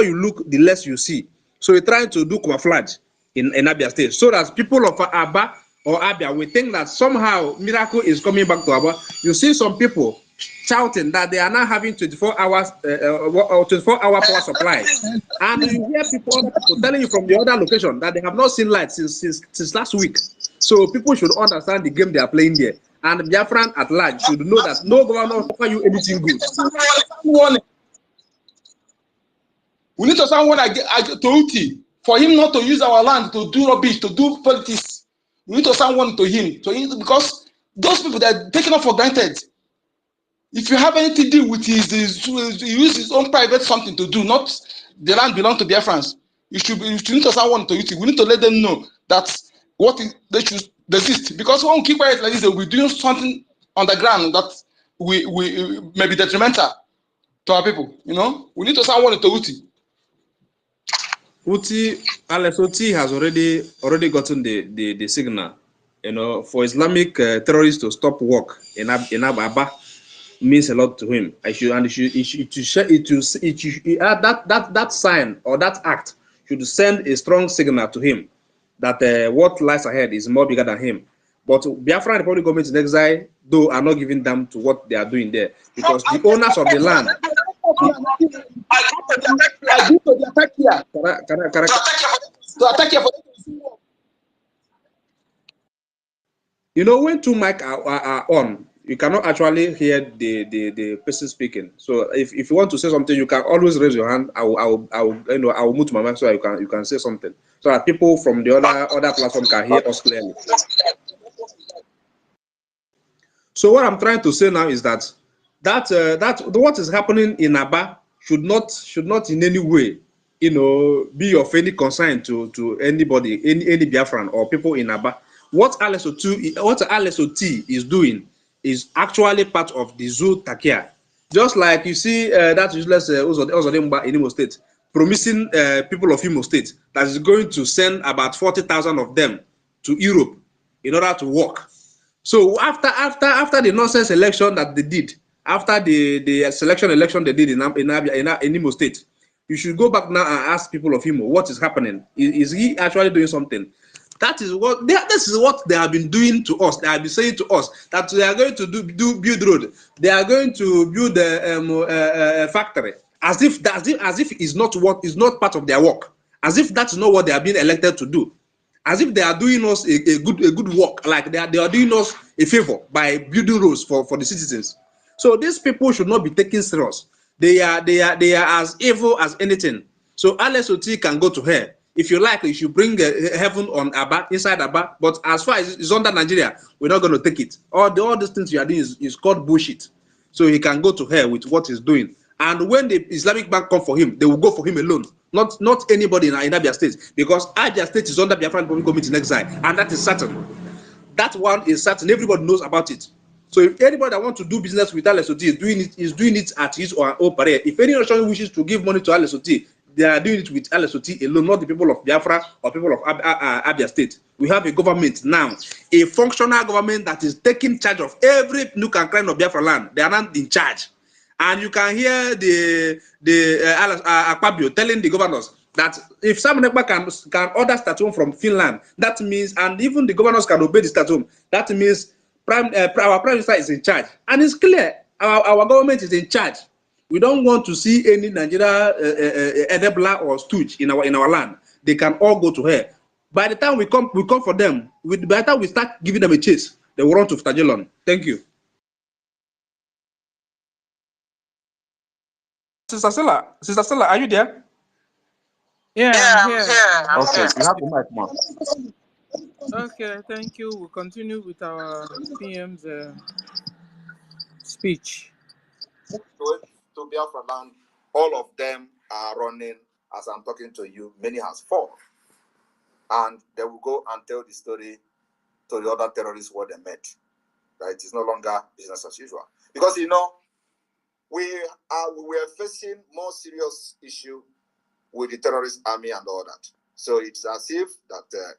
you look, the less you see. So we're trying to do camouflage in Abia State so that people of Aba or Abia will think that somehow miracle is coming back to Aba. You see some people shouting that they are now having 24-hour power supply, and you hear people telling you from the other location that they have not seen light since last week. So people should understand the game they are playing there, and Biafran at large should know that no governor will offer you anything good. We need to someone to Uti for him not to use our land to do rubbish, to do politics. We need to someone to him, because those people that are taken off for granted. If you have anything to do with he use his own private something to do, not the land belong to Biafrans. You need to someone to Uti. We need to let them know that they should desist, because when we keep quiet like this, they will be doing something on the ground that we may be detrimental to our people. We need to someone to Uti. LSOT has already gotten the signal, for Islamic terrorists to stop work in Aba means a lot to him. That sign or that act should send a strong signal to him that what lies ahead is more bigger than him. But Biafra Republic government in exile, though, are not giving them to what they are doing there, because the owners of the land, agree to the attack here. To attack here for them to receive war. You know, when two mic are on, you cannot actually hear the person speaking. So if you want to say something, you can always raise your hand. I will mute my mic so you can say something, so that people from the other platform can hear us clearly. So what I'm trying to say now is that what is happening in Aba should not in any way, be of any concern to anybody, any Biafran or people in Aba. What LSOT is doing is actually part of the Zoo Takia. Just like you see that useless Ozodimba in Imo State promising people of Imo State that is going to send about 40,000 of them to Europe in order to work. So after the nonsense election that they did, after the selection election they did in Imo State, you should go back now and ask people of Imo what is happening. Is he actually doing something? This is what they have been doing to us. They have been saying to us that they are going to build road. They are going to build a factory, as if it's not part of their work, as if that's not what they have been elected to do. As if they are doing us a good work, like they are doing us a favor by building roads for the citizens. So these people should not be taken serious. They are as evil as anything. So LSOT can go to hell. If you like, you should bring heaven on Aba, inside Aba. But as far as it's under Nigeria, we're not going to take it. All these things you are doing is called bullshit. So he can go to hell with what he's doing. And when the Islamic Bank come for him, they will go for him alone, not anybody in Abia State, because Abia State is under Biafran Republic Committee in exile, and that is certain. That one is certain. Everybody knows about it. So if anybody that wants to do business with LSOT is doing it at his or her own peril. If any nation wishes to give money to LSOT, they are doing it with LSOT alone, not the people of Biafra or people of Abia State. We have a government now, a functional government that is taking charge of every nook and cranny of Biafra land. They are not in charge. And you can hear the Akpabio telling the governors that if Sam Nekpa can order statue from Finland, that means, and even the governors can obey the statue, that means our prime minister is in charge. And it's clear, our government is in charge. We don't want to see any Nigeria enabler or stooge in our land. They can all go to hell. By the time we come for them, by the time we start giving them a chase, they will run to Ftagelon. Thank you. Sister Stella, are you there? Yeah, I'm here. Okay, you have the mic, ma'am. Okay, thank you. We'll continue with our PM's speech. To Biafra land, all of them are running. As I'm talking to you, many has fallen. And they will go and tell the story to the other terrorists what they met. That it is no longer business as usual. Because, we were facing more serious issue with the terrorist army and all that. So it's as if that,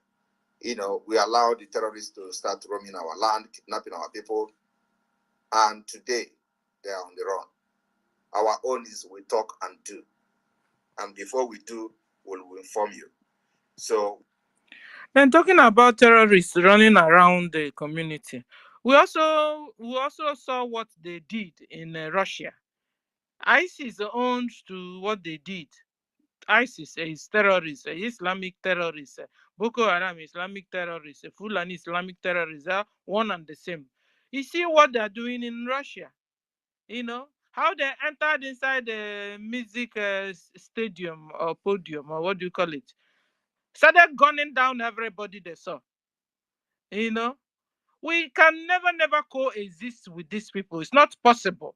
we allow the terrorists to start roaming our land, kidnapping our people. And today, they are on the run. Our own is we talk and do. And before we do, we'll inform you. So, then talking about terrorists running around the community, we also saw what they did in Russia. ISIS owns to what they did. ISIS is terrorists, Islamic terrorists, Boko Haram Islamic terrorists, Fulani Islamic terrorists are one and the same. You see what they're doing in Russia, how they entered inside the music stadium or podium, or what do you call it, started gunning down everybody they saw. We can never coexist with these people. It's not possible.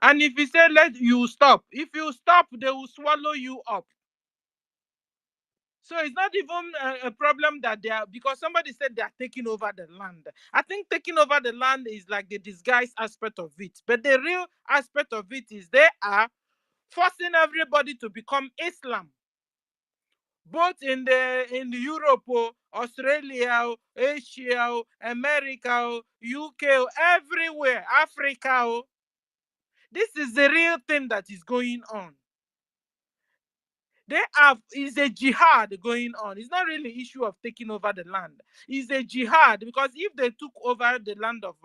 And if you say let you stop, if you stop, they will swallow you up. So it's not even a problem that they are, because somebody said they are taking over the land. I think taking over the land is like the disguised aspect of it. But the real aspect of it is they are forcing everybody to become Islam. Both in the Europe, Australia, Asia, America, UK, everywhere, Africa. This is the real thing that is going on. Is a jihad going on. It's not really an issue of taking over the land. It's a jihad, because if they took over the land of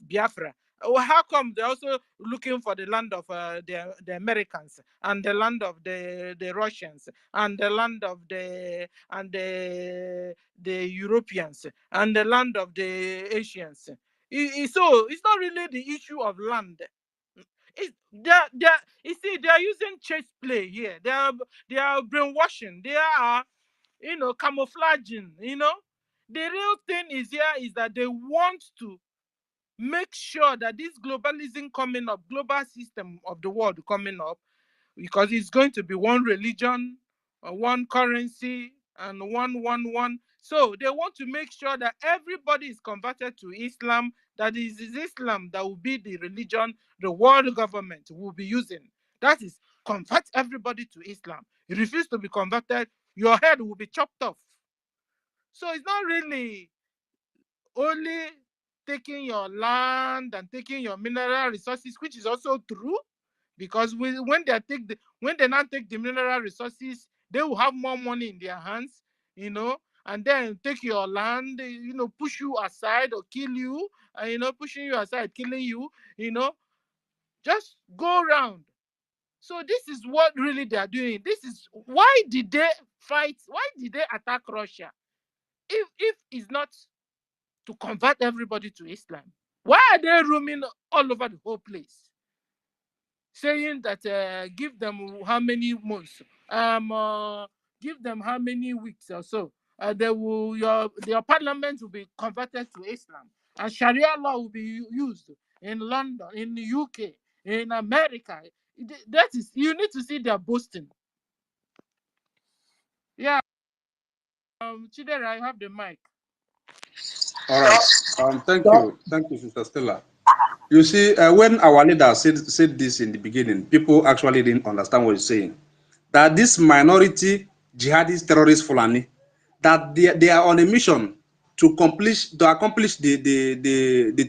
Biafra, How come they're also looking for the land of the Americans and the land of the Russians and the land of the Europeans and the land of the Asians? So it's not really the issue of land. You see, they are using chess play here. They are brainwashing. They are, camouflaging. The real thing is here is that they want to make sure that this globalism coming up, global system of the world coming up, because it's going to be one religion, one currency, and one. So they want to make sure that everybody is converted to Islam. That is Islam that will be the religion the world government will be using. That is, convert everybody to Islam. You refuse to be converted, your head will be chopped off. So it's not really only taking your land and taking your mineral resources, which is also true, because when they now take the mineral resources, they will have more money in their hands, and then take your land, push you aside or kill you, pushing you aside, killing you, just go around. So this is what really they are doing. This is why did they fight? Why did they attack Russia? If it's not to convert everybody to Islam, why are they roaming all over the whole place, saying that give them how many months, give them how many weeks or so, your parliament will be converted to Islam, and Sharia law will be used in London, in the UK, in America. That is, you need to see their boasting. Yeah, Chidera, I have the mic. All right. Thank you, Sister Stella. You see, when our leader said this in the beginning, people actually didn't understand what he's saying. That this minority jihadist terrorist Fulani, that they are on a mission to accomplish the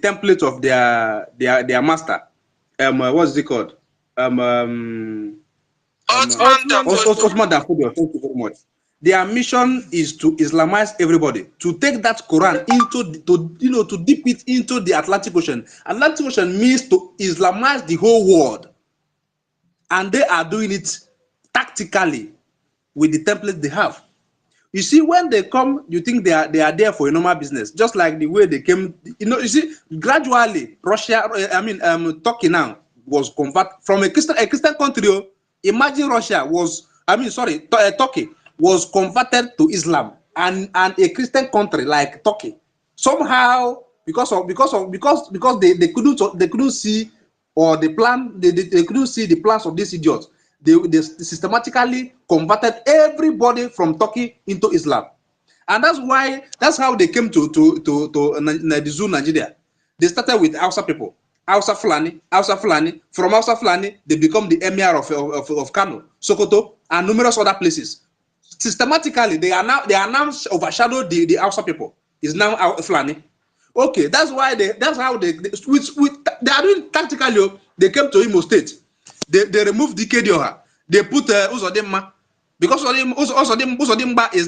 template of their master. What's it called? Osman Danfodio. Thank you very much. Their mission is to Islamize everybody, to take that Quran to dip it into the Atlantic Ocean. Atlantic Ocean means to Islamize the whole world, and they are doing it tactically with the template they have. You see, when they come, you think they are there for a normal business, just like the way they came. You see, gradually, Turkey now was converted from a Christian country. Imagine Russia was, Turkey was converted to Islam, and a Christian country like Turkey somehow because they couldn't see, or the plan they couldn't see the plans of these idiots. They systematically converted everybody from Turkey into Islam, and that's how they came to Nigeria. They started with Hausa people, Hausa Fulani. From Hausa Fulani, they become the emir of Kano, Sokoto, and numerous other places. Systematically, they are now overshadowed the Hausa people. Is now Fulani. Okay, that's how they are doing tactically. They came to Imo State. They removed Dikedia. They put Uzodimma, because Uzodimma is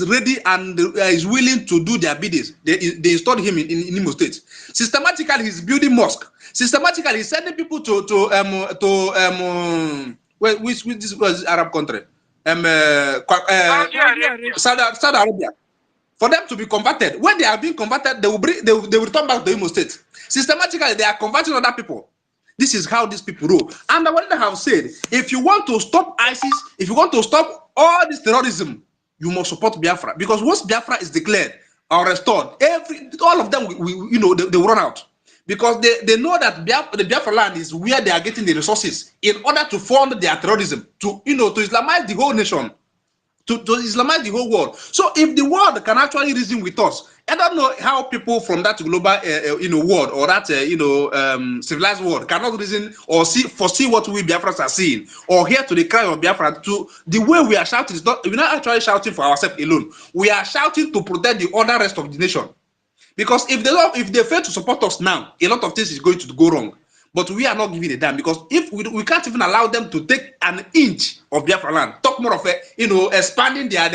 ready and is willing to do their biddings. They installed him in Imo State. Systematically, he's building mosque. Systematically, he's sending people to which this was Arab country, Saudi Arabia, for them to be converted. When they are being converted, they will return back to Imo State. Systematically, they are converting other people. This is how these people roll. And what I have said, if you want to stop ISIS, if you want to stop all this terrorism, you must support Biafra. Because once Biafra is declared or restored, all of them, they will run out. Because they know that the Biafra land is where they are getting the resources in order to fund their terrorism, to Islamize the whole nation, to Islamize the whole world. So if the world can actually reason with us, I don't know how people from that global world, or that civilized world, cannot reason or foresee what we Biafrans are seeing, or hear to the cry of Biafra. To the way we are shouting is not, we're not actually shouting for ourselves alone. We are shouting to protect the other rest of the nation. Because if they fail to support us now, a lot of things is going to go wrong. But we are not giving a damn, because if we can't even allow them to take an inch of Biafra land, talk more of expanding their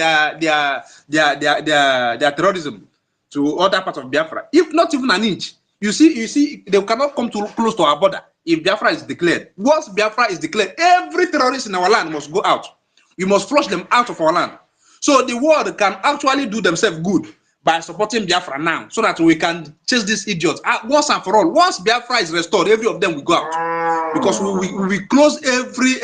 terrorism to other parts of Biafra. If not even an inch, You see, they cannot come too close to our border if Biafra is declared. Once Biafra is declared, every terrorist in our land must go out. We must flush them out of our land. So the world can actually do themselves good by supporting Biafra now, so that we can chase these idiots once and for all. Once Biafra is restored, every of them will go out, because we close every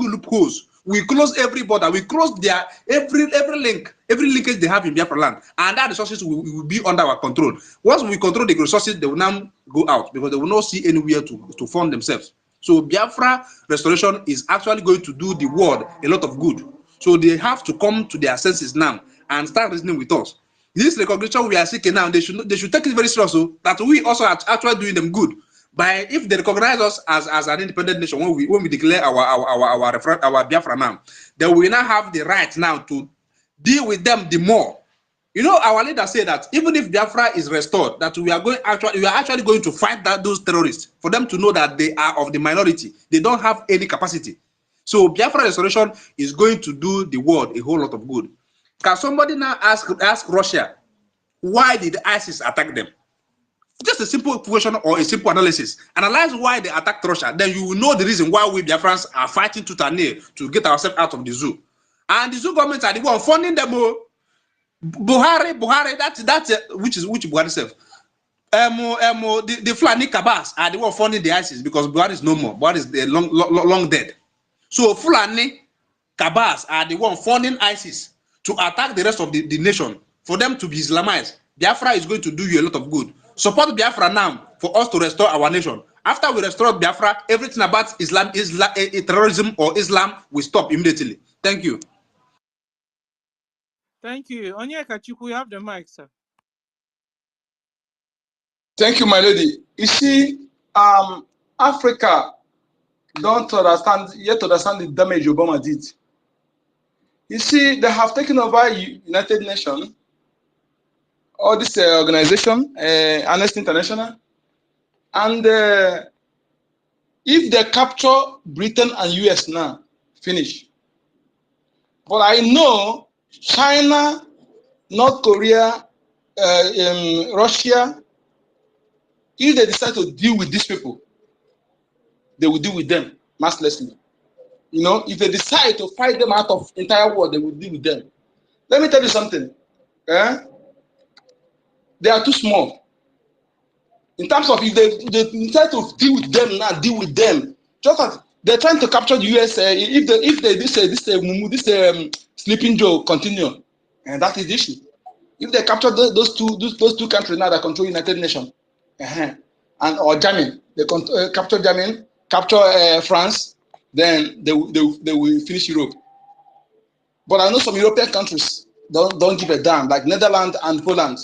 loopholes. We close every border. We close their every linkage they have in Biafra land, and that resources will be under our control. Once we control the resources, they will now go out because they will not see anywhere to fund themselves. So Biafra restoration is actually going to do the world a lot of good. So they have to come to their senses now and start reasoning with us. This recognition we are seeking now, they should take it very seriously, so that we also are actually doing them good. By if they recognize us as an independent nation, when we declare our Biafra now, then we now have the right now to deal with them the more. You know, our leader said that even if Biafra is restored, that we are actually going to fight those terrorists, for them to know that they are of the minority. They don't have any capacity. So Biafra restoration is going to do the world a whole lot of good. Can somebody now ask Russia, why did ISIS attack them? Just a simple question or a simple analysis. Analyze why they attacked Russia. Then you will know the reason why we Biafrans are fighting tooth and nail to get ourselves out of the zoo. And the zoo governments are the one funding them. Buhari, that's which Buhari self. The Fulani Kabas are the one funding the ISIS, because Buhari is no more. Buhari is long dead. So Fulani Kabas are the one funding ISIS to attack the rest of the nation, for them to be Islamized. Biafra is going to do you a lot of good. Support Biafra now for us to restore our nation. After we restore Biafra, everything about terrorism or Islam will stop immediately. Thank you. Thank you. Onyeka Chukwu, you have the mic, sir. Thank you, my lady. You see, Africa don't yet understand the damage Obama did. You see, they have taken over United Nations, all this organization, Amnesty International, and if they capture Britain and US now, finish. But I know China, North Korea, Russia, if they decide to deal with these people, they will deal with them mercilessly. You know, if they decide to fight them out of entire world, they will deal with them. Let me tell you something. They are too small. In terms of if they decide to deal with them now, deal with them. Just as they're trying to capture the US, this sleeping Joe continue, and that is the issue. If they capture those two countries now that control United Nations, and or Germany, they capture Germany, capture France, then they will finish Europe. But I know some European countries don't give a damn, like Netherlands and Poland.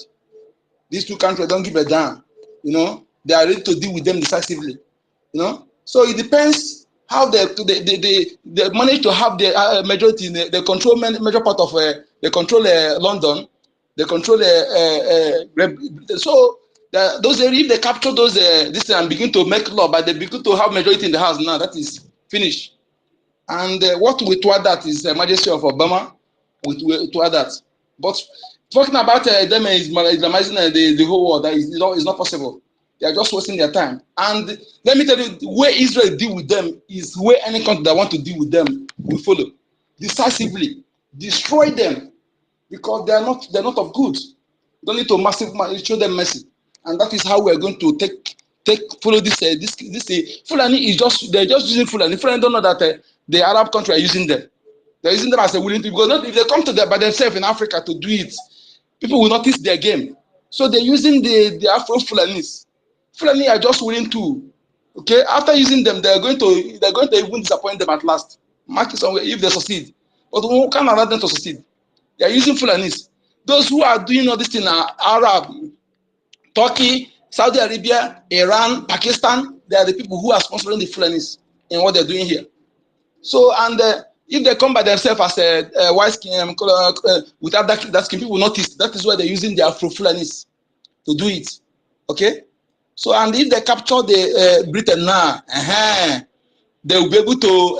These two countries don't give a damn. You know, they are ready to deal with them decisively. You know, so it depends how they manage to have the majority. They control major part of they control London. They control so those if they capture those this and begin to make law, but they begin to have majority in the house now. That is finished. And what we toward that is the majesty of Obama. Toward that, but talking about them Islamizing the whole world, that is not possible. They are just wasting their time. And let me tell you, the way Israel deal with them is where any country that want to deal with them will follow decisively, destroy them, because they are not of good. Don't need to show them mercy, and that is how we are going to follow this. Fulani is they're just using Fulani. Fulani don't know that the Arab country are using them. They're using them as a willing people. Because if they come to by themselves in Africa to do it, people will notice their game. So they're using the Afro Fulanis. Fulani are just willing to. Okay, after using them, they're going to even disappoint them at last. Mark it somewhere if they succeed. But we can't allow them to succeed. They are using Fulanis. Those who are doing all this thing are Arab, Turkey, Saudi Arabia, Iran, Pakistan. They are the people who are sponsoring the Fulanis in what they're doing here. So, and if they come by themselves as a white skin, without that skin, people will notice. That is why they're using the Afro-Fulanis to do it. Okay? So, and if they capture the Britain now, they will be able to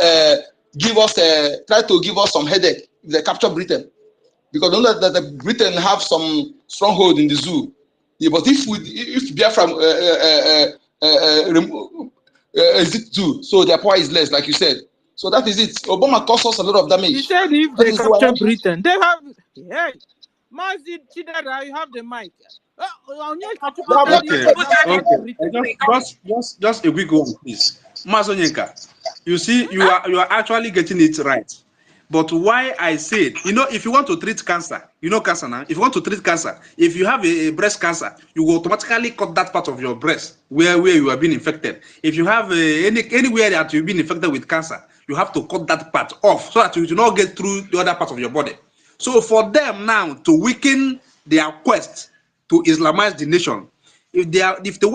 try to give us some headache if they capture Britain. Because don't know that Britain have some stronghold in the zoo. Yeah, but if Biafra exit too, so their power is less, like you said. So that is it. Obama caused us a lot of damage. He said if That they is capture why. Britain, they have. Hey, Mazi Chidera, you have the mic. Onyeka Chukwu said if Okay, they capture okay. Britain. Just a quick one, please. Mazonyeka, you see, you are actually getting it right. But why I said, if you want to treat cancer, cancer now, if you want to treat cancer, if you have a breast cancer, you will automatically cut that part of your breast where you have been infected. If you have anywhere that you've been infected with cancer, you have to cut that part off so that you do not get through the other part of your body. So for them now to weaken their quest to Islamize the nation, if the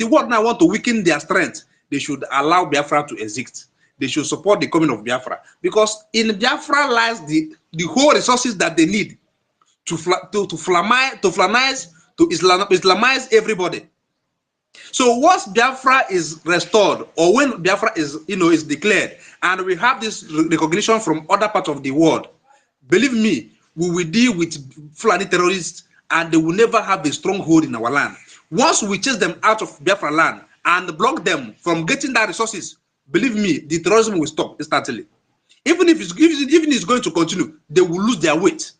world now want to weaken their strength, they should allow Biafra to exist. They should support the coming of Biafra, because in Biafra lies the whole resources that they need to Islamize everybody. So once Biafra is restored, or when Biafra is declared, and we have this recognition from other parts of the world, believe me, we will deal with Fulani terrorists, and they will never have a stronghold in our land. Once we chase them out of Biafra land and block them from getting that resources, believe me, the terrorism will stop instantly. Even if it's going to continue, they will lose their weight.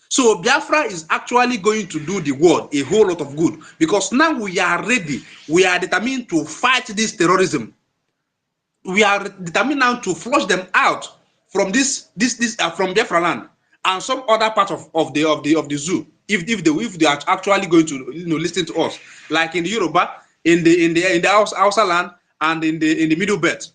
So Biafra is actually going to do the world a whole lot of good, because now we are ready. We are determined to fight this terrorism. We are determined now to flush them out from from Biafra land and some other part of the zoo. If they are actually going to listen to us, like in the Yoruba, in the Hausa land, and in the Middle Belt.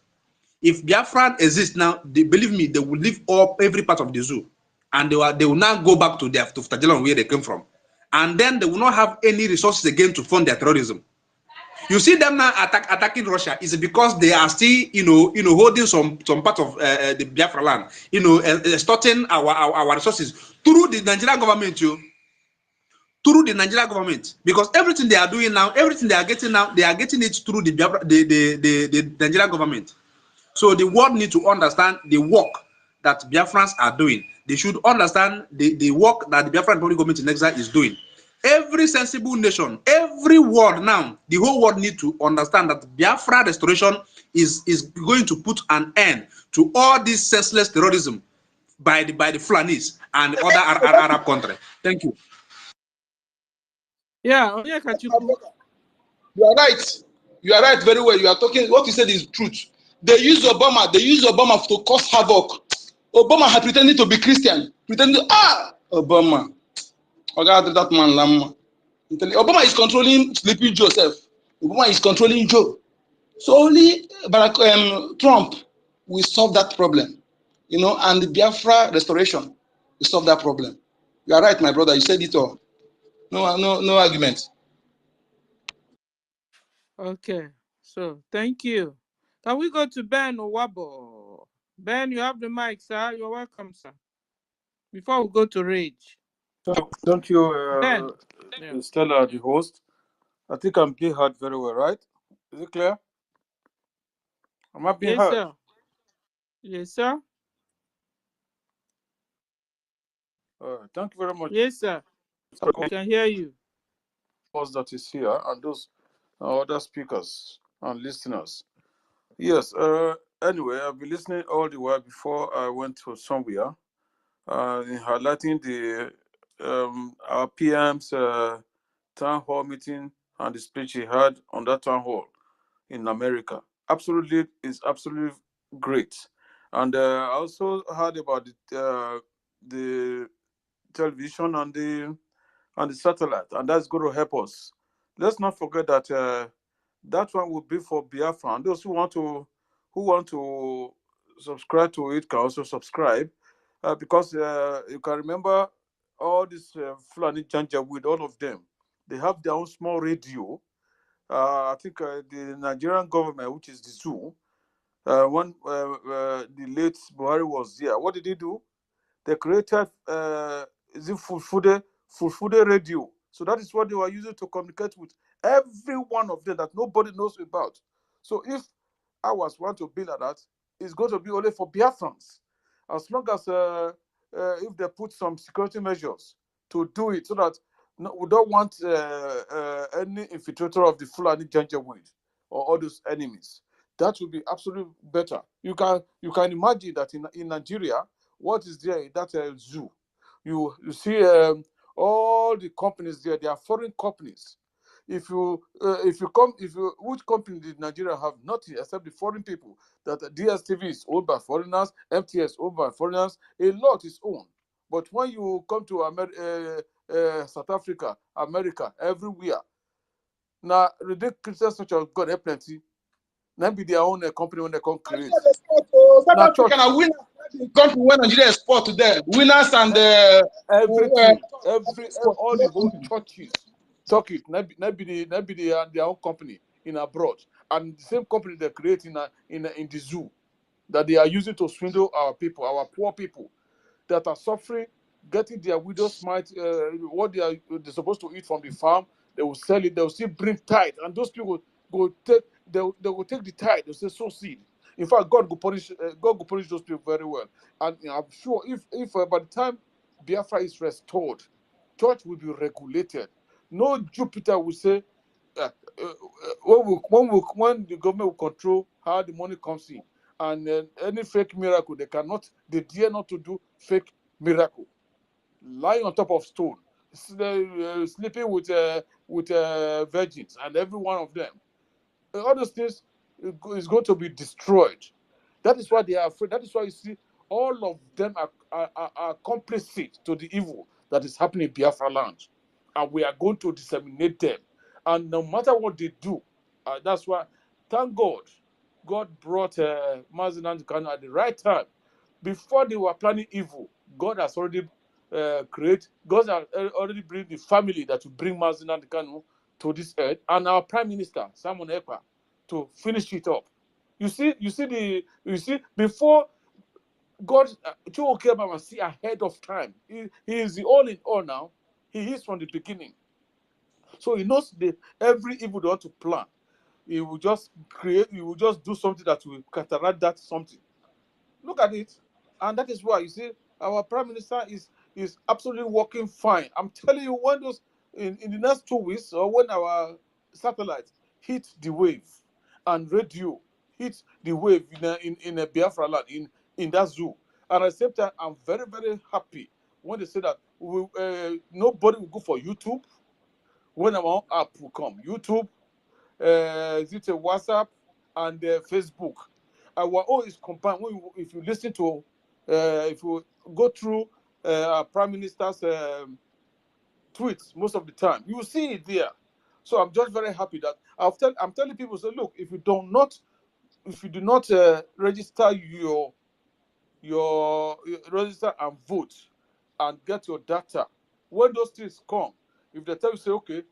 If Biafra exists now, believe me, they will leave up every part of the zoo, and they will now go back to Futajelan, where they came from, and then they will not have any resources again to fund their terrorism. You see them now attacking Russia is because they are still, holding some part of the Biafra land, extorting our resources through the Nigerian government, through the Nigerian government, because everything they are doing now, everything they are getting now, they are getting it through the Nigerian government. So the world need to understand the work that Biafrans are doing. They should understand the work that the Biafran Republic government in exile is doing. Every sensible nation, every world now, the whole world need to understand that Biafra restoration is going to put an end to all this senseless terrorism by the Fulanis and other Arab countries. Thank you. Yeah, Onyeka Chukwu. You are right. You are right very well. You are talking, what you said is truth. They use Obama to cause havoc. Obama had pretended to be Christian. Obama. That man, Lama. Obama is controlling Sleeping Joseph. Obama is controlling Joe. So only Trump will solve that problem. And the Biafra restoration will solve that problem. You are right, my brother. You said it all. No argument. Okay, so thank you. Can we go to Ben Owabo? Ben, you have the mic, sir. You're welcome, sir. Before we go to Rage. Thank you, Ben. Yeah. Stella, the host. I think I'm being heard very well, right? Is it clear? Am I being Yes, heard? sir. Yes, sir. Thank you very much. Yes, sir. We can hear you. That is here, and those other speakers and listeners. Yes. Anyway, I've been listening all the while before I went to somewhere, in highlighting our PM's town hall meeting and the speech he had on that town hall in America. Absolutely, it's absolutely great. And I also heard about the television and the satellite, and that's going to help us. Let's not forget that that one will be for Biafra, and those who want to subscribe to it can also subscribe, because you can remember all this Fulani Janja, with all of them, they have their own small radio. I think the Nigerian government, which is the zoo, when the late Buhari was there, what did he do? They created is it Fulfude radio. So that is what they were using to communicate with every one of them that nobody knows about. So if ours want to be like that, it's going to be only for Biafrans. As long as if they put some security measures to do it, so that No, we don't want any infiltrator of the Fulani Janjaweed or all those enemies. That would be absolutely better. You can imagine that in Nigeria, what is there in that zoo? You see all the companies there. They are foreign companies. If you which company did Nigeria have? Nothing except the foreign people. That DSTV is owned by foreigners, MTS owned by foreigners. A lot is owned. But when you come to South Africa, America, everywhere. Now, the Christians such as God have plenty. Now be their own company when they come create. South Now, Africa church, are winners. The country when Nigeria export to them, winners and everything, export. all the whole churches, talk it. Now be their own company in abroad, and the same company they create in the zoo that they are using to swindle our people, our poor people that are suffering, getting their widow's mite, what they're supposed to eat from the farm. They will sell it. They will still bring tithe, and those people go take. They will take the tithe. They say sow seed. In fact, God will punish. God will punish those people very well. And I'm sure if by the time Biafra is restored, church will be regulated. No Jupiter will say. When the government will control how the money comes in, and any fake miracle they dare not to do fake miracle, lying on top of stone, sleeping with virgins, and every one of them. All those things is going to be destroyed. That is why they are afraid. That is why you see all of them are complicit to the evil that is happening in Biafra land, and we are going to disseminate them. And no matter what they do, that's why, thank God, God brought Mazi Nnamdi Kanu at the right time. Before they were planning evil, God has already God has already bring the family that will bring Mazi Nnamdi Kanu to this earth, and our Prime Minister Simon Ekpa to finish it up. You see before God, Chukwuka see ahead of time. He is the all in all now. He is from the beginning, so he knows every evil they want to plan. He will just do something that will cataract that something. Look at it, and that is why you see our Prime Minister is absolutely working fine. I'm telling you, when those in the next 2 weeks, or when our satellite hit the wave and radio hit the wave in a Biafra land in that zoo, and at the same time, I'm very very happy when they say that nobody will go for YouTube when our own app will come. YouTube, is it a WhatsApp and Facebook? Our own is combined. If you listen to, if you go through our Prime Minister's tweets most of the time, you will see it there. So I'm just very happy that I'm telling people, so look, if you do not register your register and vote and get your data, when those things come, if they tell you, say, okay,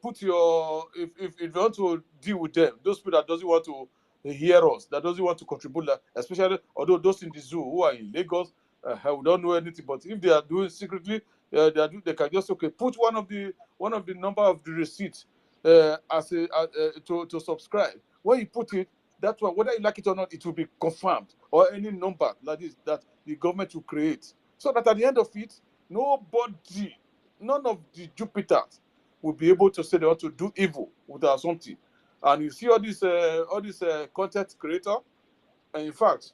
put your if you want to deal with them, those people that doesn't want to hear us, that doesn't want to contribute, especially although those in the zoo who are in Lagos, we don't know anything, but if they are doing secretly, they can just, okay, put one of the number of the receipt as to subscribe. When you put it, that's why, whether you like it or not, it will be confirmed, or any number like this that the government will create, so that at the end of it, none of the Jupiters will be able to say they want to do evil without something. And you see all these content creator, and in fact,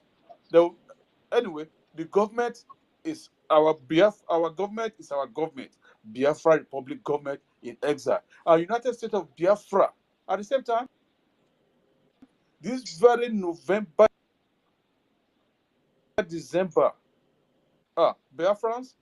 anyway, the government is our government is our government, Biafra Republic government in exile, our United States of Biafra. At the same time, this very November, December, Biafrans,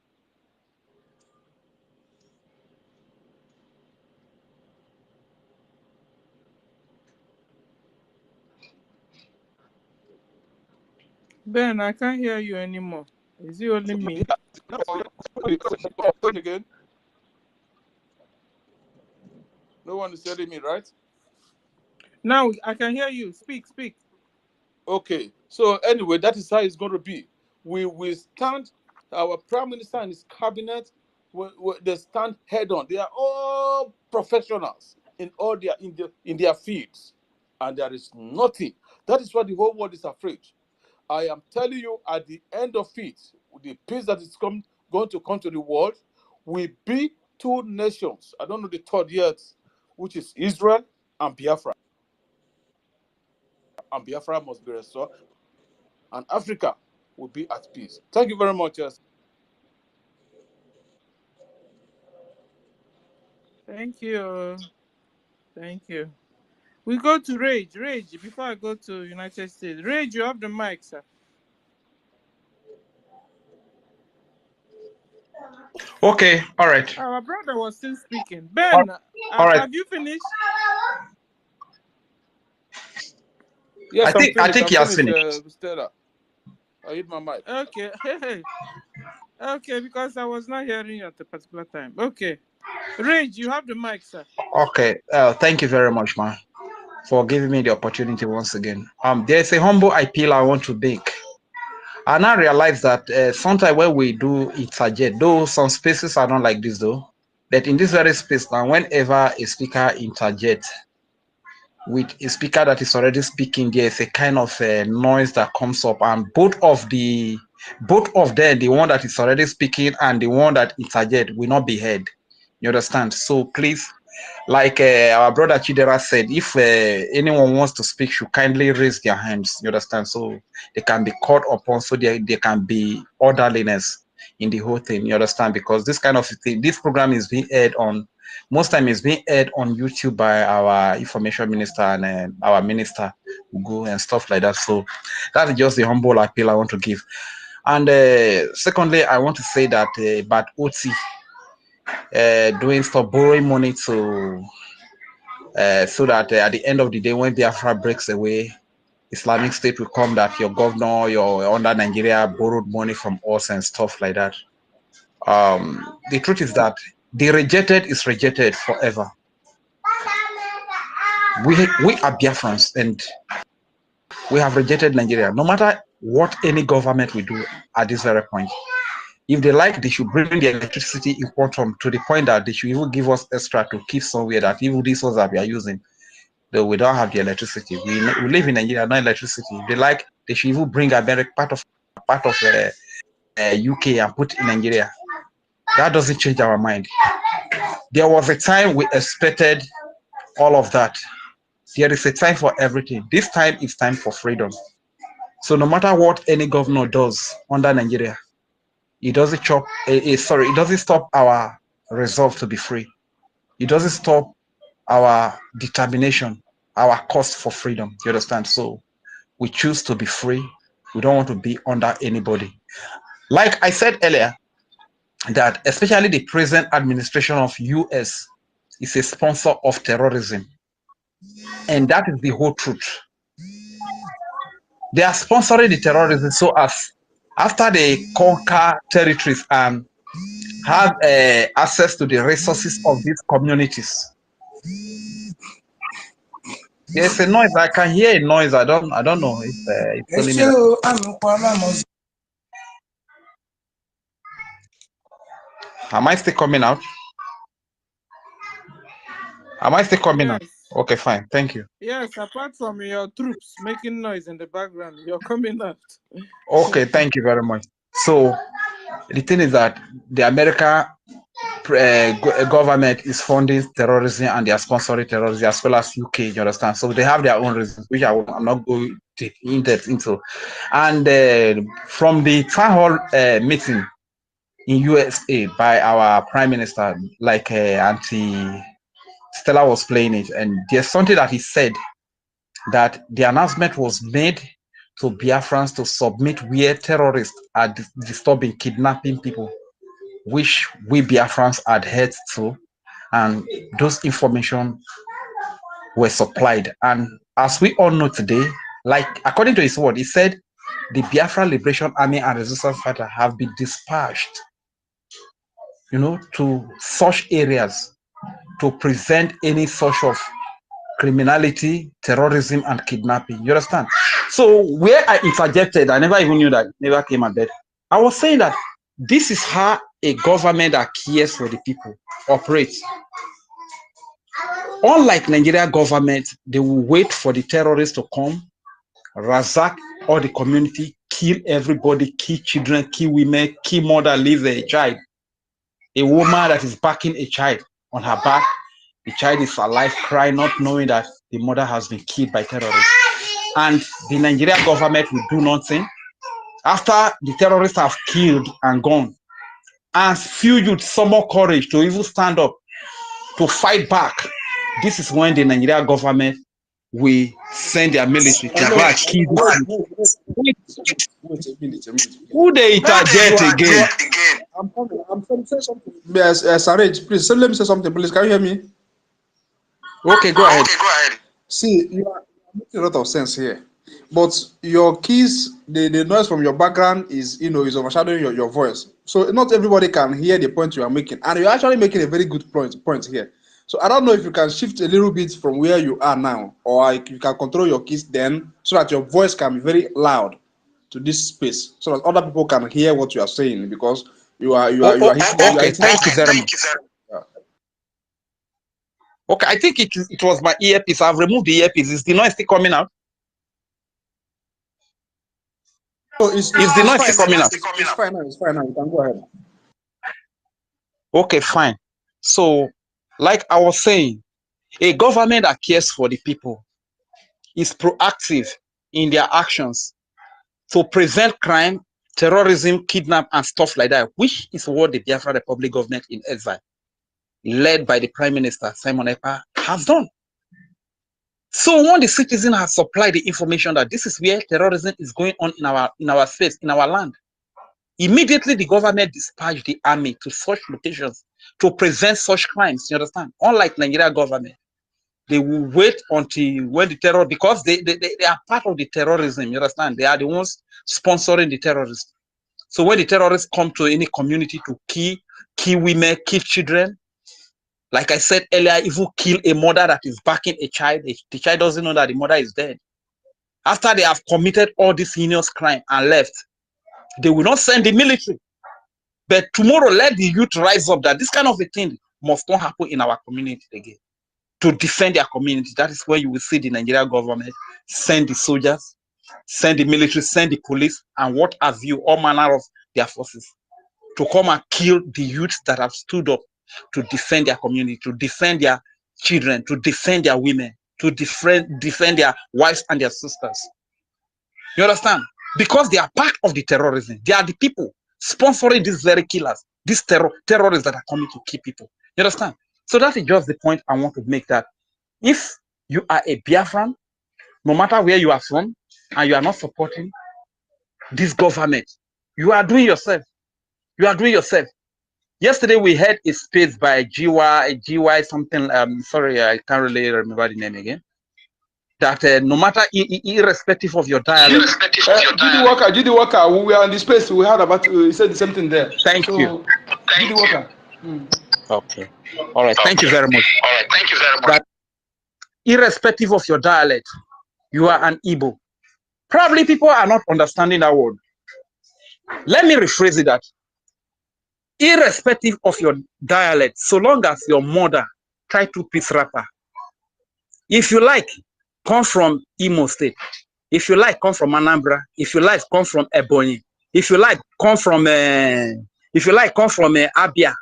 Ben, I can't hear you anymore. Is it only me? again. No one is telling me, right? Now I can hear you. Speak. Okay. So anyway, that is how it's going to be. We will stand. Our Prime Minister and his cabinet, they stand head on. They are all professionals in their fields, and there is nothing. That is why the whole world is afraid. I am telling you, at the end of it, the peace that is going to come to the world will be two nations. I don't know the third yet, which is Israel and Biafra. And Biafra must be restored, and Africa will be at peace. Thank you very much. Yes. Thank you. Thank you. We go to Rage. Rage, before I go to United States. Rage, you have the mic, sir. Okay, all right. Our brother was still speaking. Ben, All right. have you finished? Yes, I think he I'm has finished, finished. Stella. I hit my mic. Okay. Hey. Okay, because I was not hearing you at a particular time. Okay. Rage, you have the mic, sir. Okay, thank you very much, man, for giving me the opportunity once again. There's a humble appeal I want to make. I now realize that sometimes when we do interject, though some spaces are not like this though, that in this very space now, whenever a speaker interjects with a speaker that is already speaking, there's a kind of noise that comes up, and both of them, the one that is already speaking and the one that interject, will not be heard. You understand? So please, like our brother Chidera said, if anyone wants to speak, should kindly raise their hands. You understand? So they can be called upon, so there can be orderliness in the whole thing. You understand? Because this kind of thing, this program is being aired on, most time it's being aired on YouTube by our information minister and our minister Ugo and stuff like that. So that's just the humble appeal I want to give. And secondly, I want to say that but OT doing stuff, borrowing money to so that at the end of the day, when Biafra breaks away, Islamic State will come that your governor, your under Nigeria borrowed money from us and stuff like that. The truth is that the rejected is rejected forever. We are Biafrans and we have rejected Nigeria. No matter what any government will do at this very point, if they like, they should bring the electricity in quantum to the point that they should even give us extra to keep somewhere that even these ones that we are using, though we don't have the electricity. We live in Nigeria, no electricity. If they like, they should even bring America part of UK and put in Nigeria. That doesn't change our mind. There was a time we expected all of that. There is a time for everything. This time is time for freedom. So no matter what any governor does under Nigeria, it doesn't it doesn't stop our resolve to be free. It doesn't stop our determination, our cost for freedom. You understand? So we choose to be free. We don't want to be under anybody. Like I said earlier, that especially the present administration of US is a sponsor of terrorism. And that is the whole truth. They are sponsoring the terrorism so as after they conquer territories and have access to the resources of these communities. There's a noise. I can hear a noise. I don't know if it's only me. Am I still coming out? Am I still coming out? Okay, fine. Thank you. Yes, apart from your troops making noise in the background, you're coming out. Okay, thank you very much. So the thing is that the American government is funding terrorism and they are sponsoring terrorism as well as UK. You understand? So they have their own reasons, which I'm not going to in depth into. And from the town hall meeting in USA by our prime minister, like Auntie Stella was playing it, and there's something that he said that the announcement was made to Biafrans to submit where terrorists are disturbing, kidnapping people, which we Biafrans adhered to, and those information were supplied. And as we all know today, like according to his word, he said the Biafra Liberation Army and Resistance Fighter have been dispatched, to such areas to prevent any sort of criminality, terrorism, and kidnapping. You understand? So where I interjected, I never even knew that, never came at that. I was saying that this is how a government that cares for the people operates. Unlike Nigeria government, they will wait for the terrorists to come, ransack all the community, kill everybody, kill children, kill women, kill mother, leave a child. A woman that is backing a child on her back, the child is alive, crying, not knowing that the mother has been killed by terrorists. And the Nigerian government will do nothing. After the terrorists have killed and gone, and few youth summon courage to even stand up to fight back, this is when the Nigerian government will send their military to go and kill these youth. Wait a minute. Who they interject again? I'm coming. I'm trying to say something. Yes, Saraj, please, let me say something, please. Can you hear me? Okay, go ahead. See, you are making a lot of sense here. But your keys, the noise from your background is, is overshadowing your voice. So not everybody can hear the point you are making. And you're actually making a very good point here. So I don't know if you can shift a little bit from where you are now, or you can control your keys then, so that your voice can be very loud to this space, so that other people can hear what you are saying, because you are okay, thank you very much. Yeah. Okay, I think it was my earpiece. I've removed the earpiece. Is the noise still coming out? So is the noise still coming out? It's fine now. It's fine now. You can go ahead. Okay, fine. So, like I was saying, a government that cares for the people is proactive in their actions to prevent crime, terrorism, kidnap, and stuff like that, which is what the Biafra Republic government in exile, led by the Prime Minister Simon Ekpa, has done. So when the citizen has supplied the information that this is where terrorism is going on in our space, in our land, immediately the government dispatched the army to such locations to prevent such crimes. You understand? Unlike Nigeria government, they will wait until when the terror, because they are part of the terrorism. You understand? They are the ones sponsoring the terrorists. So when the terrorists come to any community to kill women, kill children, like I said earlier, even kill a mother that is backing a child, the child doesn't know that the mother is dead. After they have committed all this heinous crime and left, they will not send the military. But tomorrow, let the youth rise up that this kind of a thing must not happen in our community again. To defend their community, that is where you will see the Nigerian government send the soldiers, send the military, send the police, and what have you, all manner of their forces, to come and kill the youths that have stood up to defend their community, to defend their children, to defend their women, to defend their wives and their sisters. You understand? Because they are part of the terrorism. They are the people sponsoring these very killers, these terrorists that are coming to kill people. You understand? So that is just the point I want to make, that if you are a Biafran, no matter where you are from, and you are not supporting this government, you are doing yourself. You are doing yourself. Yesterday we had a space by GY something. Sorry, I can't really remember the name again. That no matter, irrespective of your dialect. GD Walker, when we are in the space, we heard about, he said the same thing there. Thank you. GD Walker. Okay. All right. Thank you very much. That irrespective of your dialect, you are an Igbo. Probably people are not understanding that word. Let me rephrase it, that irrespective of your dialect, so long as your mother try to piece rapper, if you like, come from Imo State. If you like, come from Anambra. If you like, come from Ebonyi. If you like, come from Abia.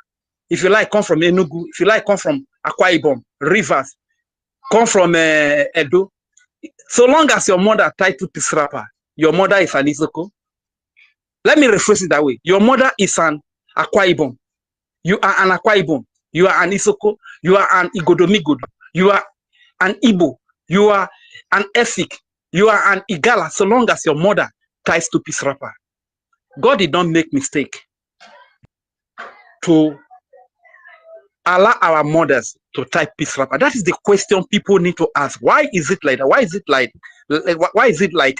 If you like, come from Enugu. If you like, come from Akwa Ibom, Rivers. Come from Edo. So long as your mother tied to this rapper, your mother is an Isoko. Let me rephrase it that way. Your mother is an Akwa Ibom. You are an Akwa Ibom. You are an Isoko. You are an Igodomigodo. You are an Igbo. You are an Efik. You are an Igala. So long as your mother ties to peace rapper. God did not make mistake to allow our mothers to type peace rapper. That is the question people need to ask. Why is it like that? Why is it like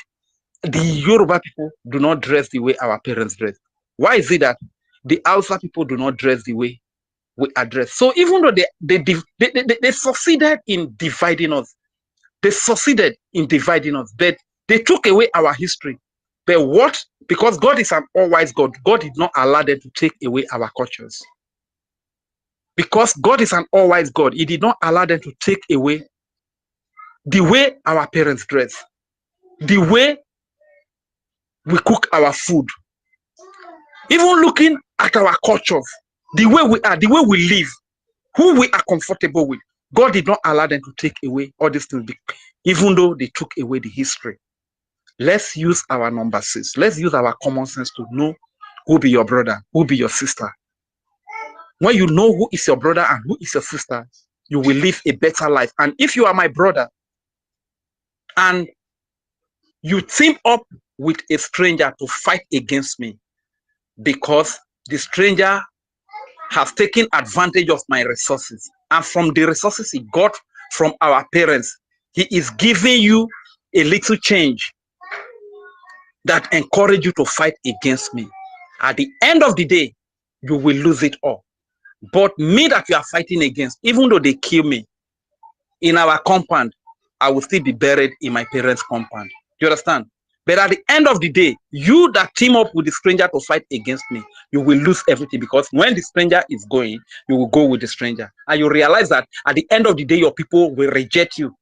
the Yoruba people do not dress the way our parents dress? Why is it that the Hausa people do not dress the way we are dressed? So even though they succeeded in dividing us, but they took away our history. But what? Because God is an all-wise God, God did not allow them to take away our cultures. Because God is an all-wise God, He did not allow them to take away the way our parents dress, the way we cook our food. Even looking at our cultures, the way we are, the way we live, who we are comfortable with. God did not allow them to take away all these things, even though they took away the history. Let's use our number 6. Let's use our common sense to know who be your brother, who be your sister. When you know who is your brother and who is your sister, you will live a better life. And if you are my brother and you team up with a stranger to fight against me because the stranger has taken advantage of my resources, and from the resources he got from our parents, he is giving you a little change that encourage you to fight against me. At the end of the day, you will lose it all. But me that you are fighting against, even though they kill me in our compound, I will still be buried in my parents' compound. Do you understand? But at the end of the day, you that team up with the stranger to fight against me, you will lose everything, because when the stranger is going, you will go with the stranger. And you realize that at the end of the day, your people will reject you.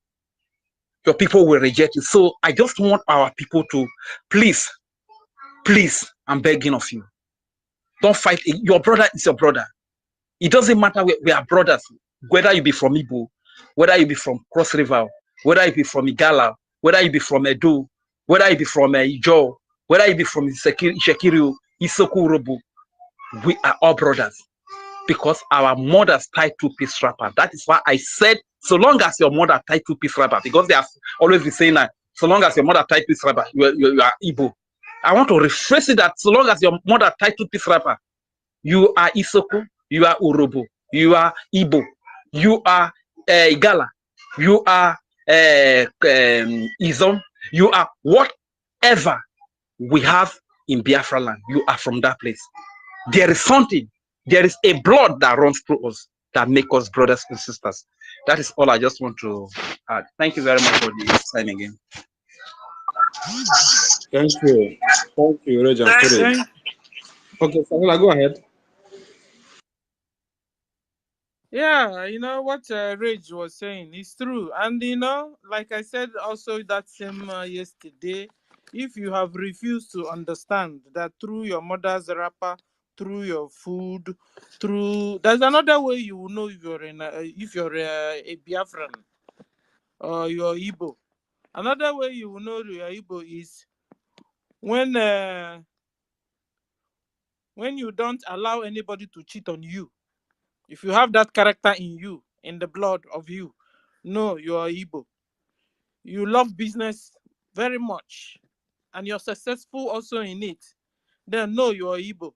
Your people will reject you. So I just want our people to, please, I'm begging of you, don't fight. Your brother is your brother. It doesn't matter. We are brothers. Whether you be from Igbo, whether you be from Cross River, whether you be from Igala, whether you be from Edo, whether you be from Ijo, whether you be from Shekiru, Isoku Urobu, we are all brothers, because our mothers tie two-piece wrapper. That is why I said, so long as your mother tie two-piece wrapper, because they have always been saying that, so long as your mother tie two-piece wrapper, you are Igbo. I want to rephrase it that so long as your mother tie two-piece wrapper, you are Isoko, you are Urobo, you are Igbo, you are Igala, you are Izon, you are whatever we have in Biafra land. You are from that place. There is something, there is a blood that runs through us that makes us brothers and sisters. That is all I just want to add. Thank you very much for the time again. Thank you. Thank you, Reg and Fure. Okay, Samila, go ahead. Yeah, what Rage was saying is true. And like I said also that same yesterday, if you have refused to understand that through your mother's wrapper, through your food, there's another way you will know if you're a Biafran or you're Igbo. Another way you will know you're Igbo is when you don't allow anybody to cheat on you. If you have that character in you, in the blood of you, no, you are Igbo. You love business very much, and you're successful also in it, then no, you are Igbo.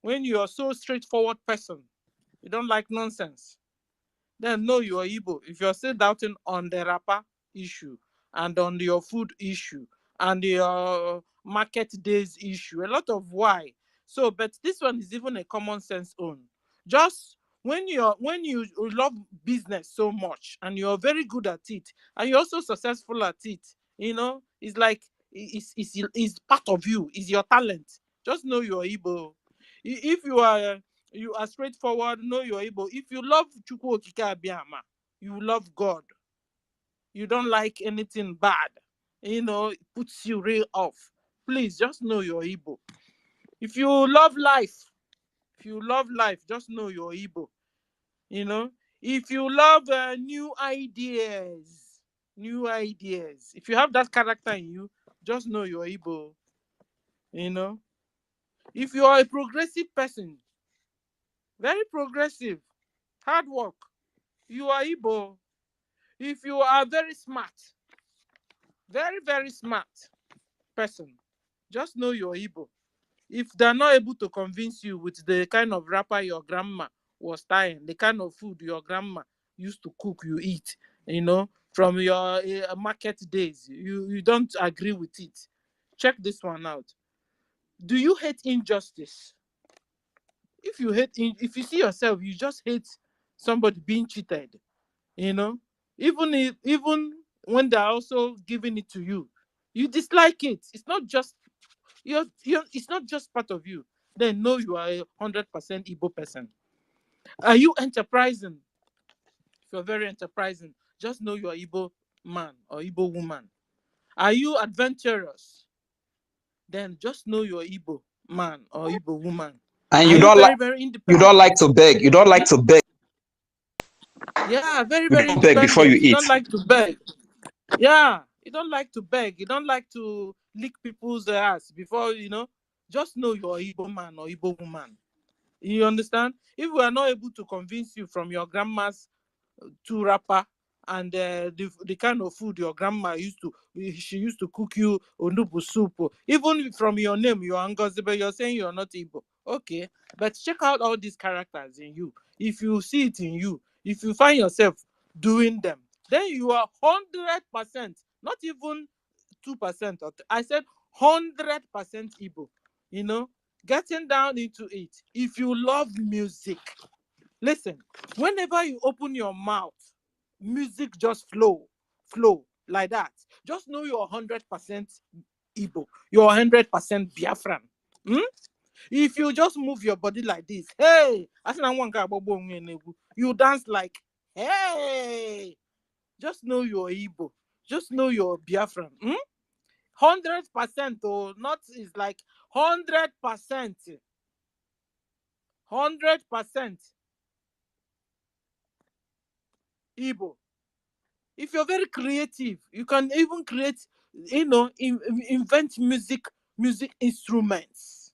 When you are so straightforward person, you don't like nonsense, then no, you are Igbo. If you're still doubting on the rapper issue and on your food issue and your market days issue, a lot of why. So, but this one is even a common sense own. Just when you love business so much and you're very good at it and you're also successful at it, it's like it's part of you, it's your talent. Just know you're Igbo. If you are straightforward, know you're able. If you love Chukwu Okike Abiyama, you love God. You don't like anything bad. It puts you real off. Please just know you're Igbo. If you love life, just know you're Igbo. If you love new ideas, if you have that character in you, just know you're Igbo. If you are a progressive person, very progressive, hard work, you are Igbo. If you are very smart, very, very smart person, just know you're Igbo. If they're not able to convince you with the kind of wrapper your grandma was tying, the kind of food your grandma used to cook, you eat, from your market days, you don't agree with it. Check this one out. Do you hate injustice? If you see yourself, you just hate somebody being cheated, even when they're also giving it to you, you dislike it. It's not just it's not just part of you. Then know you are 100% Igbo person. Are you enterprising? If you're very enterprising, just know you are Igbo man or Igbo woman. Are you adventurous? Then just know you're Igbo man or Igbo woman. And Are you you don't very, like very you independent? don't like to beg. You don't like to beg. Yeah, very, You very don't beg before you independent. You eat. don't like to beg. Yeah, you don't like to beg. You don't like to lick people's ass before, Just know you're Igbo man or Igbo woman. You understand? If we are not able to convince you from your grandma's two wrapper and the kind of food your grandma she used to cook you onubu soup, even from your name, you're Ngozibe, you're saying you're not Igbo. Okay, but check out all these characters in you. If you see it in you, if you find yourself doing them, then you are 100%, not even 2%. I said 100% Igbo. Getting down into it. If you love music, listen, whenever you open your mouth, music just flow like that. Just know you're 100% Igbo. You're 100% Biafran. If you just move your body like this, hey, you dance like, hey, just know you're Igbo. Just know you're Biafran. 100%, or not is like 100%. 100% Igbo. If you're very creative, you can even create, invent music instruments.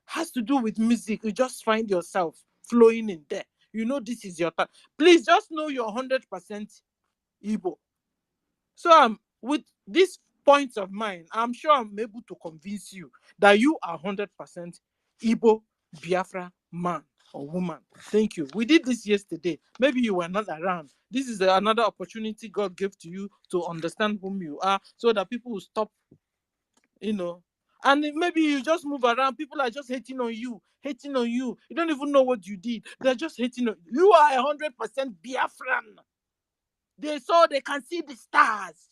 Has to do with music. You just find yourself flowing in there. This is your time. Please just know you're 100% Igbo. So with these points of mine, I'm sure I'm able to convince you that you are 100% Igbo Biafra man or woman. Thank you. We did this yesterday. Maybe you were not around. This is another opportunity God gave to you to understand whom you are, so that people will stop, and maybe you just move around. People are just hating on you. You don't even know what you did. They're just hating on you. You are 100% Biafran. They can see the stars.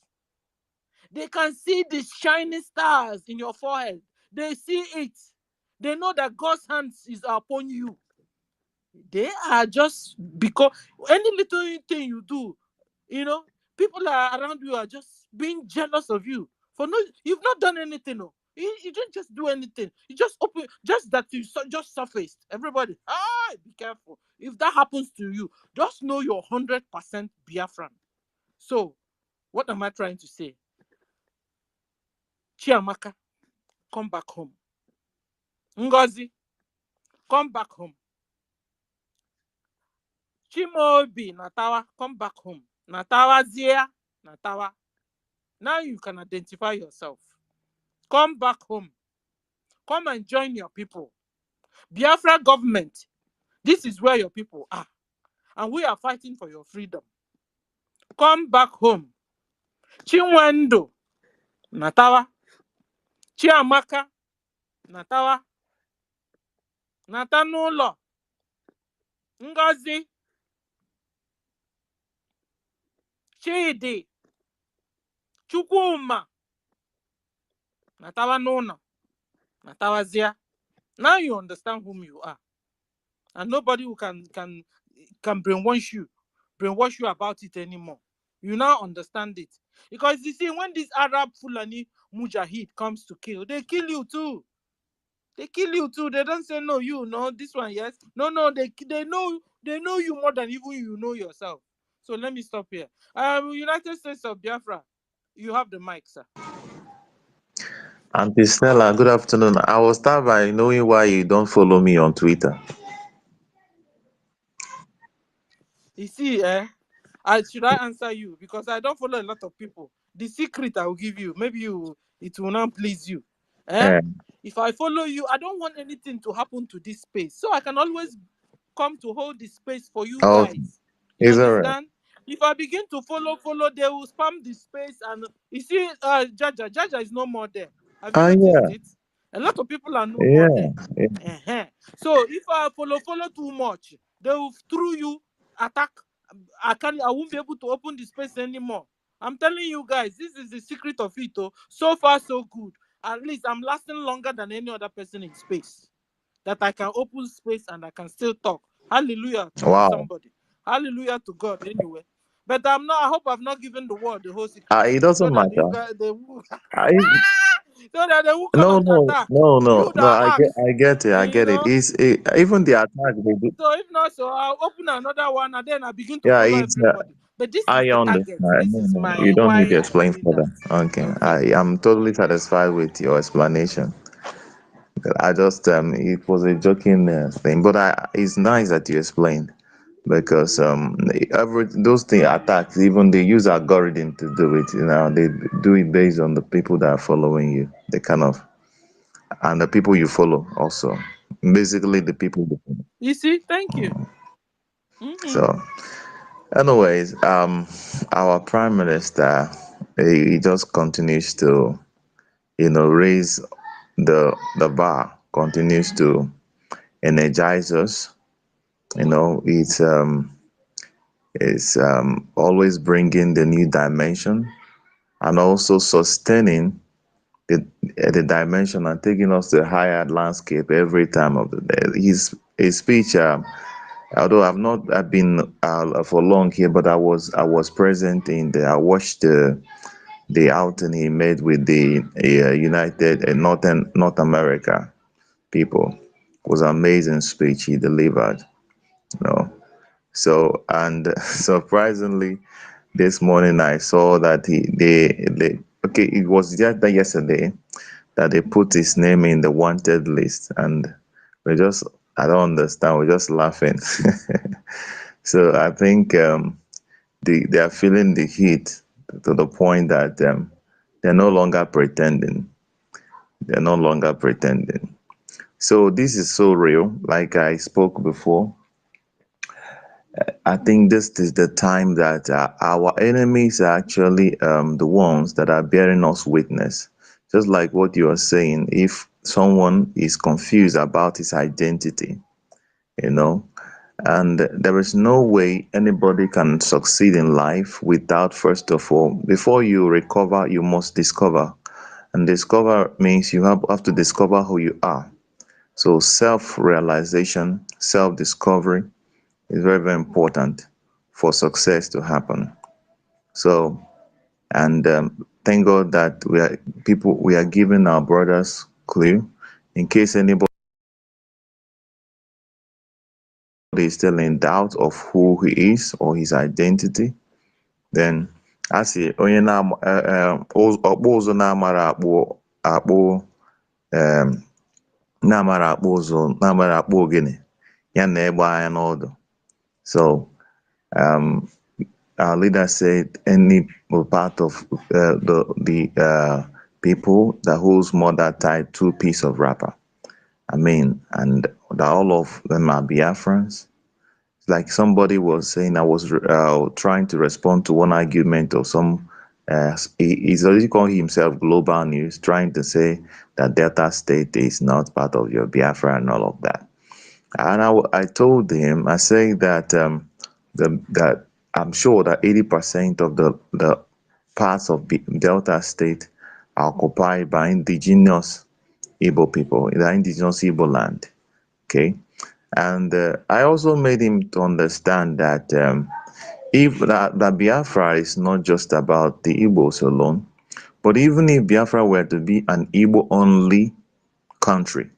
They can see the shining stars in your forehead. They see it. They know that God's hands is upon you. They are just, because any little thing you do, people are around you are just being jealous of you. You've not done anything. No. You didn't just do anything. You just just that you just surfaced. Everybody, be careful. If that happens to you, just know you're 100% Biafran. So, what am I trying to say? Chiamaka, come back home. Ngozi, come back home. Chimobi, Natawa, come back home. Natawa Zia, Natawa. Now you can identify yourself. Come back home. Come and join your people. Biafra government, this is where your people are. And we are fighting for your freedom. Come back home. Chinwendo, Natawa. Chiamaka, Natawa. Natanulo, Ngozi, Chidi, Chukwuma, Natawa Nona, Natawa Zia. Now you understand whom you are. And nobody who can brainwash you about it anymore. You now understand it. Because you see, when this Arab Fulani Mujahid comes to kill, they kill you too. They kill you too. They don't say no, this one, yes. No, they know you more than even you know yourself. So let me stop here. United States of Biafra, you have the mic, sir. Auntie Snella, good afternoon. I will start by knowing why you don't follow me on Twitter. You see, should I answer you? Because I don't follow a lot of people. The secret I will give you, maybe it will not please you. If I follow you, I don't want anything to happen to this space. So I can always come to hold the space for you guys. You understand? If I begin to follow, they will spam the space. And you see, Jaja is no more there. Have you noticed it? A lot of people are no more there. So if I follow too much, they will through you attack. I won't be able to open the space anymore. I'm telling you guys, this is the secret of it. So far, so good. At least I'm lasting longer than any other person in space. That I can open space and I can still talk. Hallelujah to somebody. Hallelujah to God anyway. But I hope I've not given the world the whole secret. It doesn't so that matter. You guys, So that they will come No, and no, attack. no, no, You no. that ask, I get it. I you get it. know. Even the attack. So if not, so I'll open another one and then I begin to Yeah, follow it's. everybody. But this is I the understand. target. This No, is no, you my don't need why to I'm explain doing that. further. Okay, Okay. I am totally satisfied with your explanation. I just it was a joking thing, but it's nice that you explained because every those thing attacks, even they use algorithm to do it. You know, they do it based on the people that are following you. They kind of and the people you follow also. Basically, the people. You follow. You see, thank you. Mm-hmm. So, anyways, our prime minister, he just continues to raise the bar, continues to energize us. It's always bringing the new dimension and also sustaining the dimension and taking us to a higher landscape every time of the day. His speech, although I've been for long here, but I was present I watched the outing he made with the United North America people. It was an amazing speech he delivered. You know. So and surprisingly, this morning I saw that they okay, it was just that yesterday that they put his name in the wanted list, and we just I don't understand. We're just laughing. So I think they are feeling the heat to the point that they're no longer pretending. They're no longer pretending. So this is so real. Like I spoke before, I think this is the time that our enemies are actually the ones that are bearing us witness. Just like what you are saying, if someone is confused about his identity, you know, and there is no way anybody can succeed in life without, first of all, before you recover, you must discover. And discover means you have to discover who you are. So self-realization, self-discovery is very, very important for success to happen. So, and thank God that we are giving our brothers clue in case anybody is still in doubt of who he is or his identity. Then I see onye ọkpụ ụzụ na-amara akpụ um, na-amara akpụ ogene ya na egbe anya n'ọdụ. So our leader said any part of the people that holds more that tight two piece of wrapper. I mean, and that all of them are Biafrans. Like somebody was saying, I was trying to respond to one argument of some. He's already calling himself Global News, trying to say that Delta State is not part of your Biafra and all of that. And I told him, I say that that I'm sure that 80% of the parts of Delta State are occupied by indigenous Igbo people, the indigenous Igbo land. Okay, and I also made him to understand that if that Biafra is not just about the Igbos alone, but even if Biafra were to be an Igbo-only country,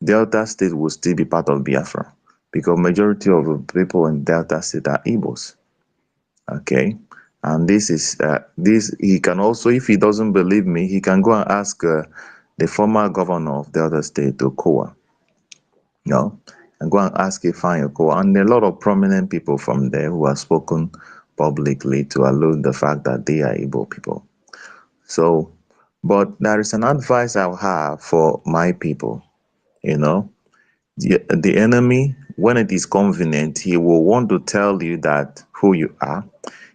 Delta State will still be part of Biafra because majority of the people in Delta State are Igbos. Okay, and this he can also, if he doesn't believe me, he can go and ask the former governor of Delta State, Okowa. You know, and go and ask Ifeanyi Okowa, and a lot of prominent people from there who have spoken publicly to allude the fact that they are Igbo people. So, but there is an advice I have for my people. You know, the enemy, when it is convenient, he will want to tell you that who you are.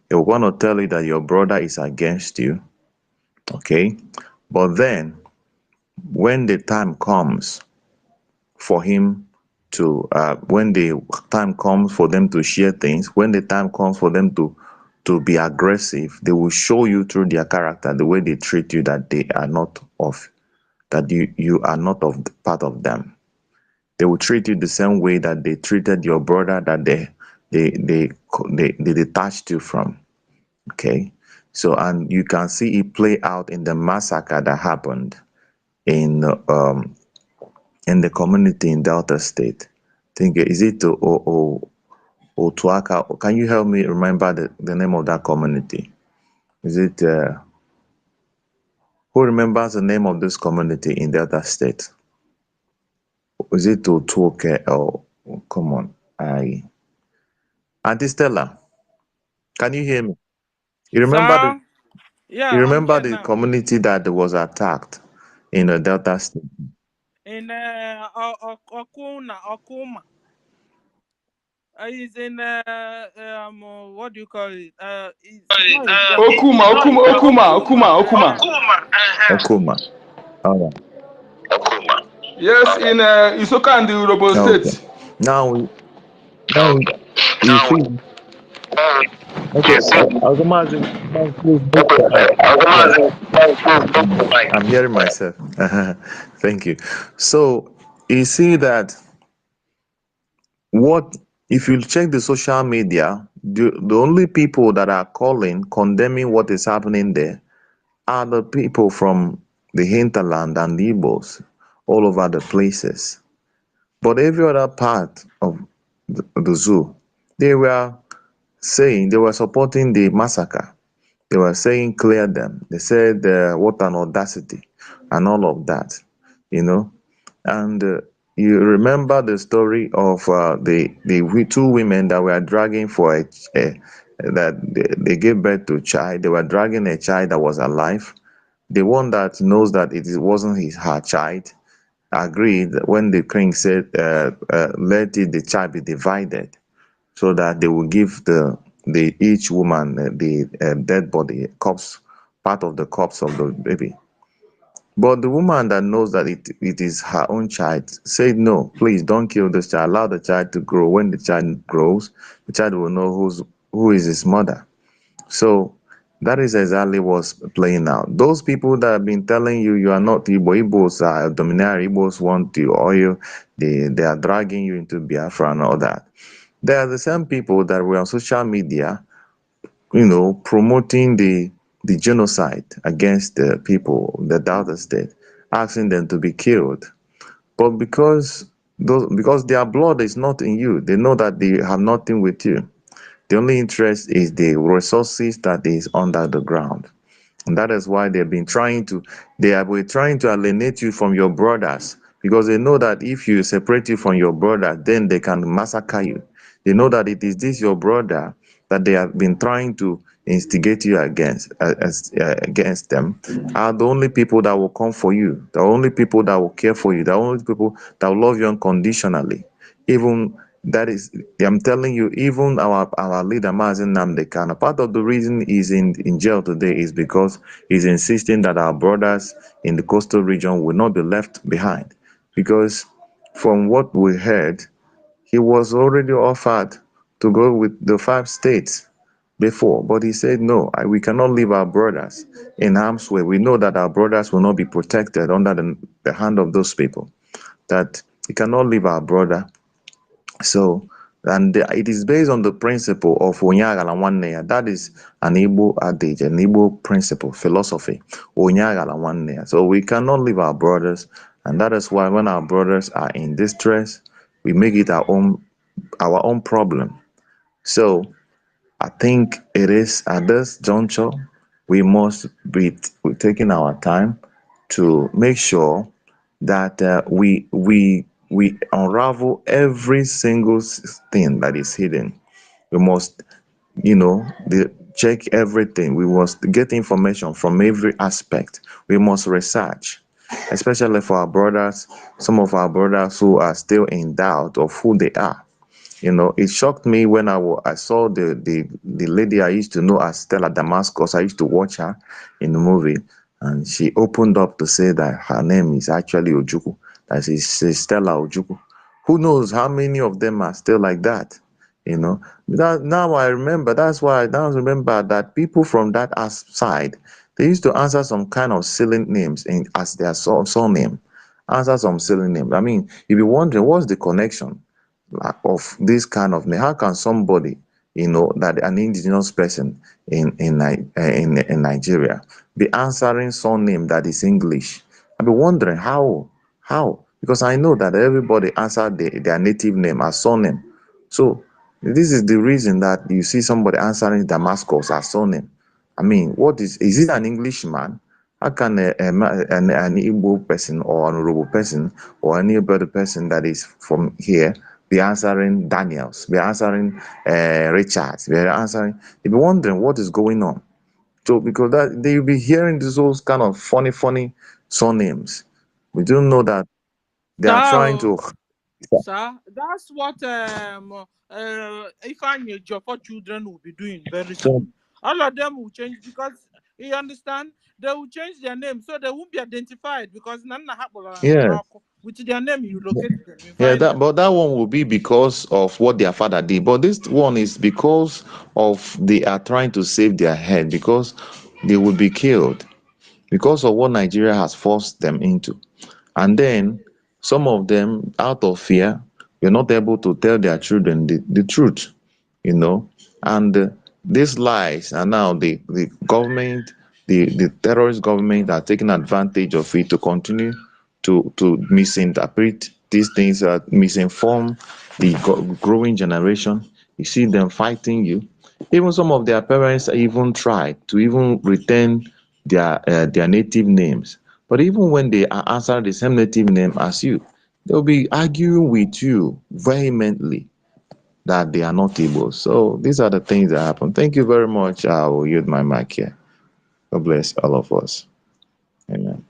He will want to tell you that your brother is against you. Okay, but then when the time comes for him to when the time comes for them to share things, when the time comes for them to be aggressive, they will show you through their character, the way they treat you, that they are not of that you are not of part of them. They will treat you the same way that they treated your brother that they detached you from. Okay, so and you can see it play out in the massacre that happened in the community in Delta State. Think is it Otuaka? Can you help me remember the name of that community? Is it who remembers the name of this community in Delta State? Is it Otuoke or come on? Auntie Stella, can you hear me? You remember the Sir, you yeah, I'm remember here the now. community that was attacked in the Delta State? In Okuma. He's in what do you call it? It's not in Okuma, Okuma, Okuma, Okuma, Okuma. Okuma. Okuma. All right. Yes, in Isoka and the Urobo Okay. State. Now you see. Okay. Algomazi, please mute your mic. I'm hearing myself. Thank you. So you see that what if you check the social media, the only people that are calling, condemning what is happening there are the people from the hinterland and the Igbos all over the places. But every other part of the zoo, they were they were supporting the massacre. They were saying clear them. They said what an audacity and all of that, you know. And you remember the story of the two women that were dragging for that they gave birth to a child. They were dragging a child that was alive. The one that knows that wasn't her child agreed when the king said, the child be divided so that they will give the each woman the dead body corpse, part of the corpse of the baby. But the woman that knows that it is her own child said, no, please don't kill this child. Allow the child to grow. When the child grows, the child will know who is his mother. So that is exactly what's playing out. Those people that have been telling you you are not Igbo, Igbos are domineering, Igbos want the oil, they are dragging you into Biafra and all that. They are the same people that were on social media, promoting the genocide against the people, the Delta State, asking them to be killed. But because their blood is not in you, they know that they have nothing with you. The only interest is the resources that is under the ground. And that is why they have been trying to alienate you from your brothers, because they know that if you separate you from your brother, then they can massacre you. They know that it is this your brother that they have been trying to instigate you against them are the only people that will come for you, the only people that will care for you, the only people that will love you unconditionally. Even that is, I'm telling you, even our leader Mazen Namdekan, part of the reason he's in jail today is because he's insisting that our brothers in the coastal region will not be left behind. Because from what we heard, he was already offered to go with the 5 states before, but he said no, we cannot leave our brothers in harm's way. We know that our brothers will not be protected under the hand of those people, that we cannot leave our brother. So, and it is based on the principle of Onyagala Nwanne. That is an Igbo adage, an Igbo principle, philosophy. Onyagala Nwanne. So we cannot leave our brothers, and that is why when our brothers are in distress, we make it our own problem. So I think it is at this juncture we must be taking our time to make sure that we unravel every single thing that is hidden. We must, check everything. We must get information from every aspect. We must research, especially for our brothers, some of our brothers who are still in doubt of who they are. It shocked me when I saw the lady I used to know as Stella Damascus. I used to watch her in the movie, and she opened up to say that her name is actually Ojukwu. That she's Stella Ojukwu. Who knows how many of them are still like that? Now I remember. That's why I now remember that people from that side, they used to answer some kind of silly names as their surname. Answer some silly names. I mean, if you're wondering what's the connection of this kind of name. How can somebody, that an indigenous person in Nigeria be answering some name that is English? I've been wondering how, because I know that everybody answered their native name as surname. So this is the reason that you see somebody answering Damascus as surname. I mean, what is it an Englishman? How can an Igbo person or an Yoruba person or any other person that is from here be answering Daniels, be answering Richards, be answering? You'll be wondering what is going on. So because that they will be hearing those kind of funny surnames. We don't know that they are trying So, to. sir, that's what if I knew job for children will be doing very So soon. All of them will change because you understand they will change their name so they won't be identified because none yeah, with their name you locate them, you yeah. find That them. but that one will be because of what their father did. But this one is because of they are trying to save their head because they will be killed because of what Nigeria has forced them into. And then some of them, out of fear, were not able to tell their children the truth, you know. And these lies are now the government, the terrorist government are taking advantage of it to continue to misinterpret these things, misinform the growing generation. You see them fighting you. Even some of their parents even tried to even retain their native names. But even when they are answering the same native name as you, they'll be arguing with you vehemently that they are not able. So these are the things that happen. Thank you very much. I will yield my mic here. God bless all of us. Amen.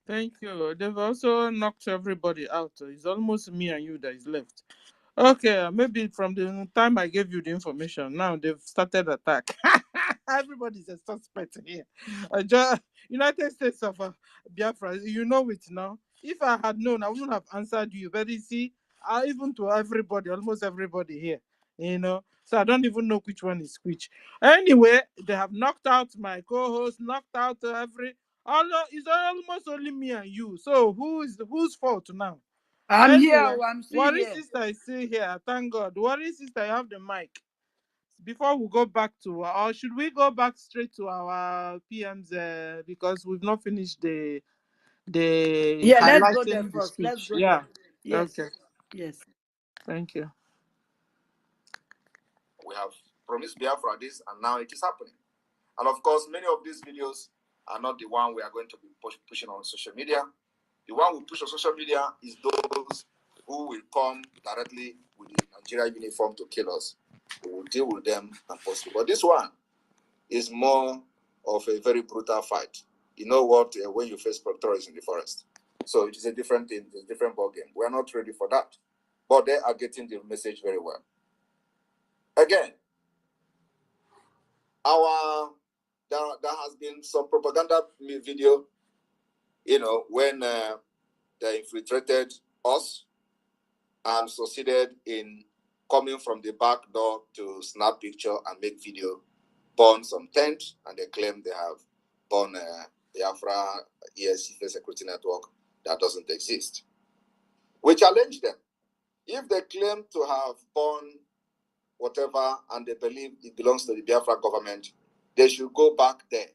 Thank you. They've also knocked everybody out. It's almost me and you that is left. Okay, maybe from the time I gave you the information, now they've started attack. Everybody's a suspect here. United States of Biafra, you know it now. If I had known, I wouldn't have answered you. But you see, even to everybody, almost everybody here, you know. So I don't even know which one is which. Anyway, they have knocked out my co-host, knocked out it's almost only me and you. So whose fault now? I'm here. Anyway, Oh, I'm still Worry here. sister is still here. Thank God. Worry sister, you have the mic. Before we go back to, or should we go back straight to our PMs because we've not finished the Yeah, let's go there highlighting the first. Let's speech? go Yeah. there. Yes. Okay. Yes. Thank you. We have promised Biafra this, and now it is happening. And of course, many of these videos are not the one we are going to be pushing on social media. The one we push on social media is those who will come directly with the Nigeria uniform to kill us. We will deal with them and post it. But this one is more of a very brutal fight. You know what? When you face terrorists in the forest. So it is a different thing, it's a different ballgame. We are not ready for that. But they are getting the message very well. Again, there has been some propaganda video, when they infiltrated us and succeeded in coming from the back door to snap picture and make video, burn some tent, and they claim they have burn Biafra ESC security network that doesn't exist. We challenge them. If they claim to have burned whatever and they believe it belongs to the Biafra government, they should go back there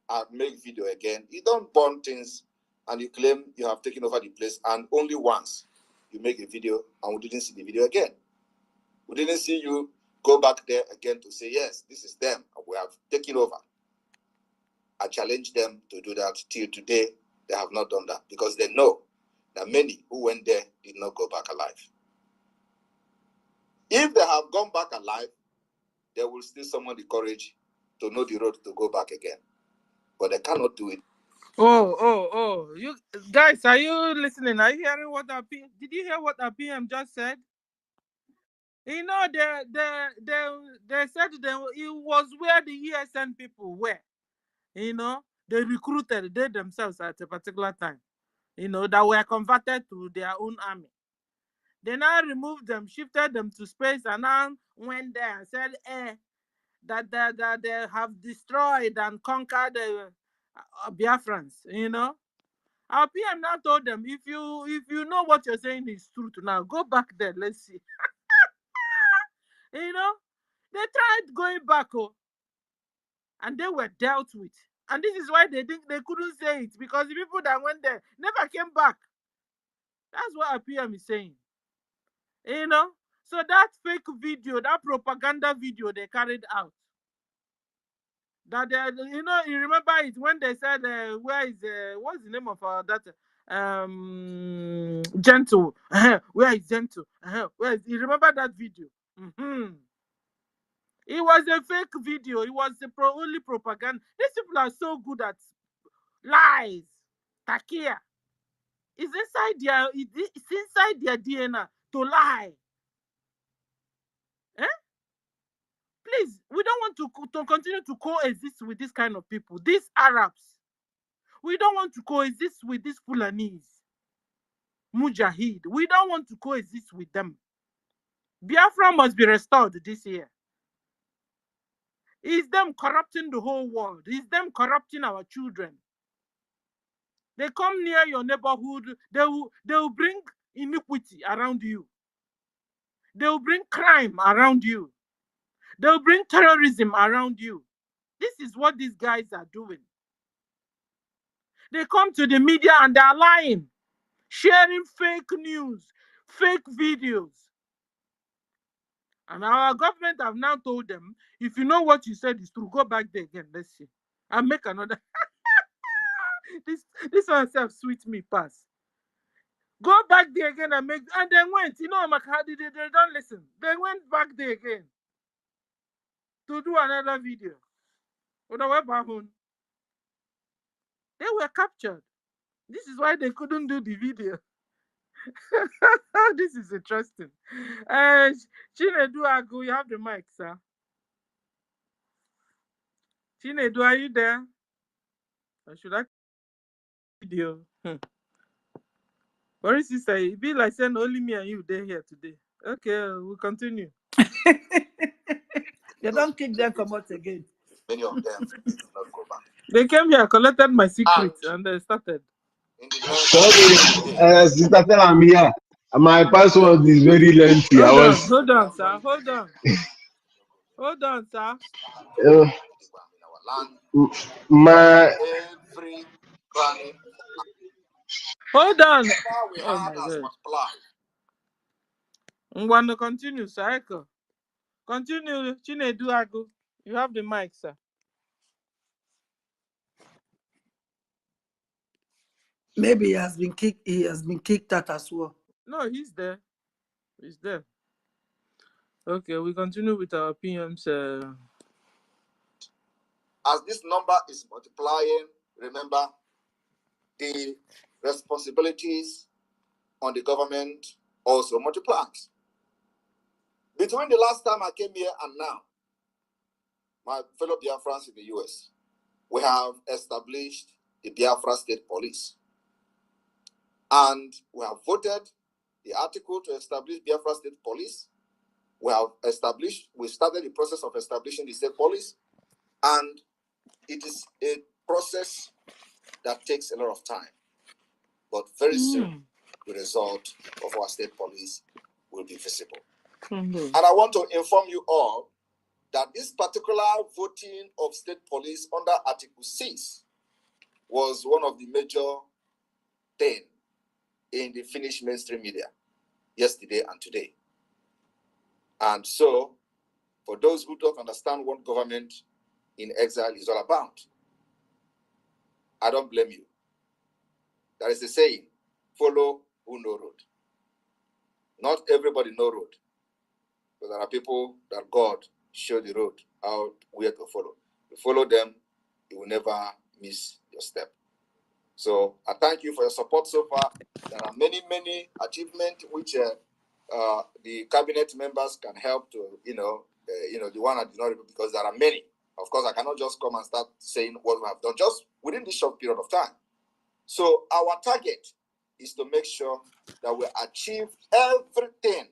and make video again. You don't burn things and you claim you have taken over the place, and only once you make a video and we didn't see the video again. We didn't see you go back there again to say, yes, this is them and we have taken over. I challenge them to do that. Till today, they have not done that because they know that many who went there did not go back alive. If they have gone back alive, they will still summon the courage to know the road to go back again. But they cannot do it. Oh! You guys, are you listening? Are you hearing what did you hear what our PM just said? You know, they said it was where the ESN people were. You know, they recruited they themselves at a particular time. You know, that were converted to their own army. They now removed them, shifted them to space, and now went there and said, that they have destroyed and conquered the Biafrans. You know, our PM now told them, if you know what you're saying is true now, go back there. Let's see. You know, they tried going back, and they were dealt with. And this is why they think they couldn't say it, because the people that went there never came back. That's what APM is saying. You know? So that fake video, that propaganda video they carried out, that they, you know, you remember it when they said, where is what's the name of that Gentle? Where is Gentle? Where is, you remember that video? It was a fake video. It was only propaganda. These people are so good at lies. Takia. It's inside their DNA to lie. Eh? Please, we don't want to continue to coexist with this kind of people. These Arabs. We don't want to coexist with these Fulanis. Mujahid. We don't want to coexist with them. Biafra must be restored this year. It's them corrupting the whole world. It's them corrupting our children. They come near your neighborhood, they will bring iniquity around you. They will bring crime around you. They will bring terrorism around you. This is what these guys are doing. They come to the media and they are lying, sharing fake news, fake videos. And our government have now told them, if you know what you said is true, go back there again. Let's see. And make another. this one self sweet me pass. Go back there again and make, and then went. You know, Makadi, they don't listen. They went back there again to do another video. They were captured. This is why they couldn't do the video. This is interesting. Chinedu Agu, you have the mic, sir. Chinedu, are you there? Or should I video? What is he say? It be like saying only me and you there here today. Okay, we'll continue. They don't kick them come out again. Many of them did not go back. They came here, collected my secrets, and they started. Sorry, Sister Stella, I'm here. My password is very lengthy. Hold on, sir. Hold on. Hold on, sir. My Every cranny. Hold on. We had as multiplied. I'm going to continue, sir. Continue, Chinedu Agu. You have the mic, sir. Maybe he has been kicked. He has been kicked out as well. No, he's there. He's there. Okay, we continue with our PMs. As this number is multiplying, remember the responsibilities on the government also multiplies. Between the last time I came here and now, my fellow Biafrans in the US, we have established the Biafra State Police. And we have voted the article to establish Biafra State Police. We started the process of establishing the state police. And it is a process that takes a lot of time. But very soon, the result of our state police will be visible. And I want to inform you all that this particular voting of state police under Article 6 was one of the major things in the Finnish mainstream media yesterday and today. And so, for those who don't understand what government in exile is all about, I don't blame you. There is a saying, follow who know road. Not everybody know road. But there are people that God show the road, how where to follow. You follow them, you will never miss your step. So I thank you for your support so far. There are many, many achievements which the cabinet members can help to, the one I did not, because there are many. Of course, I cannot just come and start saying what we have done just within this short period of time. So our target is to make sure that we achieve everything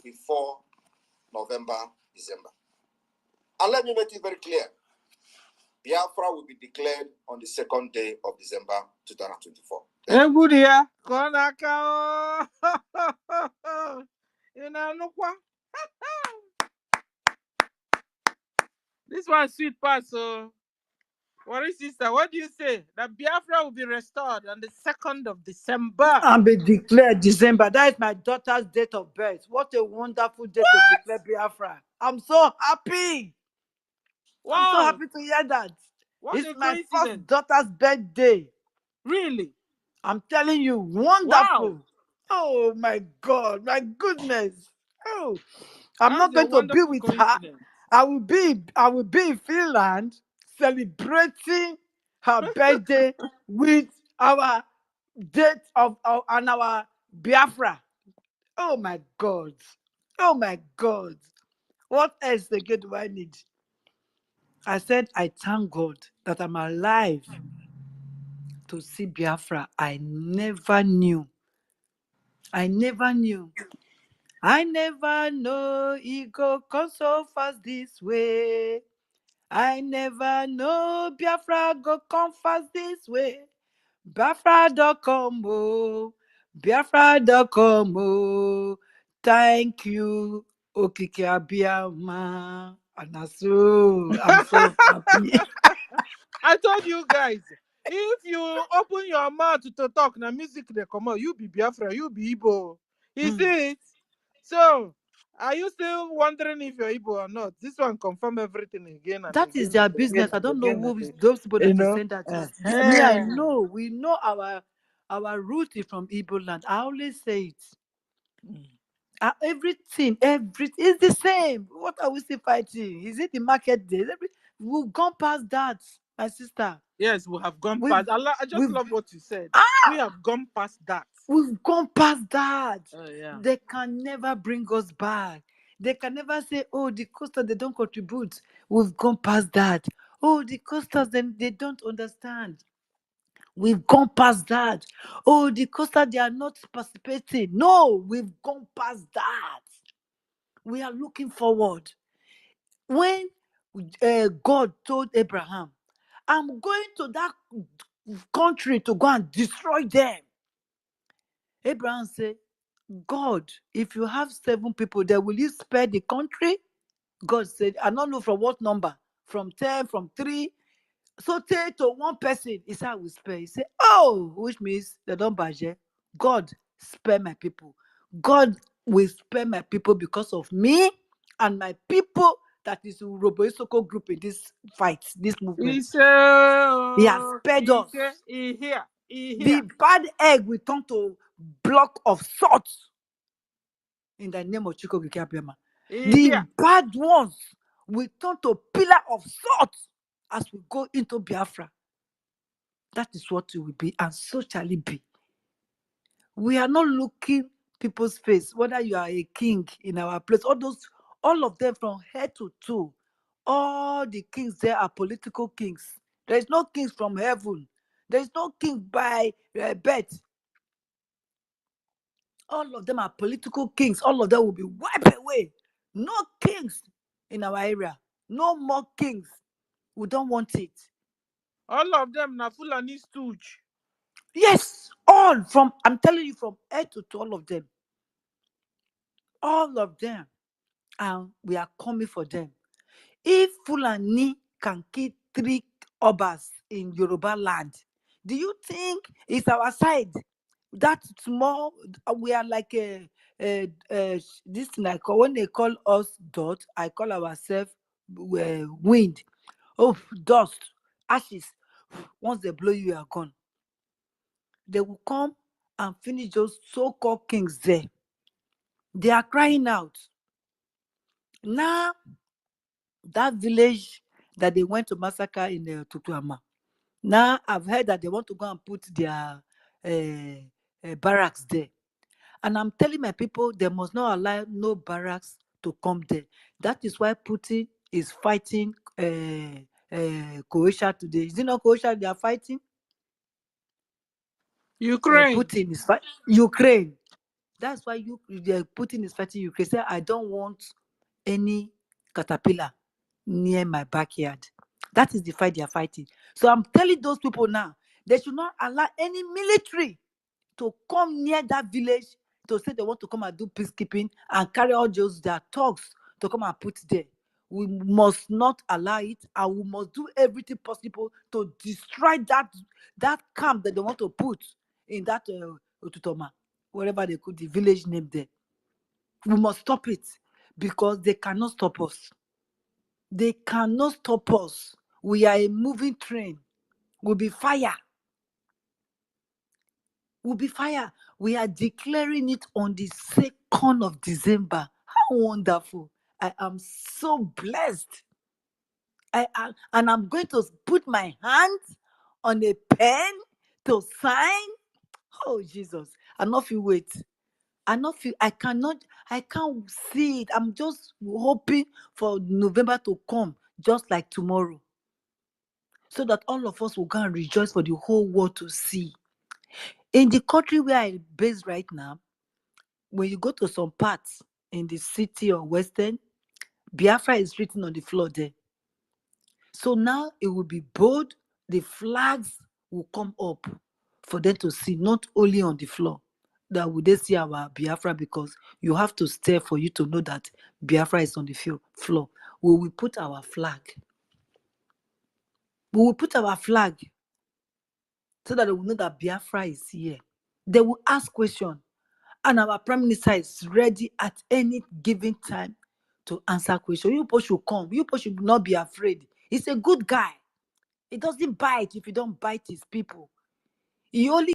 before November, December. And let me make it very clear. Biafra will be declared on the 2nd day of December 2024. This one sweet pass, so Worry sister, what do you say? That Biafra will be restored on the 2nd of December. And be declared December. That is my daughter's date of birth. What a wonderful day to declare Biafra. I'm so happy. Wow. I'm so happy to hear that. What It's a my first coincidence. daughter's birthday. Really? I'm telling you, wonderful. Wow. Oh my God, my goodness. Oh, I'm That's not a going to be wonderful with her. coincidence. I will be in Finland celebrating her birthday with our date of and our Biafra. Oh my God. Oh my God. What else again do I need? I said I thank God that I'm alive to see Biafra. I never knew. I never know it go come so fast this way. I never know Biafra go come fast this way. Biafra.com, oh. Biafra.com, oh. Thank you, Okike Abiyama. And I'm so happy. I told you guys, if you open your mouth to talk, na music they come out, you be Biafra, you be Igbo. You see it? So, are you still wondering if you're Igbo or not? This one confirm everything again and That is again their and again business. I and don't know again who and is again. those people You that is know? saying that. Me, I know. We know our root is from Igbo land. I always say it. Everything is the same. What are we still fighting? Is it the market days? We've gone past that, my sister. Yes, we have gone We've past. I just we've love what you said. We have gone past that. we've gone past that. Oh, yeah. They can never bring us back. They can never say, oh, the coasters, they don't contribute. We've gone past that. Oh, the coasters, then they don't understand. We've gone past that. Oh, the coasters, they are not participating. No, we've gone past that. We are looking forward. When God told Abraham, I'm going to that country to go and destroy them. Abraham said, God, if you have 7 people there, will you spare the country? God said, I don't know from what number, from 10, from 3. So tell to one person, he said, I will spare. He said, oh, which means they don't budget. God, spare my people. God will spare my people because of me and my people that is Robo Isoko group in this fight, this movement. He has spared us. The bad egg will turn to block of salt in the name of Chiko Abiyama. The bad ones will turn to pillar of salt as we go into Biafra. That is what it will be, and so shall it be. We are not looking people's face, whether you are a king in our place, all of them from head to toe. All the kings there are political kings. There is no kings from heaven. There is no king by birth. All of them are political kings. All of them will be wiped away. No kings in our area. No more kings. We don't want it. All of them na Fulani stooge. Yes, all from, I'm telling you, from head to all of them. All of them. And we are coming for them. If Fulani can kill 3 obas in Yoruba land, do you think it's our side? That small, we are like this, like when they call us dot, I call ourselves wind. Oh, dust, ashes. Once they blow you, you are gone. They will come and finish those so-called kings there. They are crying out. Now, that village that they went to massacre in Tutuama, now I've heard that they want to go and put their barracks there. And I'm telling my people, they must not allow no barracks to come there. That is why Putin is fighting Croatia today. Is it not Croatia they are fighting? Ukraine. Putin is fighting Ukraine. That's why Putin is fighting Ukraine. Say, I don't want any caterpillar near my backyard. That is the fight they are fighting. So I'm telling those people now, they should not allow any military to come near that village to say they want to come and do peacekeeping and carry all those their thugs to come and put there. We must not allow it, and we must do everything possible to destroy that camp that they want to put in that Otutoma, whatever they could, the village name there. We must stop it because they cannot stop us. They cannot stop us. We are a moving train. We'll be fire. We'll be fire. We are declaring it on the 2nd of December. How wonderful. I am so blessed. And I'm going to put my hand on a pen to sign. Oh, Jesus. I not feel wait. I can't see it. I'm just hoping for November to come, just like tomorrow, so that all of us will go and rejoice for the whole world to see. In the country where I base right now, when you go to some parts in the city or Western, Biafra is written on the floor there. So now it will be bold. The flags will come up for them to see, not only on the floor. That would they see our Biafra, because you have to stare for you to know that Biafra is on the floor. We will put our flag. We will put our flag so that they will know that Biafra is here. They will ask questions, and our Prime Minister is ready at any given time to answer questions. You people should come. You people should not be afraid. He's a good guy. He doesn't bite if you don't bite his people. He only